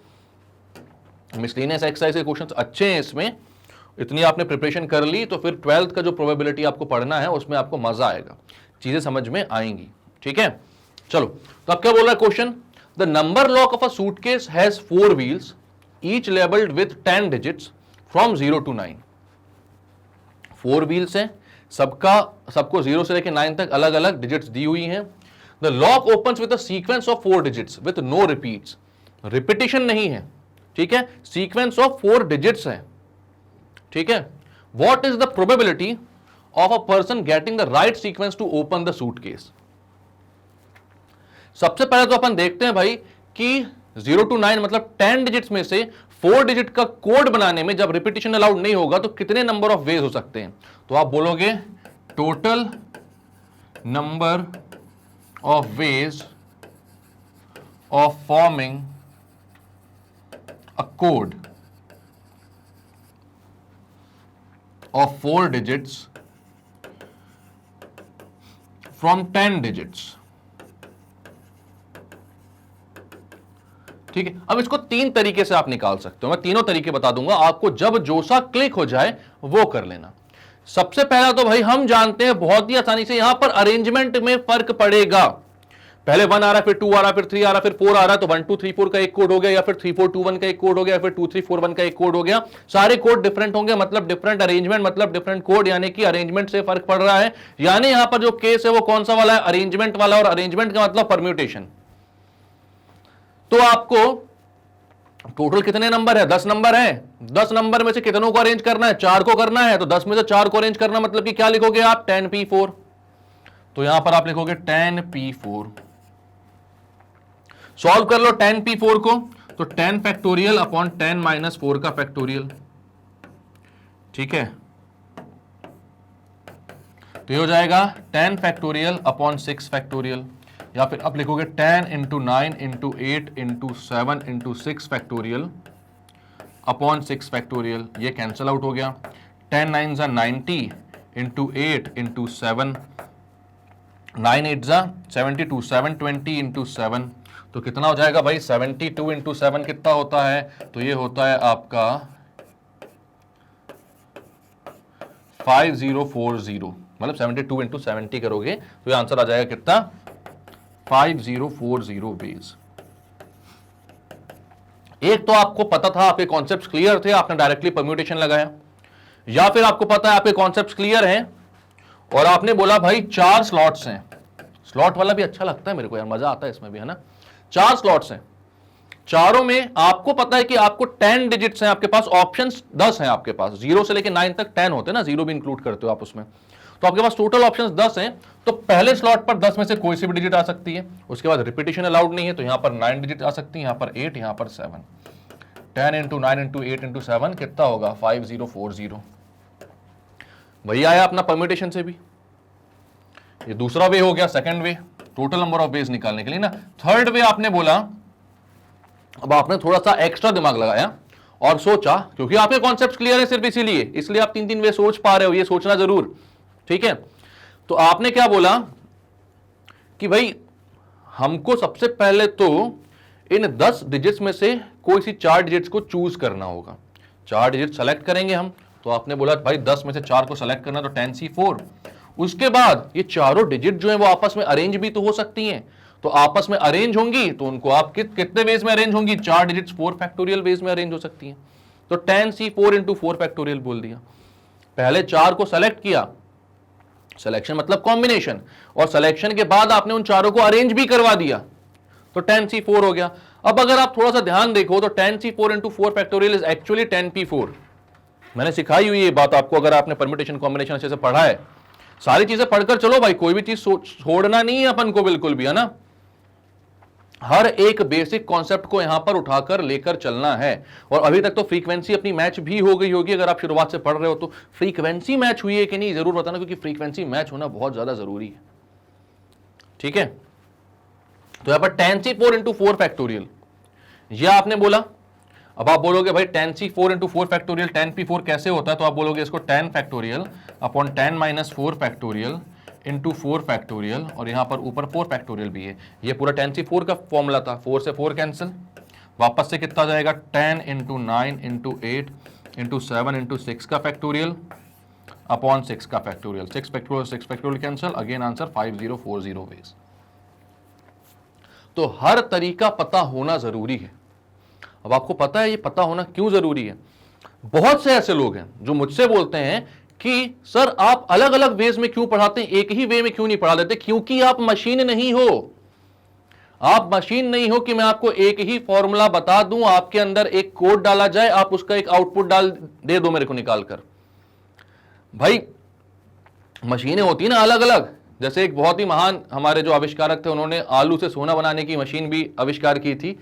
मिसलेनियस एक्सरसाइज के क्वेश्चन अच्छे हैं इसमें। इतनी आपने प्रिपरेशन कर ली तो फिर 12th का जो प्रोबेबिलिटी आपको पढ़ना है उसमें आपको मजा आएगा, चीजें समझ में आएंगी। ठीक है, चलो तो अब क्या बोल रहा है question? The number lock of a suitcase has 4 wheels each labelled with 10 digits from 0 to 9। 4 wheels हैं, सबको 0 से लेकर 9 तक अलग अलग डिजिट्स दी हुई हैं। The lock opens with a sequence of 4 digits with no repeats. Repetition नहीं है, ठीक है, सीक्वेंस ऑफ 4 डिजिट्स है, ठीक है, what is the probability of a person getting the right sequence to open the suitcase. सबसे पहले तो अपन देखते हैं भाई कि 0 to 9 मतलब 10 डिजिट्स में से 4 डिजिट का कोड बनाने में जब रिपीटिशन अलाउड नहीं होगा तो कितने नंबर ऑफ वेज हो सकते हैं। तो आप बोलोगे total number of ways of forming a code of 4 digits from 10 digits. ठीक है, अब इसको 3 तरीके से आप निकाल सकते हो, मैं तीनों तरीके बता दूंगा आपको, जब जो सा क्लिक हो जाए वो कर लेना। सबसे पहला तो भाई हम जानते हैं बहुत ही आसानी से, यहां पर अरेंजमेंट में फर्क पड़ेगा। पहले 1 आ रहा है, फिर 2 आ रहा है, फिर 3 आ रहा है, फिर 4 आ रहा है, तो 1 2 3 4 का एक कोड हो गया, या फिर 3 4 2 1 का एक कोड हो गया, फिर 2 3 4 1 का एक कोड हो गया। सारे कोड डिफरेंट होंगे, मतलब डिफरेंट अरेंजमेंट, मतलब डिफरेंट कोड, यानी कि अरेंजमेंट से फर्क पड़ रहा है। यानी यहां पर जो केस है वो कौन सा वाला है, अरेंजमेंट वाला, और अरेंजमेंट का मतलब परम्यूटेशन। तो आपको टोटल कितने नंबर है, 10 नंबर है, 10 नंबर में से कितनों को अरेंज करना है, 4 को करना है। तो 10 में से 4 को अरेंज करना मतलब कि क्या लिखोगे आप, 10p4। तो यहां पर आप लिखोगे 10p4। सॉल्व कर लो 10p4 को, तो 10 फैक्टोरियल अपॉन 10 माइनस 4 का फैक्टोरियल। ठीक है, तो ये हो जाएगा 10 फैक्टोरियल अपॉन 6 फैक्टोरियल, या फिर आप लिखोगे 10 into 9 into 8 into 7 into 6 factorial upon 6 factorial. ये कैंसल आउट हो गया। 10 9 जा 90 इंटू 8 इंटू 7, 9 8 जा 72, 720 इंटू 7, तो कितना हो जाएगा भाई, 72 इंटू 7 कितना होता है, तो ये होता है आपका 5040, मतलब 72 इंटू 70 करोगे तो ये आंसर आ जाएगा कितना, 5040 वेज। एक तो आपको पता था, आपके कॉन्सेप्ट्स क्लियर थे, आपने डायरेक्टली परम्यूटेशन लगाया, या फिर आपको पता है आपके कॉन्सेप्ट्स क्लियर हैं और आपने बोला भाई 4 स्लॉट्स हैं। स्लॉट वाला भी अच्छा लगता है मेरे को यार, मजा आता है इसमें भी, है ना। 4 स्लॉट्स हैं, चारों में आपको पता है कि आपको 10 डिजिट्स हैं आपके पास, ऑप्शंस 10 हैं आपके पास, 0 से लेकर 9 तक 10 होते हैं ना, 0 भी इंक्लूड करते हो आप उसमें। तो आपके पास टोटल ऑप्शंस 10 हैं। तो पहले स्लॉट पर 10 में से कोई सी भी डिजिट आ सकती है, उसके बाद रिपीटिशन अलाउड नहीं है, तो यहां पर 9 डिजिट आ सकती है, यहां पर 8, यहां पर 7। 10 इंटू 9 इंटू 8 इंटू 7 कितना होगा, 5040। वही आया अपना परम्यूटेशन से भी। ये दूसरा वे हो गया, second way, total number of veg निकालने के लिए ना। थर्ड वे आपने बोला, अब आपने थोड़ा सा एक्स्ट्रा दिमाग लगाया और सोचा, क्योंकि आपके कॉन्सेप्ट क्लियर है सिर्फ इसीलिए, इसलिए आप 3 वे सोच पा रहे हो, ये सोचना जरूर। ठीक है, तो आपने क्या बोला कि भाई हमको सबसे पहले तो इन 10 डिजिट्स में से कोई सी 4 डिजिट्स को चूज करना होगा। 4 डिजिट सेलेक्ट करेंगे हम, तो आपने बोला भाई 10 में से 4 को सेलेक्ट करना, तो 10c4। उसके बाद ये चारों डिजिट जो है वो आपस में अरेंज भी तो हो सकती हैं, तो आपस में अरेंज होंगी तो उनको आप कितने वेज में अरेंज होंगी, 4 डिजिट्स 4 फैक्टोरियल वेज में अरेंज हो सकती हैं। तो 10c4 इंटू 4 फैक्टोरियल बोल दिया। पहले 4 को सेलेक्ट किया, सिलेक्शन मतलब कॉम्बिनेशन, और सिलेक्शन के बाद आपने उन चारों को अरेंज भी करवा दिया, तो 10c4 हो गया। अब अगर आप थोड़ा सा ध्यान देखो तो 10c4 into 4 factorial is actually 10p4। मैंने सिखाई हुई ये बात आपको, अगर आपने परम्यूटेशन कॉम्बिनेशन अच्छे से पढ़ा है। सारी चीजें पढ़कर चलो भाई, कोई भी चीज छोड़ना नहीं है अपन को बिल्कुल भी, है ना। हर एक बेसिक कॉन्सेप्ट को यहां पर उठाकर लेकर चलना है। और अभी तक तो फ्रीक्वेंसी अपनी मैच भी हो गई होगी, अगर आप शुरुआत से पढ़ रहे हो तो फ्रीक्वेंसी मैच हुई है कि नहीं जरूर बताना, क्योंकि फ्रीक्वेंसी मैच होना बहुत ज्यादा जरूरी है। ठीक है, तो यहां पर 10c4 इंटू 4 फैक्टोरियल यह आपने बोला। अब आप बोलोगे भाई 10c4 इंटू 4 फैक्टोरियल 10p4 कैसे होता है, तो आप बोलोगे इसको 10 factorial upon 10 minus 4 factorial into 4 factorial, और यहां पर ऊपर 4 फैक्टोरियल भी है। ये पूरा 10c4 का फॉर्मूला था, 4 से 4 कैंसिल, वापस से कितना जाएगा, 10 इंटू 9 इंटू 8 इंटू 7 इंटू 6 का फैक्टोरियल अपॉन 6 का factorial, 6 factorial cancel, again answer 5040 ways. तो हर तरीका पता होना जरूरी है। अब आपको पता है ये पता होना क्यों जरूरी है। बहुत से ऐसे लोग हैं जो मुझसे बोलते हैं कि सर आप अलग अलग वेज में क्यों पढ़ाते हैं, एक ही वे में क्यों नहीं पढ़ा देते, क्योंकि आप मशीन नहीं हो। आप मशीन नहीं हो कि मैं आपको एक ही फॉर्मूला बता दूं, आपके अंदर एक कोड डाला जाए, आप उसका एक आउटपुट दे दो मेरे को निकाल कर। भाई मशीनें होती है ना अलग अलग, जैसे एक बहुत ही महान हमारे जो आविष्कारक थे, उन्होंने आलू से सोना बनाने की मशीन भी आविष्कार की थी।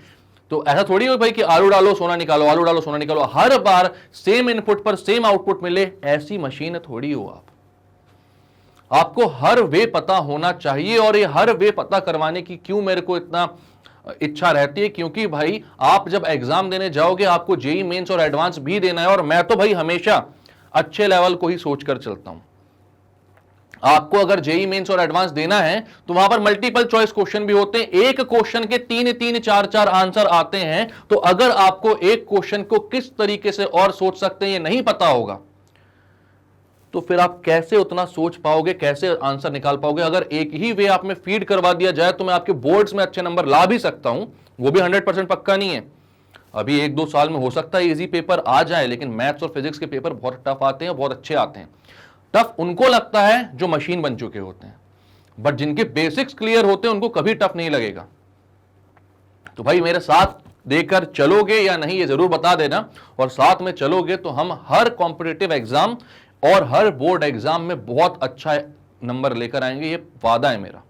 तो ऐसा थोड़ी हो भाई कि आलू डालो सोना निकालो, आलू डालो सोना निकालो, हर बार सेम इनपुट पर सेम आउटपुट मिले, ऐसी मशीन थोड़ी हो आप। आपको हर वे पता होना चाहिए। और ये हर वे पता करवाने की क्यों मेरे को इतना इच्छा रहती है, क्योंकि भाई आप जब एग्जाम देने जाओगे आपको जेई मेंस और एडवांस भी देना है, और मैं तो भाई हमेशा अच्छे लेवल को ही सोचकर चलता हूं। आपको अगर जेई मेंस और एडवांस देना है तो वहां पर मल्टीपल चॉइस क्वेश्चन भी होते हैं, एक क्वेश्चन के 3-3 4-4 आंसर आते हैं। तो अगर आपको एक क्वेश्चन को किस तरीके से और सोच सकते हैं ये नहीं पता होगा, तो फिर आप कैसे उतना सोच पाओगे, कैसे आंसर निकाल पाओगे। अगर एक ही वे आप में फीड करवा दिया जाए तो मैं आपके बोर्ड्स में अच्छे नंबर ला भी सकता हूं, वो भी 100% पक्का नहीं है। अभी 1-2 साल में हो सकता है इजी पेपर आ जाए, लेकिन मैथ्स और फिजिक्स के पेपर बहुत टफ आते हैं, बहुत अच्छे आते हैं। टफ उनको लगता है जो मशीन बन चुके होते हैं, बट जिनके बेसिक्स क्लियर होते हैं उनको कभी टफ नहीं लगेगा। तो भाई मेरे साथ देकर चलोगे या नहीं ये जरूर बता देना, और साथ में चलोगे तो हम हर कॉम्पिटिटिव एग्जाम और हर बोर्ड एग्जाम में बहुत अच्छा नंबर लेकर आएंगे, ये वादा है मेरा।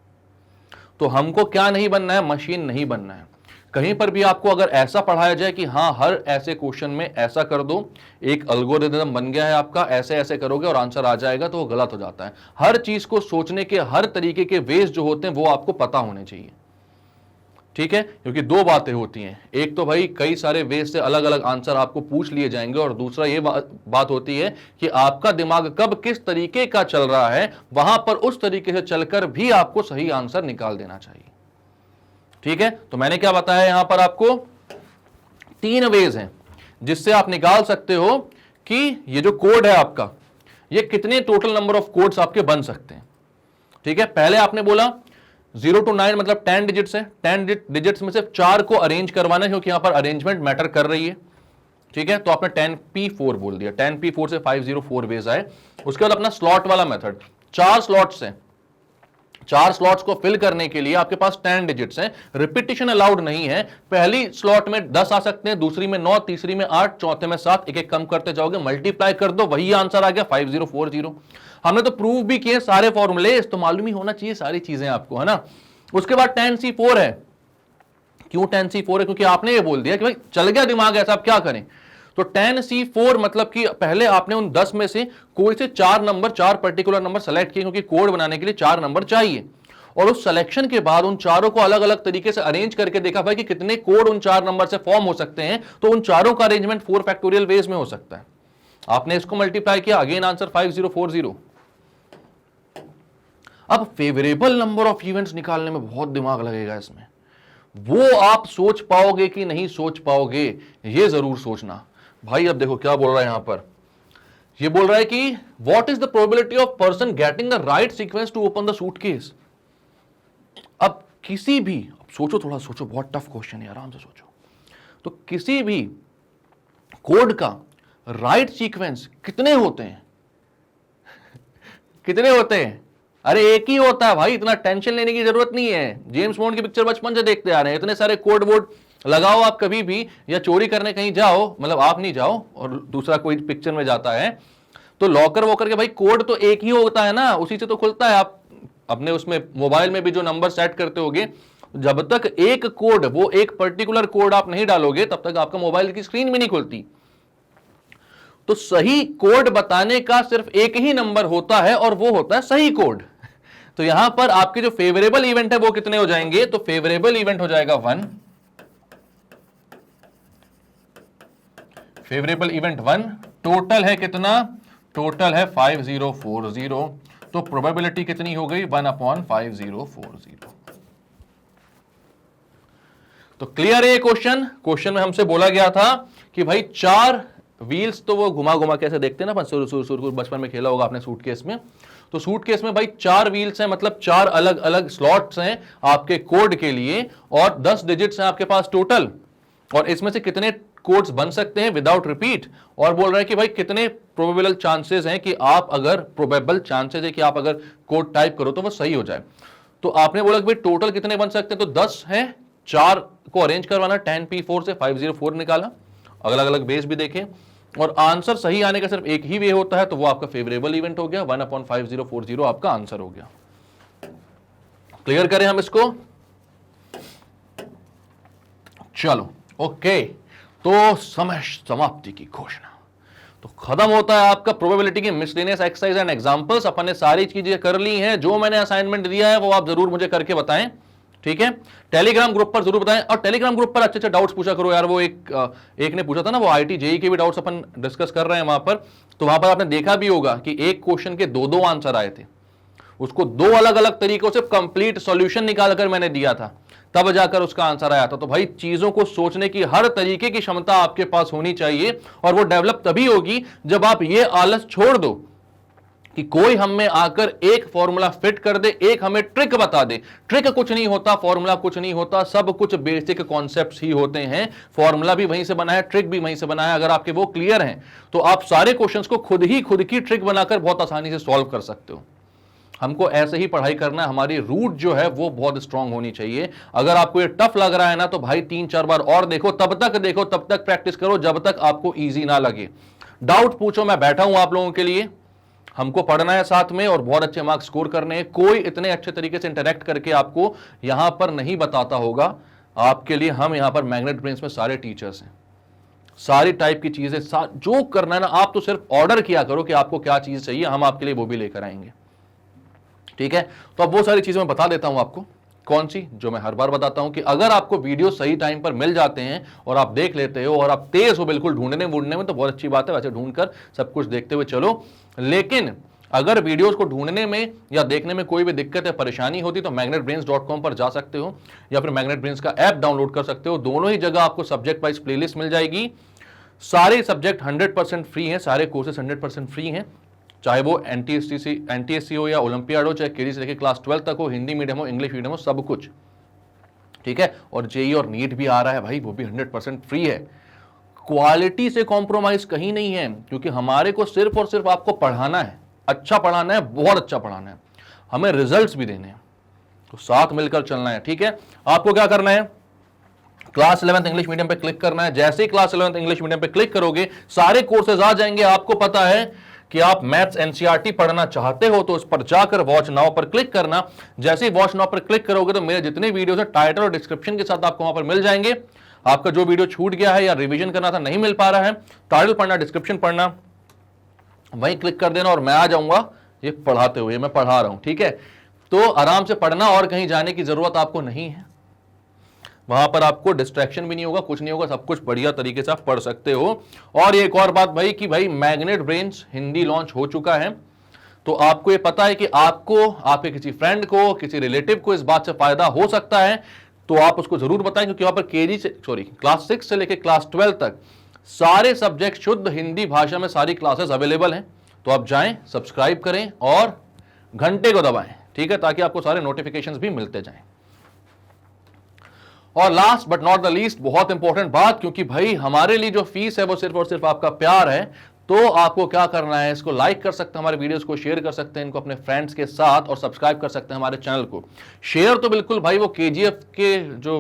तो हमको क्या नहीं बनना है, मशीन नहीं बनना है। कहीं पर भी आपको अगर ऐसा पढ़ाया जाए कि हाँ हर ऐसे क्वेश्चन में ऐसा कर दो, एक एल्गोरिथम बन गया है आपका, ऐसे ऐसे करोगे और आंसर आ जाएगा, तो वो गलत हो जाता है। हर चीज को सोचने के हर तरीके के वेज जो होते हैं वो आपको पता होने चाहिए, ठीक है। क्योंकि दो बातें होती हैं, एक तो भाई कई सारे वेज से अलग अलग आंसर आपको पूछ लिए जाएंगे, और दूसरा ये बात होती है कि आपका दिमाग कब किस तरीके का चल रहा है, वहां पर उस तरीके से चलकर भी आपको सही आंसर निकाल देना चाहिए, ठीक है। तो मैंने क्या बताया यहां पर आपको 3 वेज हैं जिससे आप निकाल सकते हो कि ये जो कोड है आपका, ये कितने टोटल नंबर ऑफ कोड्स आपके बन सकते हैं, ठीक है। पहले आपने बोला 0 to 9 मतलब 10 डिजिट्स है, 10 डिजिट्स में से 4 को अरेंज करवाना है, क्योंकि यहां पर अरेंजमेंट मैटर कर रही है, ठीक है। तो आपने 10p4 बोल दिया, 10p4 से 504 वेज आए। उसके बाद अपना स्लॉट वाला मेथड, 4 स्लॉट्स हैं, 4 स्लॉट्स को फिल करने के लिए आपके पास 10 डिजिट्स हैं, रिपीटिशन अलाउड नहीं है। पहली स्लॉट में 10 आ सकते हैं, दूसरी में 9, तीसरी में 8, चौथे में 7, एक एक कम करते जाओगे, मल्टीप्लाई कर दो, वही आंसर आ गया 5040। हमने तो प्रूव भी किए सारे फॉर्मूले, तो मालूम ही होना चाहिए सारी चीजें आपको, है ना। उसके बाद 10c4 है। क्यों 10c4 है? क्योंकि आपने ये बोल दिया कि भाई चल गया दिमाग ऐसा, आप क्या करें। तो 10c4 मतलब कि पहले आपने उन 10 में से कोई से 4 नंबर, 4 पर्टिकुलर नंबर सेलेक्ट किए, क्योंकि कोड बनाने के लिए 4 नंबर चाहिए। और उस सिलेक्शन के बाद उन चारों को अलग अलग तरीके से अरेंज करके देखा भाई कि कितने कोड उन 4 नंबर से फॉर्म हो सकते हैं। तो उन चारों का अरेंजमेंट 4 फैक्टोरियल वेज में हो सकता है। आपने इसको मल्टीप्लाई किया, अगेन आंसर 5040। अब फेवरेबल नंबर ऑफ इवेंट्स निकालने में बहुत दिमाग लगेगा इसमें, वो आप सोच पाओगे कि नहीं सोच पाओगे, ये जरूर सोचना। भाई अब देखो क्या बोल रहा है यहां पर, ये बोल रहा है कि what is the probability of person getting the right sequence to open the suitcase. अब किसी भी, सोचो थोड़ा सोचो, बहुत टफ क्वेश्चन है, आराम से सोचो। तो किसी भी कोड का राइट सीक्वेंस कितने होते हैं? कितने होते हैं? अरे एक ही होता है भाई, इतना टेंशन लेने की जरूरत नहीं है। जेम्स बॉन्ड की पिक्चर बचपन से देखते आ रहे हैं, इतने सारे कोड वोड लगाओ आप कभी भी, या चोरी करने कहीं जाओ, मतलब आप नहीं जाओ और दूसरा कोई पिक्चर में जाता है, तो लॉकर वॉकर के भाई कोड तो एक ही होता है ना, उसी से तो खुलता है। आप अपने उसमें मोबाइल में भी जो नंबर सेट करते होगे, जब तक एक कोड, वो एक पर्टिकुलर कोड आप नहीं डालोगे तब तक आपका मोबाइल की स्क्रीन भी नहीं खुलती। तो सही कोड बताने का सिर्फ एक ही नंबर होता है, और वो होता है सही कोड। तो यहां पर आपके जो फेवरेबल इवेंट है वो कितने हो जाएंगे? तो फेवरेबल इवेंट हो जाएगा 1, फेवरेबल इवेंट 1। टोटल है कितना? टोटल है 5040। तो प्रोबेबिलिटी कितनी हो गई? 1/5040। तो क्लियर है ये क्वेश्चन। क्वेश्चन में हमसे बोला गया था कि भाई 4 व्हील्स, तो वो घुमा घुमा कैसे देखते हैं ना, बचपन में खेला होगा आपने सूटकेस में। तो सूटकेस में भाई 4 व्हील्स हैं, मतलब 4 अलग अलग स्लॉट्स हैं आपके कोड के लिए, और 10 डिजिट्स हैं आपके पास टोटल। और इसमें से कितने कोड्स बन सकते हैं विदाउट रिपीट, और बोल रहा है कि भाई कितने प्रोबेबल चांसेस हैं कि आप अगर, प्रोबेबल चांसेस है कि आप अगर कोड टाइप करो तो वो सही हो जाए। तो आपने बोला कि भाई टोटल कितने बन सकते हैं, तो 10 हैं, चार को अरेंज करवाना, 10P4 से 504 निकाला, अलग अलग बेस भी देखे और आंसर सही आने का सिर्फ एक ही वे होता है, तो वो आपका फेवरेबल इवेंट हो गया, 1/5040 आपका आंसर हो गया। क्लियर करें हम इसको, चलो ओके। तो समय समाप्ति की घोषणा, तो खत्म होता है आपका प्रोबेबिलिटी की मिसलेनियस एक्सरसाइज एंड एग्जांपल्स। अपन ने सारी चीजें कर ली हैं, जो मैंने असाइनमेंट दिया है वो आप जरूर मुझे करके बताएं, ठीक है। टेलीग्राम ग्रुप पर जरूर बताएं, और टेलीग्राम ग्रुप पर अच्छे अच्छे डाउट्स पूछा करो यार। वो एक ने पूछा था ना, वो IIT JEE के भी डाउट्स अपन डिस्कस कर रहे हैं वहां पर, तो वहां पर आपने देखा भी होगा कि एक क्वेश्चन के दो आंसर आए थे, उसको दो अलग अलग तरीकों से कंप्लीट सॉल्यूशन निकालकर मैंने दिया था, तब जाकर उसका आंसर आया था। तो भाई चीजों को सोचने की हर तरीके की क्षमता आपके पास होनी चाहिए, और वो डेवलप तभी होगी जब आप ये आलस छोड़ दो कि कोई हम में आकर एक फॉर्मूला फिट कर दे, एक हमें ट्रिक बता दे। ट्रिक कुछ नहीं होता, फॉर्मूला कुछ नहीं होता, सब कुछ बेसिक कॉन्सेप्ट्स ही होते हैं। फॉर्मूला भी वहीं से बना है, ट्रिक भी वहीं से बना है। अगर आपके वो क्लियर हैं तो आप सारे क्वेश्चंस को खुद की ट्रिक बनाकर बहुत आसानी से सॉल्व कर सकते हो। हमको ऐसे ही पढ़ाई करना है, हमारी रूट जो है वो बहुत स्ट्रांग होनी चाहिए। अगर आपको ये टफ लग रहा है ना, तो भाई 3-4 बार और देखो, तब तक प्रैक्टिस करो जब तक आपको इजी ना लगे। डाउट पूछो, मैं बैठा हूं आप लोगों के लिए। हमको पढ़ना है साथ में और बहुत अच्छे मार्क्स स्कोर करने हैं। कोई इतने अच्छे तरीके से इंटरेक्ट करके आपको यहां पर नहीं बताता होगा। आपके लिए हम यहां पर मैग्नेट ब्रेन्स में सारे टीचर्स हैं, सारी टाइप की चीजें जो करना है ना, आप तो सिर्फ ऑर्डर किया करो कि आपको क्या चीज चाहिए, हम आपके लिए वो भी लेकर आएंगे, ठीक है। तो अब वो सारी चीजें मैं बता देता हूं आपको, कौन सी, जो मैं हर बार बताता हूं कि अगर आपको वीडियो सही टाइम पर मिल जाते हैं और आप देख लेते हो और आप तेज हो बिल्कुल ढूंढने में, तो बहुत अच्छी बात है। वैसे ढूंढकर सब कुछ देखते हुए चलो, लेकिन अगर वीडियोस को ढूंढने में या देखने में कोई भी दिक्कत या परेशानी होती तो magnetbrains.com पर जा सकते हो, या फिर मैग्नेट ब्रेन्स का ऐप डाउनलोड कर सकते हो। दोनों ही जगह आपको सब्जेक्ट वाइज प्लेलिस्ट मिल जाएगी। सारे सब्जेक्ट 100% फ्री हैं, सारे कोर्सेज 100% फ्री हैं, चाहे वो NTSC हो या ओलंपियाड हो, चाहे KG से लेकर क्लास 12 तक हो, हिंदी मीडियम हो, इंग्लिश मीडियम हो, सब कुछ, ठीक है। और JEE और नीट भी आ रहा है भाई, वो भी 100% फ्री है। क्वालिटी से कॉम्प्रोमाइज कहीं नहीं है, क्योंकि हमारे को सिर्फ और सिर्फ आपको पढ़ाना है, अच्छा पढ़ाना है, बहुत अच्छा पढ़ाना है, हमें रिजल्ट्स भी देने हैं, तो साथ मिलकर चलना है, ठीक है। आपको क्या करना है, क्लास 11th इंग्लिश मीडियम पे क्लिक करना है। जैसे ही क्लास 11th इंग्लिश मीडियम पे क्लिक करोगे, सारे कोर्सेज आ जाएंगे। आपको पता है कि आप मैथ्स NCERT पढ़ना चाहते हो तो उस पर जाकर वॉच नाउ पर क्लिक करना। जैसे ही वॉच नाउ पर क्लिक करोगे तो मेरे जितने वीडियोस हैं टाइटल और डिस्क्रिप्शन के साथ आपको वहां पर मिल जाएंगे। आपका जो वीडियो छूट गया है या रिवीजन करना था, नहीं मिल पा रहा है, टाइटल पढ़ना, डिस्क्रिप्शन पढ़ना, वहीं क्लिक कर देना और मैं आ जाऊंगा ये पढ़ाते हुए, मैं पढ़ा रहा हूं, ठीक है। तो आराम से पढ़ना और कहीं जाने की जरूरत आपको नहीं है। वहां पर आपको डिस्ट्रैक्शन भी नहीं होगा, कुछ नहीं होगा, सब कुछ बढ़िया तरीके से आप पढ़ सकते हो। और एक और बात भाई कि भाई मैग्नेट ब्रेन्स हिंदी लॉन्च हो चुका है, तो आपको ये पता है कि आपको, आपके किसी फ्रेंड को, किसी रिलेटिव को इस बात से फायदा हो सकता है, तो आप उसको जरूर बताएं, क्योंकि वहां पर क्लास 6 से लेकर क्लास 12 तक सारे सब्जेक्ट शुद्ध हिंदी भाषा में सारी क्लासेस अवेलेबल हैं। तो आप जाएं, सब्सक्राइब करें और घंटे को दबाएं, ठीक है, ताकि आपको सारे नोटिफिकेशंस भी मिलते जाएं। और last but not the least, बहुत इंपॉर्टेंट बात, क्योंकि भाई हमारे लिए जो फीस है वो सिर्फ और सिर्फ आपका प्यार है। तो आपको क्या करना है, इसको लाइक कर सकते हैं, हमारे वीडियोस को शेयर कर सकते हैं इनको अपने फ्रेंड्स के साथ, और सब्सक्राइब कर सकते हैं हमारे चैनल को। शेयर तो बिल्कुल भाई, वो KGF के जो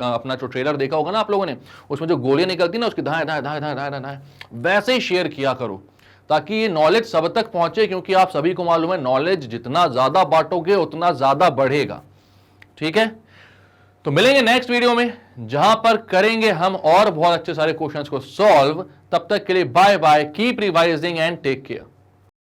अपना जो ट्रेलर देखा होगा ना आप लोगों ने, उसमें जो गोलियां निकलती ना उसकी दाएं दाएं दाएं दाएं दाएं दाएं, वैसे ही शेयर किया करो, ताकि ये नॉलेज सब तक पहुंचे। क्योंकि आप सभी को मालूम है, नॉलेज जितना ज्यादा बांटोगे उतना ज्यादा बढ़ेगा, ठीक है। तो मिलेंगे नेक्स्ट वीडियो में, जहां पर करेंगे हम और बहुत अच्छे सारे क्वेश्चंस को सॉल्व। तब तक के लिए bye bye, keep revising and take care.